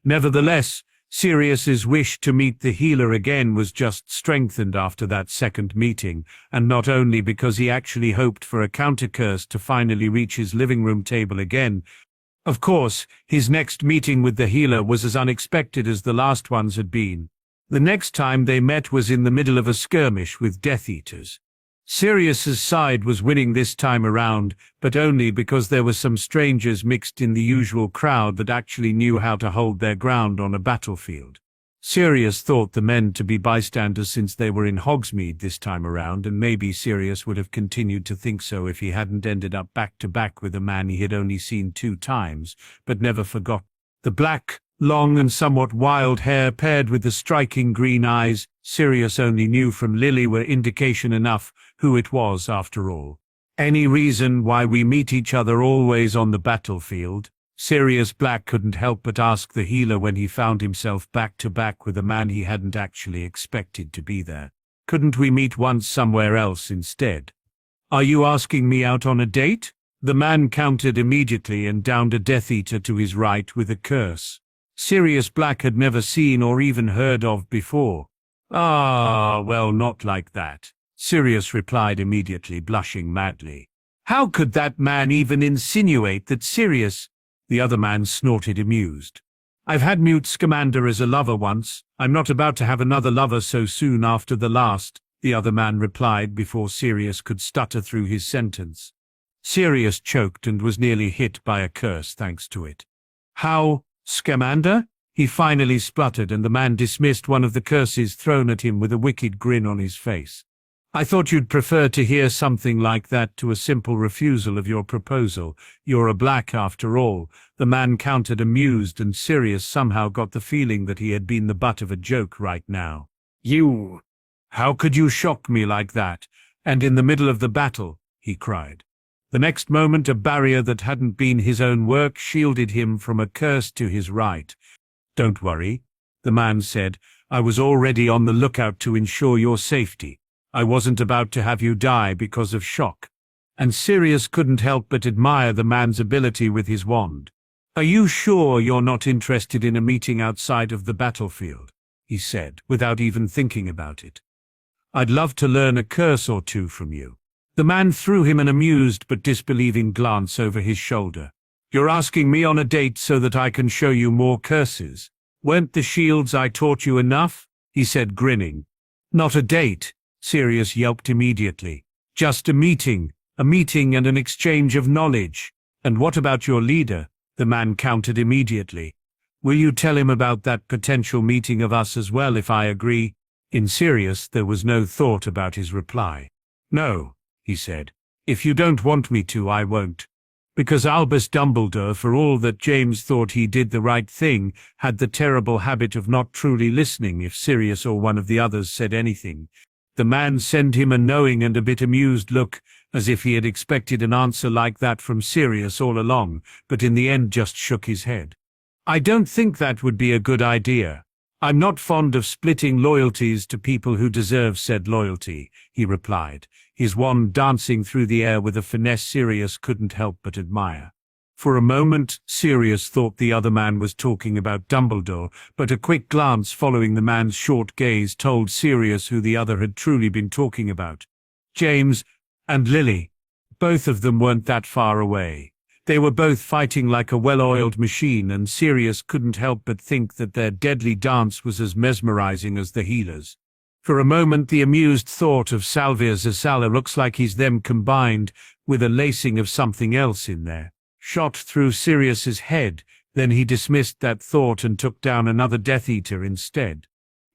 Speaker 1: Nevertheless, Sirius's wish to meet the healer again was just strengthened after that second meeting, and not only because he actually hoped for a counter-curse to finally reach his living room table again. Of course, his next meeting with the healer was as unexpected as the last ones had been. The next time they met was in the middle of a skirmish with Death Eaters. Sirius's side was winning this time around, but only because there were some strangers mixed in the usual crowd that actually knew how to hold their ground on a battlefield. Sirius thought the men to be bystanders since they were in Hogsmeade this time around, and maybe Sirius would have continued to think so if he hadn't ended up back-to-back with a man he had only seen 2 times, but never forgot. The black, long and somewhat wild hair paired with the striking green eyes Sirius only knew from Lily were indication enough who it was after all. Any reason why we meet each other always on the battlefield? Sirius Black couldn't help but ask the healer when he found himself back-to-back with a man he hadn't actually expected to be there. Couldn't we meet once somewhere else instead? Are you asking me out on a date? The man countered immediately and downed a Death Eater to his right with a curse Sirius Black had never seen or even heard of before. Ah, well, not like that, Sirius replied immediately, blushing madly. How could that man even insinuate that Sirius? The other man snorted, amused. I've had Mute Scamander as a lover once. I'm not about to have another lover so soon after the last, the other man replied before Sirius could stutter through his sentence. Sirius choked and was nearly hit by a curse thanks to it. How, Scamander? He finally spluttered, and the man dismissed one of the curses thrown at him with a wicked grin on his face. I thought you'd prefer to hear something like that to a simple refusal of your proposal. You're a black after all, the man countered, amused, and Sirius somehow got the feeling that he had been the butt of a joke right now. You! How could you shock me like that? And in the middle of the battle, he cried. The next moment a barrier that hadn't been his own work shielded him from a curse to his right. Don't worry, the man said. I was already on the lookout to ensure your safety. I wasn't about to have you die because of shock. And Sirius couldn't help but admire the man's ability with his wand. Are you sure you're not interested in a meeting outside of the battlefield? He said, without even thinking about it. I'd love to learn a curse or two from you. The man threw him an amused but disbelieving glance over his shoulder. "You're asking me on a date so that I can show you more curses? Weren't the shields I taught you enough?" he said, grinning. "Not a date," Sirius yelped immediately. "Just a meeting and an exchange of knowledge." "And what about your leader?" the man countered immediately. "Will you tell him about that potential meeting of us as well if I agree?" In Sirius there was no thought about his reply. "No," he said. "If you don't want me to, I won't." Because Albus Dumbledore, for all that James thought he did the right thing, had the terrible habit of not truly listening if Sirius or one of the others said anything. The man sent him a knowing and a bit amused look, as if he had expected an answer like that from Sirius all along, but in the end just shook his head. "I don't think that would be a good idea. I'm not fond of splitting loyalties to people who deserve said loyalty," he replied, his wand dancing through the air with a finesse Sirius couldn't help but admire. For a moment, Sirius thought the other man was talking about Dumbledore, but a quick glance following the man's short gaze told Sirius who the other had truly been talking about. James and Lily. Both of them weren't that far away. They were both fighting like a well-oiled machine, and Sirius couldn't help but think that their deadly dance was as mesmerizing as the healers. For a moment the amused thought of Salvia Zasala looks like he's them combined, with a lacing of something else in there, shot through Sirius's head. Then he dismissed that thought and took down another Death Eater instead.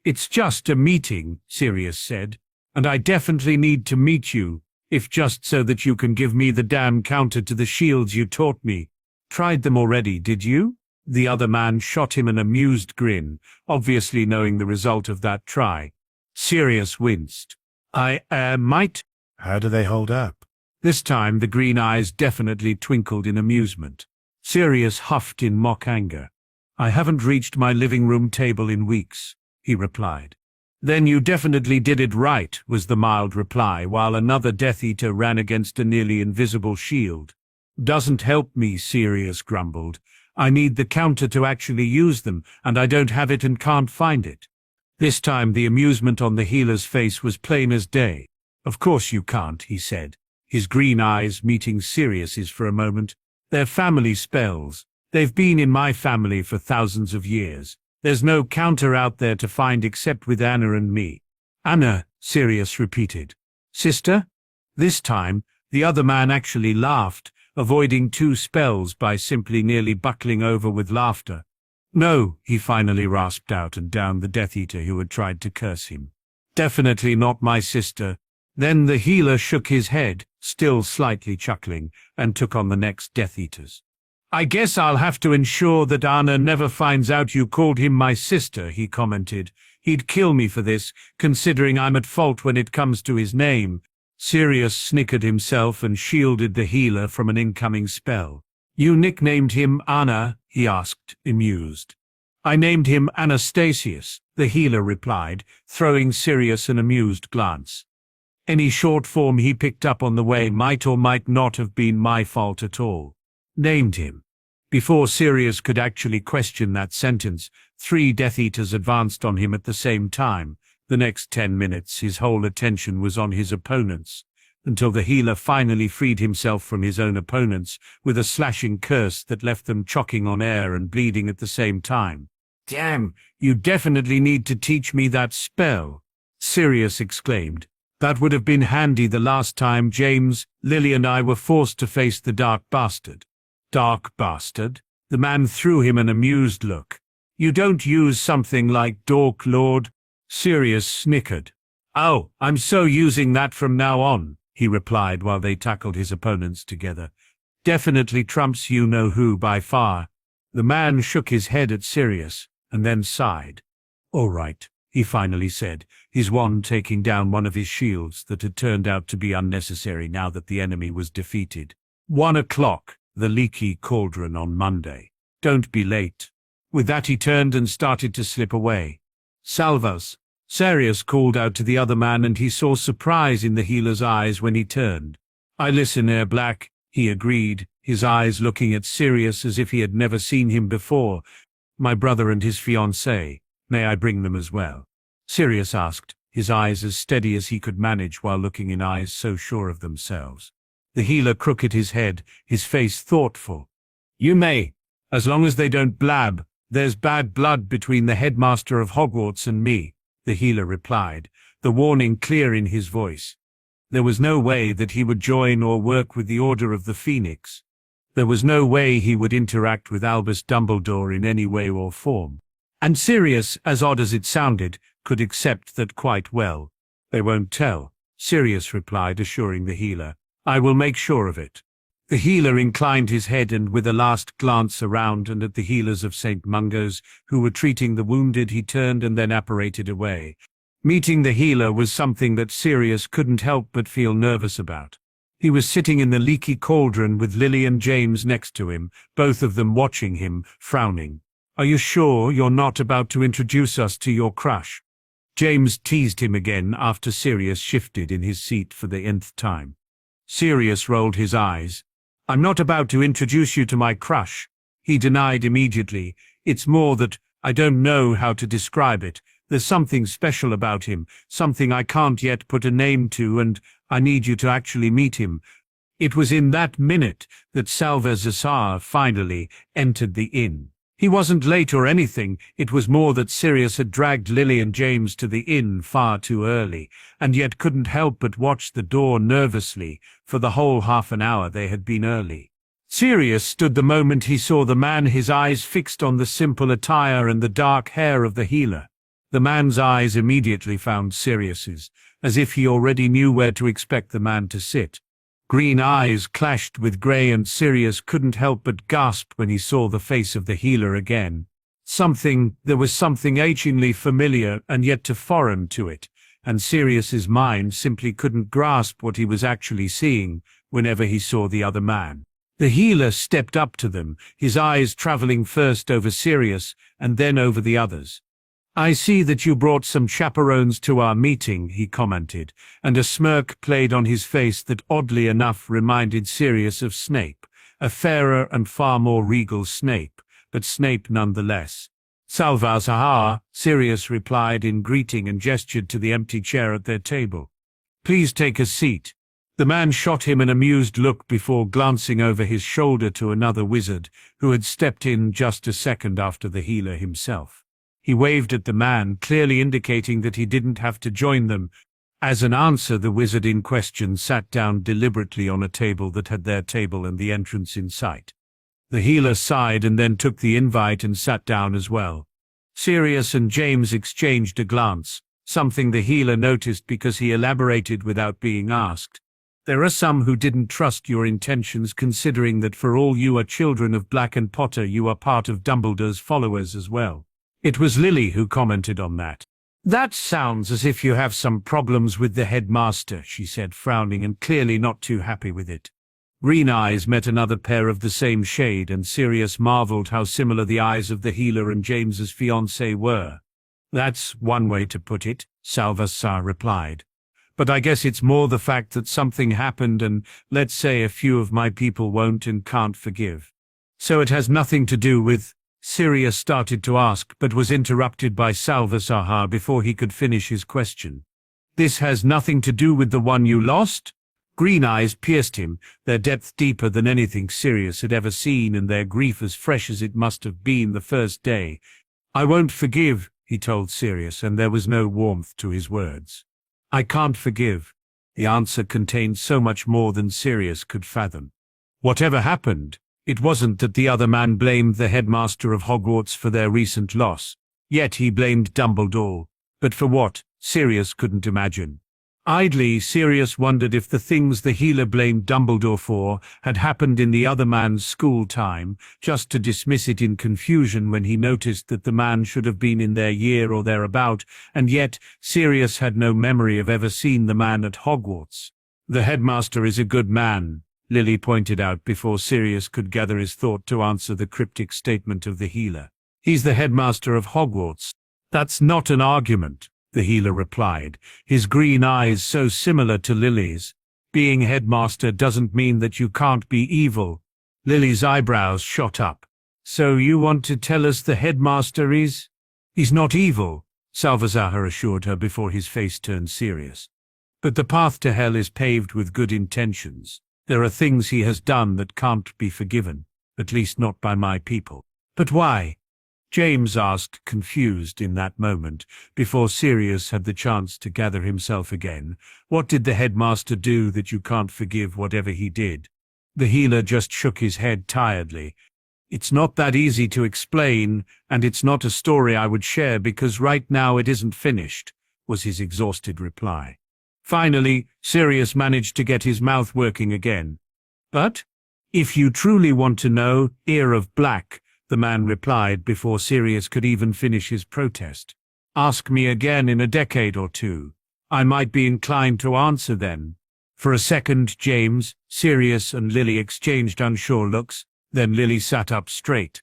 Speaker 1: "It's just a meeting," Sirius said, "and I definitely need to meet you, if just so that you can give me the damn counter to the shields you taught me. Tried them already, did you?" The other man shot him an amused grin, obviously knowing the result of that try. Sirius winced. "I might."
Speaker 2: "How do they hold up?"
Speaker 1: This time the green eyes definitely twinkled in amusement. Sirius huffed in mock anger. "I haven't reached my living room table in weeks," he replied. "Then you definitely did it right," was the mild reply, while another Death Eater ran against a nearly invisible shield. "Doesn't help me," Sirius grumbled. "I need the counter to actually use them, and I don't have it and can't find it." This time the amusement on the healer's face was plain as day. "Of course you can't," he said, his green eyes meeting Sirius's for a moment. "They're family spells. They've been in my family for thousands of years. There's no counter out there to find except with Anna and me." "Anna," Sirius repeated. "Sister?" This time, the other man actually laughed, avoiding two spells by simply nearly buckling over with laughter. "No," he finally rasped out and downed the Death Eater who had tried to curse him. "Definitely not my sister." Then the healer shook his head, still slightly chuckling, and took on the next Death Eaters. "I guess I'll have to ensure that Anna never finds out you called him my sister," he commented. "He'd kill me for this, considering I'm at fault when it comes to his name." Sirius snickered himself and shielded the healer from an incoming spell. "You nicknamed him Anna?" he asked, amused. "I named him Anastasius," the healer replied, throwing Sirius an amused glance. "Any short form he picked up on the way might or might not have been my fault at all." "Named him." Before Sirius could actually question that sentence, 3 Death Eaters advanced on him at the same time. The next 10 minutes his whole attention was on his opponents, until the healer finally freed himself from his own opponents with a slashing curse that left them choking on air and bleeding at the same time. "Damn, you definitely need to teach me that spell," Sirius exclaimed. "That would have been handy the last time James, Lily and I were forced to face the Dark Bastard." "Dark Bastard?" The man threw him an amused look. "You don't use something like Dork Lord?" Sirius snickered. "Oh, I'm so using that from now on," he replied while they tackled his opponents together. "Definitely trumps you-know-who by far." The man shook his head at Sirius, and then sighed. "All right," he finally said, his wand taking down one of his shields that had turned out to be unnecessary now that the enemy was defeated. 1 o'clock, the Leaky Cauldron on Monday. Don't be late." With that he turned and started to slip away. "Salvas," Sirius called out to the other man, and he saw surprise in the healer's eyes when he turned. "I listen, Air Black," he agreed, his eyes looking at Sirius as if he had never seen him before. "My brother and his fiancée, may I bring them as well?" Sirius asked, his eyes as steady as he could manage while looking in eyes so sure of themselves. The healer crooked his head, his face thoughtful. "You may, as long as they don't blab. There's bad blood between the headmaster of Hogwarts and me," the healer replied, the warning clear in his voice. There was no way that he would join or work with the Order of the Phoenix. There was no way he would interact with Albus Dumbledore in any way or form. And Sirius, as odd as it sounded, could accept that quite well. "They won't tell," Sirius replied, assuring the healer. "I will make sure of it." The healer inclined his head, and with a last glance around and at the healers of St. Mungo's who were treating the wounded, he turned and then apparated away. Meeting the healer was something that Sirius couldn't help but feel nervous about. He was sitting in the leaky cauldron with Lily and James next to him, both of them watching him, frowning. "Are you sure you're not about to introduce us to your crush?" James teased him again after Sirius shifted in his seat for the nth time. Sirius rolled his eyes. "I'm not about to introduce you to my crush," he denied immediately. "It's more that I don't know how to describe it. There's something special about him, something I can't yet put a name to, and I need you to actually meet him." It was in that minute that Salazar finally entered the inn. He wasn't late or anything. It was more that Sirius had dragged Lily and James to the inn far too early, and yet couldn't help but watch the door nervously. For the whole half an hour they had been early. Sirius stood the moment he saw the man, his eyes fixed on the simple attire and the dark hair of the healer. The man's eyes immediately found Sirius's, as if he already knew where to expect the man to sit. Green eyes clashed with grey, and Sirius couldn't help but gasp when he saw the face of the healer again. There was something achingly familiar and yet too foreign to it, and Sirius's mind simply couldn't grasp what he was actually seeing whenever he saw the other man. The healer stepped up to them, his eyes traveling first over Sirius and then over the others. "I see that you brought some chaperones to our meeting," he commented, and a smirk played on his face that oddly enough reminded Sirius of Snape, a fairer and far more regal Snape, but Snape nonetheless. "Salazar," Sirius replied in greeting and gestured to the empty chair at their table. "Please take a seat." The man shot him an amused look before glancing over his shoulder to another wizard who had stepped in just a second after the healer himself. He waved at the man, clearly indicating that he didn't have to join them. As an answer, the wizard in question sat down deliberately on a table that had their table and the entrance in sight. The healer sighed and then took the invite and sat down as well. Sirius and James exchanged a glance, something the healer noticed because he elaborated without being asked. "There are some who didn't trust your intentions, considering that for all you are children of Black and Potter, you are part of Dumbledore's followers as well." It was Lily who commented on that. "That sounds as if you have some problems with the headmaster," she said, frowning and clearly not too happy with it. Green eyes met another pair of the same shade, and Sirius marveled how similar the eyes of the healer and James's fiancée were. "That's one way to put it," Salazar replied. "But I guess it's more the fact that something happened and, let's say, a few of my people won't and can't forgive. So it has nothing to do with—" Sirius started to ask, but was interrupted by Salazar before he could finish his question. "This has nothing to do with the one you lost?" Green eyes pierced him, their depth deeper than anything Sirius had ever seen and their grief as fresh as it must have been the first day. "I won't forgive," he told Sirius, and there was no warmth to his words. "I can't forgive." The answer contained so much more than Sirius could fathom. Whatever happened, it wasn't that the other man blamed the headmaster of Hogwarts for their recent loss. Yet he blamed Dumbledore. But for what, Sirius couldn't imagine. Idly, Sirius wondered if the things the healer blamed Dumbledore for had happened in the other man's school time, just to dismiss it in confusion when he noticed that the man should have been in their year or thereabout, and yet Sirius had no memory of ever seeing the man at Hogwarts. "The headmaster is a good man," Lily pointed out before Sirius could gather his thought to answer the cryptic statement of the healer. "He's the headmaster of Hogwarts." "That's not an argument," the healer replied, his green eyes so similar to Lily's. "Being headmaster doesn't mean that you can't be evil." Lily's eyebrows shot up. "So you want to tell us the headmaster is—" "He's not evil," Salvazar assured her before his face turned serious. But the path to hell is paved with good intentions. There are things he has done that can't be forgiven, at least not by my people. But why? James asked, confused in that moment, before Sirius had the chance to gather himself again. What did the headmaster do that you can't forgive whatever he did? The healer just shook his head tiredly. It's not that easy to explain, and it's not a story I would share because right now it isn't finished, was his exhausted reply. Finally, Sirius managed to get his mouth working again. But, if you truly want to know, Ear of Black, the man replied before Sirius could even finish his protest. Ask me again in a decade or two. I might be inclined to answer then. For a second, James, Sirius and Lily exchanged unsure looks, then Lily sat up straight.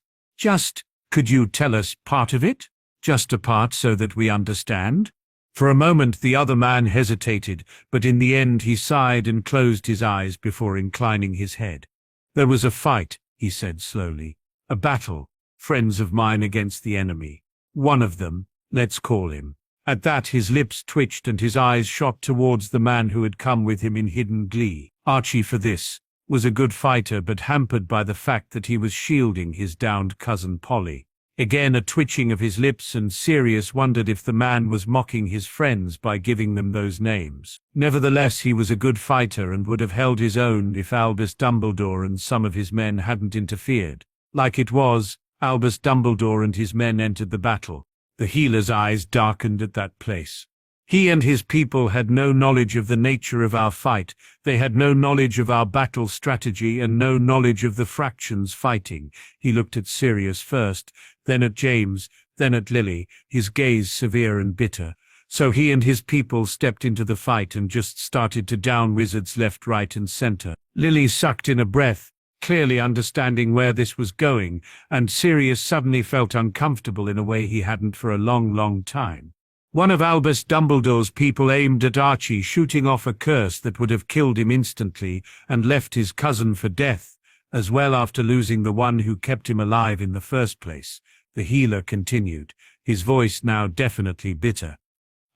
Speaker 1: Could you tell us part of it? Just a part so that we understand? For a moment the other man hesitated, but in the end he sighed and closed his eyes before inclining his head. There was a fight, he said slowly. A battle, friends of mine against the enemy. One of them, let's call him. At that his lips twitched and his eyes shot towards the man who had come with him in hidden glee. Archie, for this, was a good fighter but hampered by the fact that he was shielding his downed cousin Polly. Again a twitching of his lips, and Sirius wondered if the man was mocking his friends by giving them those names. Nevertheless, he was a good fighter and would have held his own if Albus Dumbledore and some of his men hadn't interfered. Like it was, Albus Dumbledore and his men entered the battle. The healer's eyes darkened at that place. He and his people had no knowledge of the nature of our fight. They had no knowledge of our battle strategy and no knowledge of the fractions fighting. He looked at Sirius first, then at James, then at Lily, his gaze severe and bitter. So he and his people stepped into the fight and just started to down wizards left, right, and center. Lily sucked in a breath, clearly understanding where this was going, and Sirius suddenly felt uncomfortable in a way he hadn't for a long, long time. One of Albus Dumbledore's people aimed at Archie, shooting off a curse that would have killed him instantly and left his cousin for death, as well after losing the one who kept him alive in the first place. The healer continued, his voice now definitely bitter.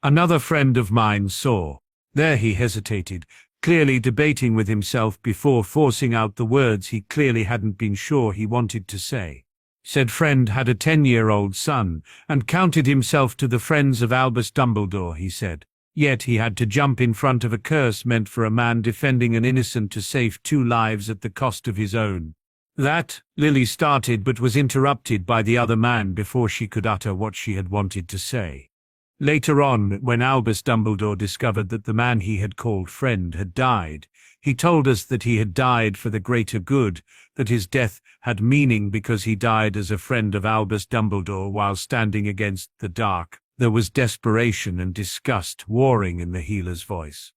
Speaker 1: Another friend of mine saw. There he hesitated, clearly debating with himself before forcing out the words he clearly hadn't been sure he wanted to say. Said friend had a 10-year-old son, and counted himself to the friends of Albus Dumbledore, he said. Yet he had to jump in front of a curse meant for a man defending an innocent to save 2 lives at the cost of his own. That, Lily started but was interrupted by the other man before she could utter what she had wanted to say. Later on, when Albus Dumbledore discovered that the man he had called friend had died, he told us that he had died for the greater good, that his death had meaning because he died as a friend of Albus Dumbledore while standing against the dark. There was desperation and disgust warring in the healer's voice.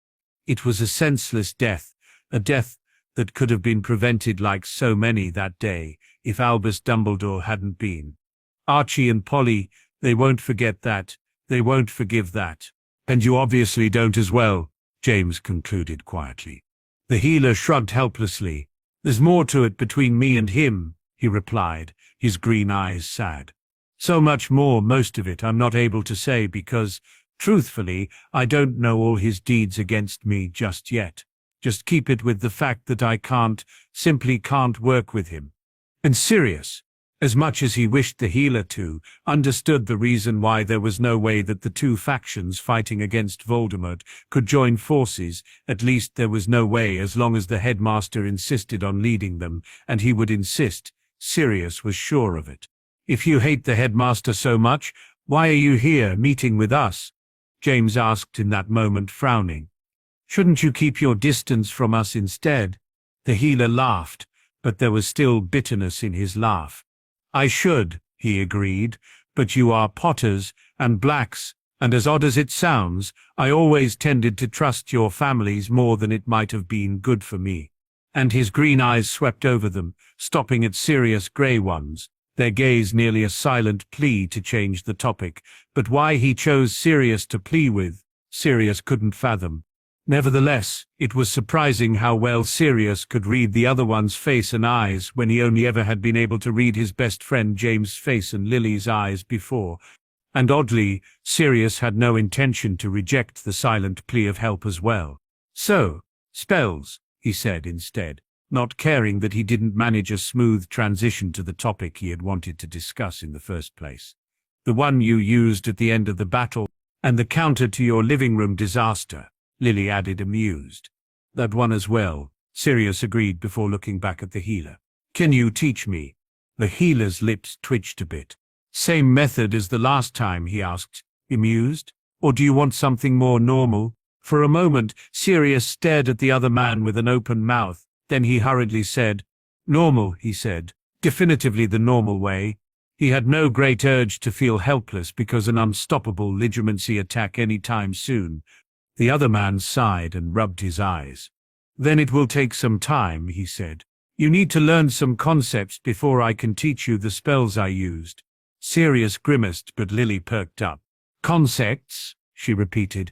Speaker 1: It was a senseless death, a death that could have been prevented like so many that day, if Albus Dumbledore hadn't been. Archie and Polly, they won't forget that. They won't forgive that. And you obviously don't as well, James concluded quietly. The healer shrugged helplessly. There's more to it between me and him, he replied, his green eyes sad. So much more, most of it I'm not able to say because, truthfully, I don't know all his deeds against me just yet. Just keep it with the fact that I simply can't work with him. And Sirius, as much as he wished the healer to, understood the reason why there was no way that the 2 factions fighting against Voldemort could join forces. At least there was no way as long as the headmaster insisted on leading them, and he would insist. Sirius was sure of it. If you hate the headmaster so much, why are you here meeting with us? James asked in that moment, frowning. Shouldn't you keep your distance from us instead? The healer laughed, but there was still bitterness in his laugh. I should, he agreed, but you are Potters and Blacks, and as odd as it sounds, I always tended to trust your families more than it might have been good for me. And his green eyes swept over them, stopping at Sirius' grey ones, their gaze nearly a silent plea to change the topic, but why he chose Sirius to plea with, Sirius couldn't fathom. Nevertheless, it was surprising how well Sirius could read the other one's face and eyes when he only ever had been able to read his best friend James' face and Lily's eyes before. And oddly, Sirius had no intention to reject the silent plea of help as well. So, spells, he said instead, not caring that he didn't manage a smooth transition to the topic he had wanted to discuss in the first place. The one you used at the end of the battle, and the counter to your living room disaster, Lily added, amused. That one as well, Sirius agreed before looking back at the healer. Can you teach me? The healer's lips twitched a bit. Same method as the last time, he asked, amused. Or do you want something more normal? For a moment, Sirius stared at the other man with an open mouth. Then he hurriedly said, Normal, he said. Definitively the normal way. He had no great urge to feel helpless because an unstoppable ligamentary attack any time soon. The other man sighed and rubbed his eyes. Then it will take some time, he said. You need to learn some concepts before I can teach you the spells I used. Sirius grimaced, but Lily perked up. Concepts? She repeated.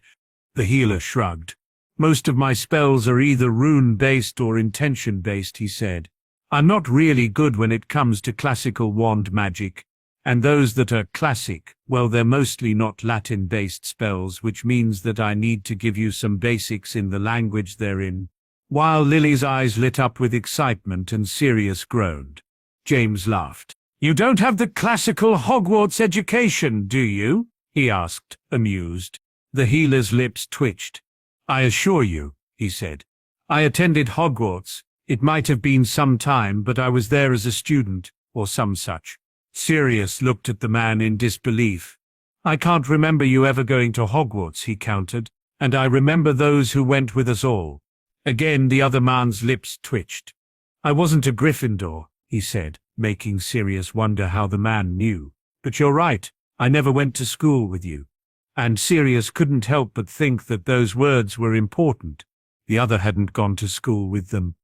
Speaker 1: The healer shrugged. Most of my spells are either rune-based or intention-based, he said. I'm not really good when it comes to classical wand magic. And those that are classic, well, they're mostly not Latin-based spells, which means that I need to give you some basics in the language they're in. While Lily's eyes lit up with excitement and Sirius groaned. James laughed. You don't have the classical Hogwarts education, do you? He asked, amused. The healer's lips twitched. I assure you, he said. I attended Hogwarts. It might have been some time, but I was there as a student, or some such. Sirius looked at the man in disbelief. I can't remember you ever going to Hogwarts, he countered, and I remember those who went with us all. Again the other man's lips twitched. I wasn't a Gryffindor, he said, making Sirius wonder how the man knew. But you're right, I never went to school with you. And Sirius couldn't help but think that those words were important. The other hadn't gone to school with them.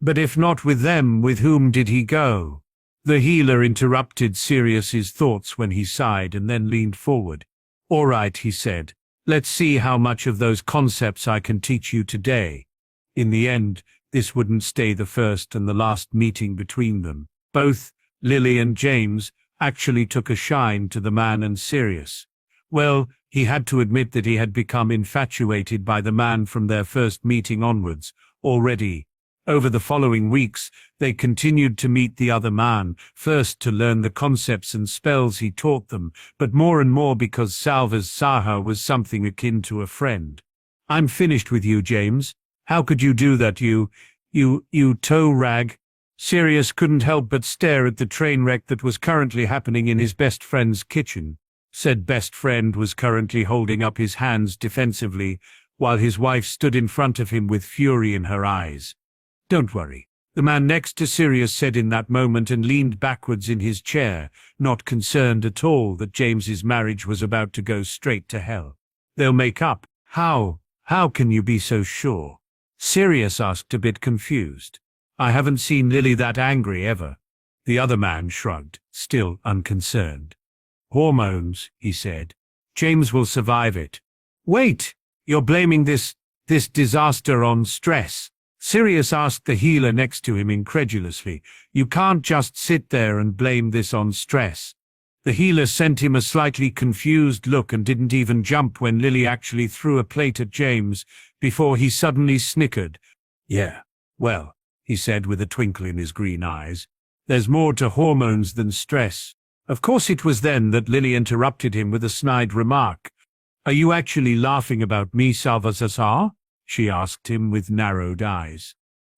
Speaker 1: But if not with them, with whom did he go? The healer interrupted Sirius's thoughts when he sighed and then leaned forward. All right, he said. Let's see how much of those concepts I can teach you today. In the end, this wouldn't stay the first and the last meeting between them. Both, Lily and James, actually took a shine to the man and Sirius. Well, he had to admit that he had become infatuated by the man from their first meeting onwards, already. Over the following weeks, they continued to meet the other man, first to learn the concepts and spells he taught them, but more and more because Salvus Saha was something akin to a friend. I'm finished with you, James. How could you do that, you toe rag? Sirius couldn't help but stare at the train wreck that was currently happening in his best friend's kitchen. Said best friend was currently holding up his hands defensively, while his wife stood in front of him with fury in her eyes. Don't worry, the man next to Sirius said in that moment and leaned backwards in his chair, not concerned at all that James's marriage was about to go straight to hell. They'll make up. How can you be so sure? Sirius asked, a bit confused. I haven't seen Lily that angry ever. The other man shrugged, still unconcerned. Hormones, he said. James will survive it. Wait, you're blaming this disaster on stress? Sirius asked the healer next to him incredulously. You can't just sit there and blame this on stress. The healer sent him a slightly confused look and didn't even jump when Lily actually threw a plate at James, before he suddenly snickered. Yeah, well, he said with a twinkle in his green eyes, there's more to hormones than stress. Of course it was then that Lily interrupted him with a snide remark. Are you actually laughing about me, Salvazar? She asked him with narrowed eyes.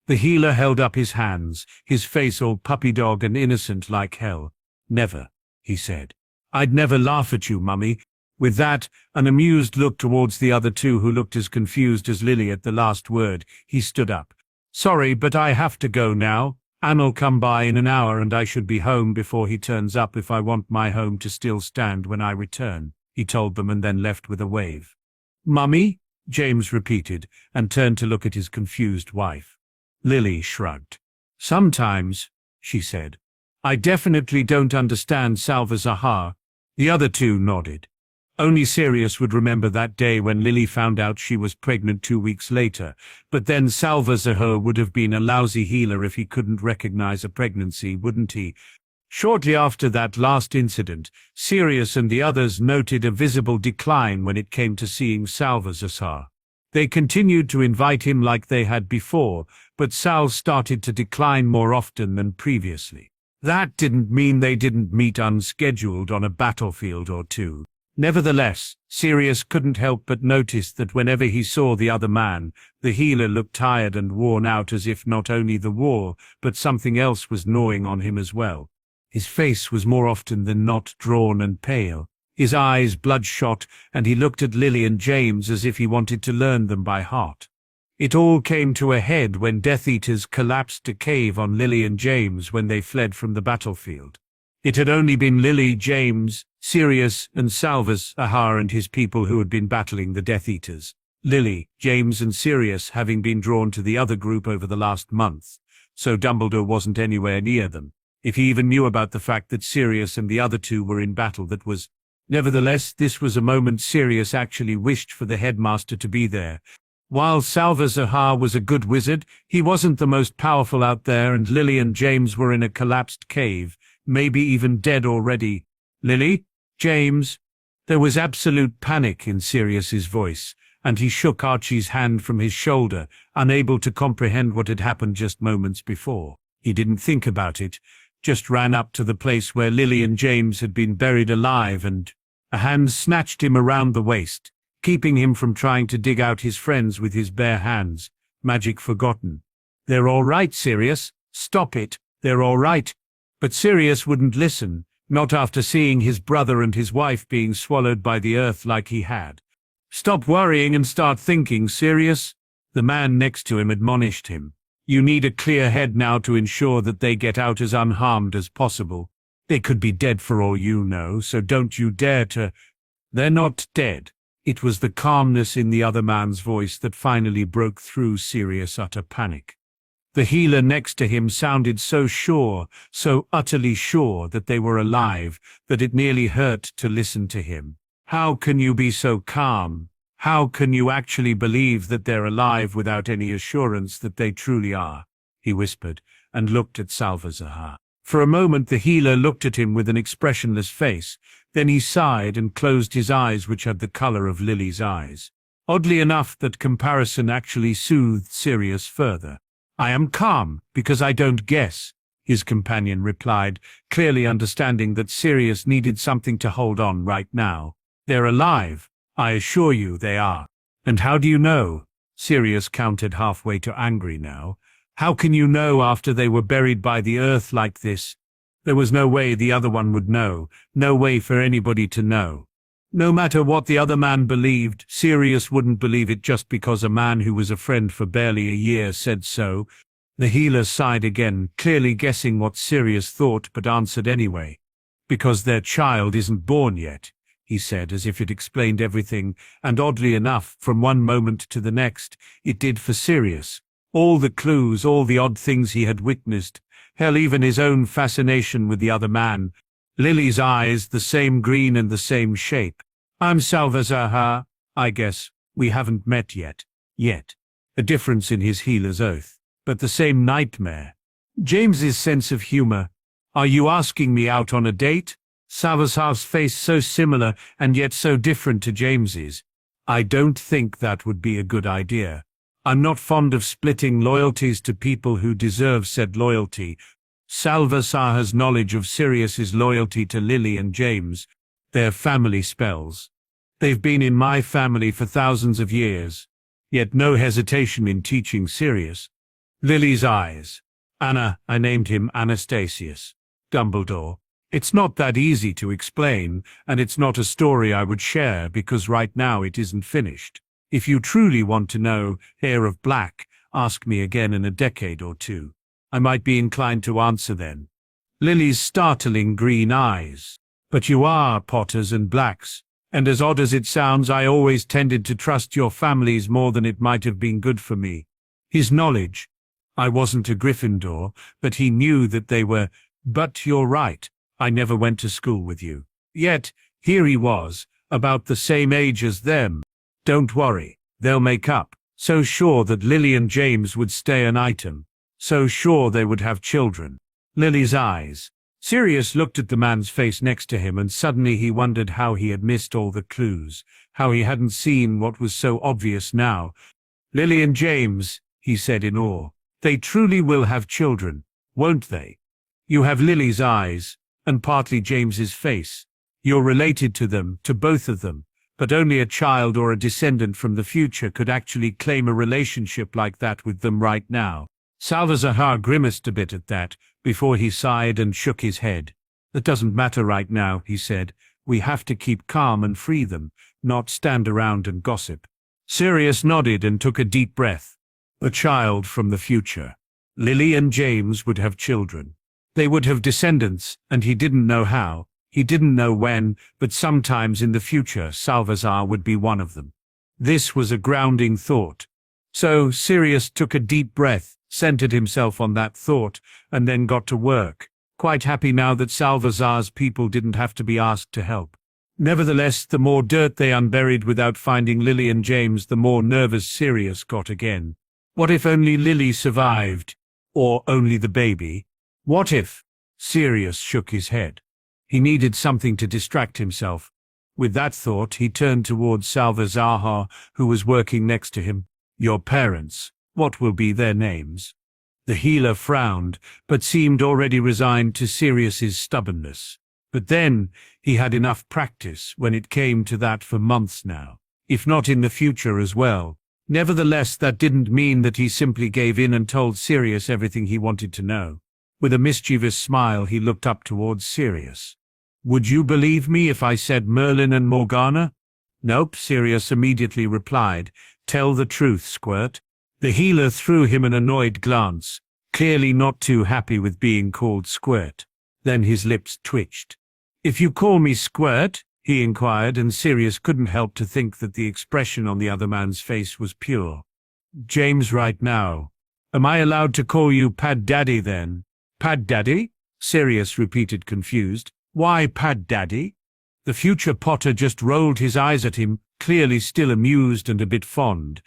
Speaker 1: The healer held up his hands, his face all puppy dog and innocent like hell. Never, he said. I'd never laugh at you, Mummy. With that, an amused look towards the other two who looked as confused as Lily at the last word, he stood up. Sorry, but I have to go now. Anne'll come by in an hour and I should be home before he turns up if I want my home to still stand when I return, he told them and then left with a wave. Mummy? James repeated and turned to look at his confused wife. Lily shrugged. Sometimes, she said. I definitely don't understand Salvazar. The other two nodded. Only Sirius would remember that day when Lily found out she was pregnant 2 weeks later, but then Salvazar would have been a lousy healer if he couldn't recognize a pregnancy, wouldn't he? Shortly after that last incident, Sirius and the others noted a visible decline when it came to seeing Salvazar. They continued to invite him like they had before, but Sal started to decline more often than previously. That didn't mean they didn't meet unscheduled on a battlefield or two. Nevertheless, Sirius couldn't help but notice that whenever he saw the other man, the healer looked tired and worn out, as if not only the war, but something else was gnawing on him as well. His face was more often than not drawn and pale, his eyes bloodshot, and he looked at Lily and James as if he wanted to learn them by heart. It all came to a head when Death Eaters collapsed a cave on Lily and James when they fled from the battlefield. It had only been Lily, James, Sirius, and Salvazar and his people who had been battling the Death Eaters. Lily, James, and Sirius having been drawn to the other group over the last month, so Dumbledore wasn't anywhere near them. If he even knew about the fact that Sirius and the other two were in battle, that was. Nevertheless, this was a moment Sirius actually wished for the headmaster to be there. While Salvazar was a good wizard, he wasn't the most powerful out there, and Lily and James were in a collapsed cave, maybe even dead already. Lily? James? There was absolute panic in Sirius's voice, and he shook Archie's hand from his shoulder, unable to comprehend what had happened just moments before. He didn't think about it, just ran up to the place where Lily and James had been buried alive, and a hand snatched him around the waist, keeping him from trying to dig out his friends with his bare hands. Magic forgotten. "They're all right, Sirius. Stop it. They're all right." But Sirius wouldn't listen, not after seeing his brother and his wife being swallowed by the earth like he had. "Stop worrying and start thinking, Sirius," the man next to him admonished him. "You need a clear head now to ensure that they get out as unharmed as possible. They could be dead for all you know, so don't you dare to—" "They're not dead." It was the calmness in the other man's voice that finally broke through Sirius' utter panic. The healer next to him sounded so sure, so utterly sure that they were alive, that it nearly hurt to listen to him. "How can you be so calm? How can you actually believe that they're alive without any assurance that they truly are?" he whispered, and looked at Salvazar. For a moment the healer looked at him with an expressionless face, then he sighed and closed his eyes, which had the color of Lily's eyes. Oddly enough, that comparison actually soothed Sirius further. "I am calm, because I don't guess," his companion replied, clearly understanding that Sirius needed something to hold on right now. "They're alive. I assure you they are." "And how do you know?" Sirius countered, halfway to angry now. "How can you know after they were buried by the earth like this?" There was no way the other one would know, no way for anybody to know. No matter what the other man believed, Sirius wouldn't believe it just because a man who was a friend for barely a year said so. The healer sighed again, clearly guessing what Sirius thought, but answered anyway. "Because their child isn't born yet," he said, as if it explained everything, and oddly enough, from one moment to the next, it did for Sirius. All the clues, all the odd things he had witnessed, hell, even his own fascination with the other man. Lily's eyes, the same green and the same shape. "I'm Salvazar. I guess we haven't met yet." Yet. A difference in his healer's oath, but the same nightmare. James's sense of humor. "Are you asking me out on a date?" Salvazar's face so similar and yet so different to James's. "I don't think that would be a good idea. I'm not fond of splitting loyalties to people who deserve said loyalty." Salvazar's knowledge of Sirius's loyalty to Lily and James, their family spells. "They've been in my family for thousands of years." Yet no hesitation in teaching Sirius. Lily's eyes. "Anna, I named him Anastasius." Dumbledore. "It's not that easy to explain, and it's not a story I would share because right now it isn't finished. If you truly want to know, Heir of Black, ask me again in a decade or two. I might be inclined to answer then." Lily's startling green eyes. "But you are Potters and Blacks, and as odd as it sounds, I always tended to trust your families more than it might have been good for me." His knowledge. "I wasn't a Gryffindor, but he knew that they were. But you're right, I never went to school with you." Yet, here he was, about the same age as them. "Don't worry, they'll make up." So sure that Lily and James would stay an item. So sure they would have children. Lily's eyes. Sirius looked at the man's face next to him, and suddenly he wondered how he had missed all the clues, how he hadn't seen what was so obvious now. "Lily and James," he said in awe. "They truly will have children, won't they? You have Lily's eyes, and partly James's face. You're related to them, to both of them, but only a child or a descendant from the future could actually claim a relationship like that with them right now." Salvazar grimaced a bit at that, before he sighed and shook his head. "That doesn't matter right now," he said. "We have to keep calm and free them, not stand around and gossip." Sirius nodded and took a deep breath. A child from the future. Lily and James would have children. They would have descendants, and he didn't know how. He didn't know when, but sometimes in the future Salvazar would be one of them. This was a grounding thought. So Sirius took a deep breath, centered himself on that thought, and then got to work, quite happy now that Salvazar's people didn't have to be asked to help. Nevertheless, the more dirt they unburied without finding Lily and James, the more nervous Sirius got again. What if only Lily survived? Or only the baby? What if? Sirius shook his head. He needed something to distract himself. With that thought, he turned towards Salvazar, who was working next to him. "Your parents, what will be their names?" The healer frowned, but seemed already resigned to Sirius's stubbornness. But then, he had enough practice when it came to that for months now, if not in the future as well. Nevertheless, that didn't mean that he simply gave in and told Sirius everything he wanted to know. With a mischievous smile, he looked up towards Sirius. "Would you believe me if I said Merlin and Morgana?" "Nope," Sirius immediately replied. "Tell the truth, Squirt." The healer threw him an annoyed glance, clearly not too happy with being called Squirt. Then his lips twitched. "If you call me Squirt?" he inquired, and Sirius couldn't help to think that the expression on the other man's face was pure. "James right now. Am I allowed to call you Pad Daddy then?" "Pad Daddy?" Sirius repeated, confused. "Why Pad Daddy?" The future Potter just rolled his eyes at him, clearly still amused and a bit fond.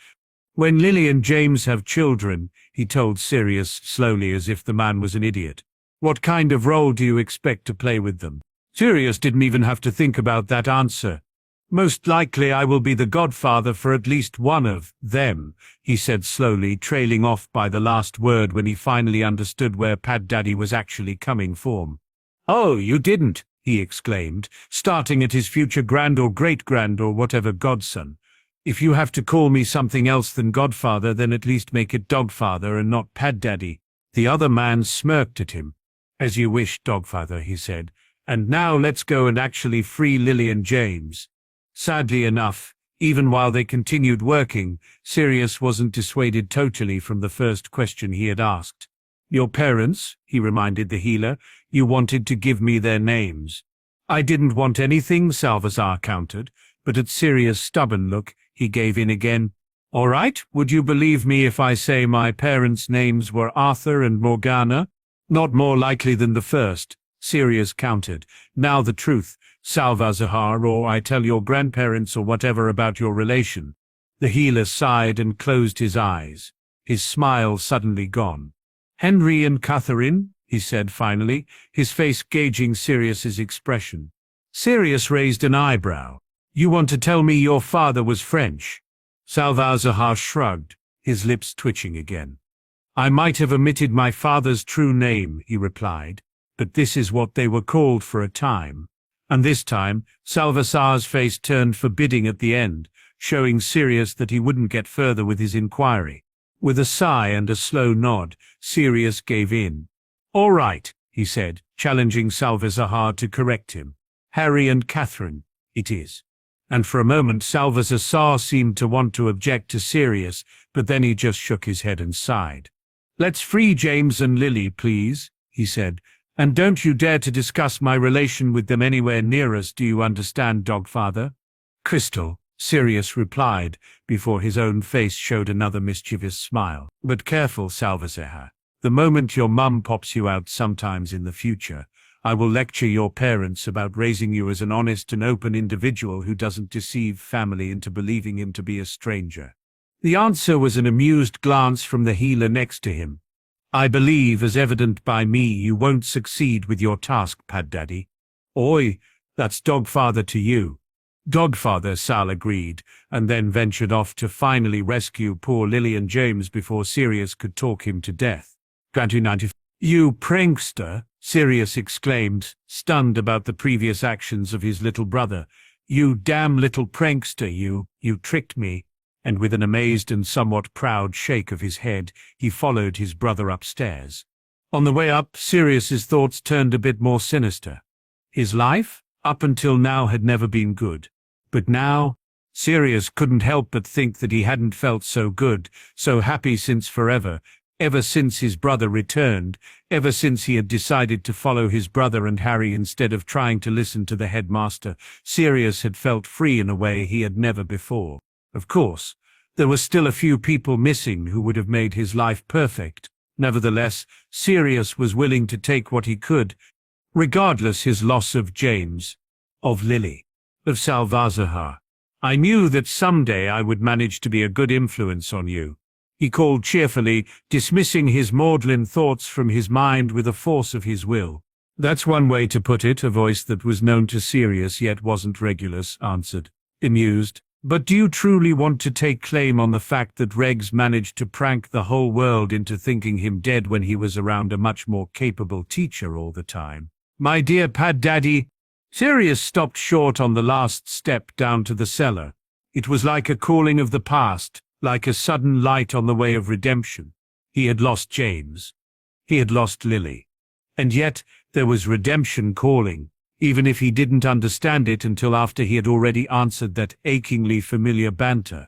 Speaker 1: "When Lily and James have children," he told Sirius slowly, as if the man was an idiot. "What kind of role do you expect to play with them?" Sirius didn't even have to think about that answer. "Most likely I will be the godfather for at least one of them," he said slowly, trailing off by the last word when he finally understood where Pad Daddy was actually coming from. "Oh, you didn't," he exclaimed, starting at his future grand or great-grand or whatever godson. "If you have to call me something else than godfather, then at least make it dogfather and not Pad Daddy." The other man smirked at him. "As you wish, dogfather," he said. "And now let's go and actually free Lily and James." Sadly enough, even while they continued working, Sirius wasn't dissuaded totally from the first question he had asked. "Your parents," he reminded the healer, "you wanted to give me their names." "I didn't want anything," Salvazar countered, but at Sirius' stubborn look, he gave in again. "All right, would you believe me if I say my parents' names were Arthur and Morgana?" "Not more likely than the first," Sirius countered. "Now the truth, Salvazar, or I tell your grandparents or whatever about your relation." The healer sighed and closed his eyes, his smile suddenly gone. "Henry and Catherine," he said finally, his face gauging Sirius's expression. Sirius raised an eyebrow. "You want to tell me your father was French?" Salvazar shrugged, his lips twitching again. "I might have omitted my father's true name," he replied, "but this is what they were called for a time." And this time, Salvazar's face turned forbidding at the end, showing Sirius that he wouldn't get further with his inquiry. With a sigh and a slow nod, Sirius gave in. "All right," he said, challenging Salvazar to correct him. "Harry and Catherine, it is." And for a moment Salvazar seemed to want to object to Sirius, but then he just shook his head and sighed. "Let's free James and Lily, please," he said. "And don't you dare to discuss my relation with them anywhere near us, do you understand, Dogfather?" "Crystal," Sirius replied, before his own face showed another mischievous smile. "But careful, Salvazar. The moment your mum pops you out sometimes in the future, I will lecture your parents about raising you as an honest and open individual who doesn't deceive family into believing him to be a stranger." The answer was an amused glance from the healer next to him. I believe, as evident by me, you won't succeed with your task, Paddaddy. Oi, that's Dogfather to you. Dogfather, Sal agreed, and then ventured off to finally rescue poor Lily and James before Sirius could talk him to death. 2095. You prankster, Sirius exclaimed, stunned about the previous actions of his little brother. You damn little prankster, you tricked me. And with an amazed and somewhat proud shake of his head, he followed his brother upstairs. On the way up, Sirius's thoughts turned a bit more sinister. His life, up until now, had never been good. But now, Sirius couldn't help but think that he hadn't felt so good, so happy since forever, ever since his brother returned, ever since he had decided to follow his brother and Harry instead of trying to listen to the headmaster. Sirius had felt free in a way he had never before. Of course, there were still a few people missing who would have made his life perfect. Nevertheless, Sirius was willing to take what he could, regardless his loss of James, of Lily, of Salvazar. I knew that someday I would manage to be a good influence on you, he called cheerfully, dismissing his maudlin thoughts from his mind with the force of his will. That's one way to put it, a voice that was known to Sirius yet wasn't Regulus answered, amused. But do you truly want to take claim on the fact that Regs managed to prank the whole world into thinking him dead when he was around a much more capable teacher all the time? My dear Paddaddy, Sirius stopped short on the last step down to the cellar. It was like a calling of the past, like a sudden light on the way of redemption. He had lost James. He had lost Lily. And yet there was redemption calling, even if he didn't understand it until after he had already answered that achingly familiar banter.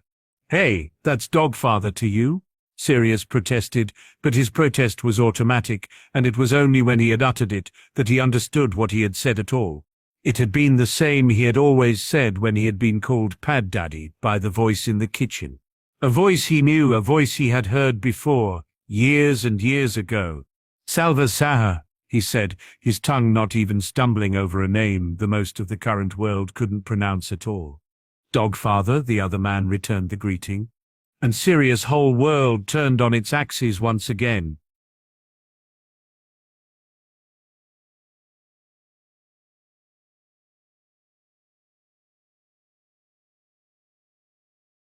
Speaker 1: Hey, that's Dogfather to you? Sirius protested, but his protest was automatic, and it was only when he had uttered it that he understood what he had said at all. It had been the same he had always said when he had been called Paddaddy by the voice in the kitchen. A voice he knew, a voice he had heard before, years and years ago. Salvazar, he said, his tongue not even stumbling over a name the most of the current world couldn't pronounce at all. Dogfather, the other man returned the greeting, and Sirius' whole world turned on its axis once again.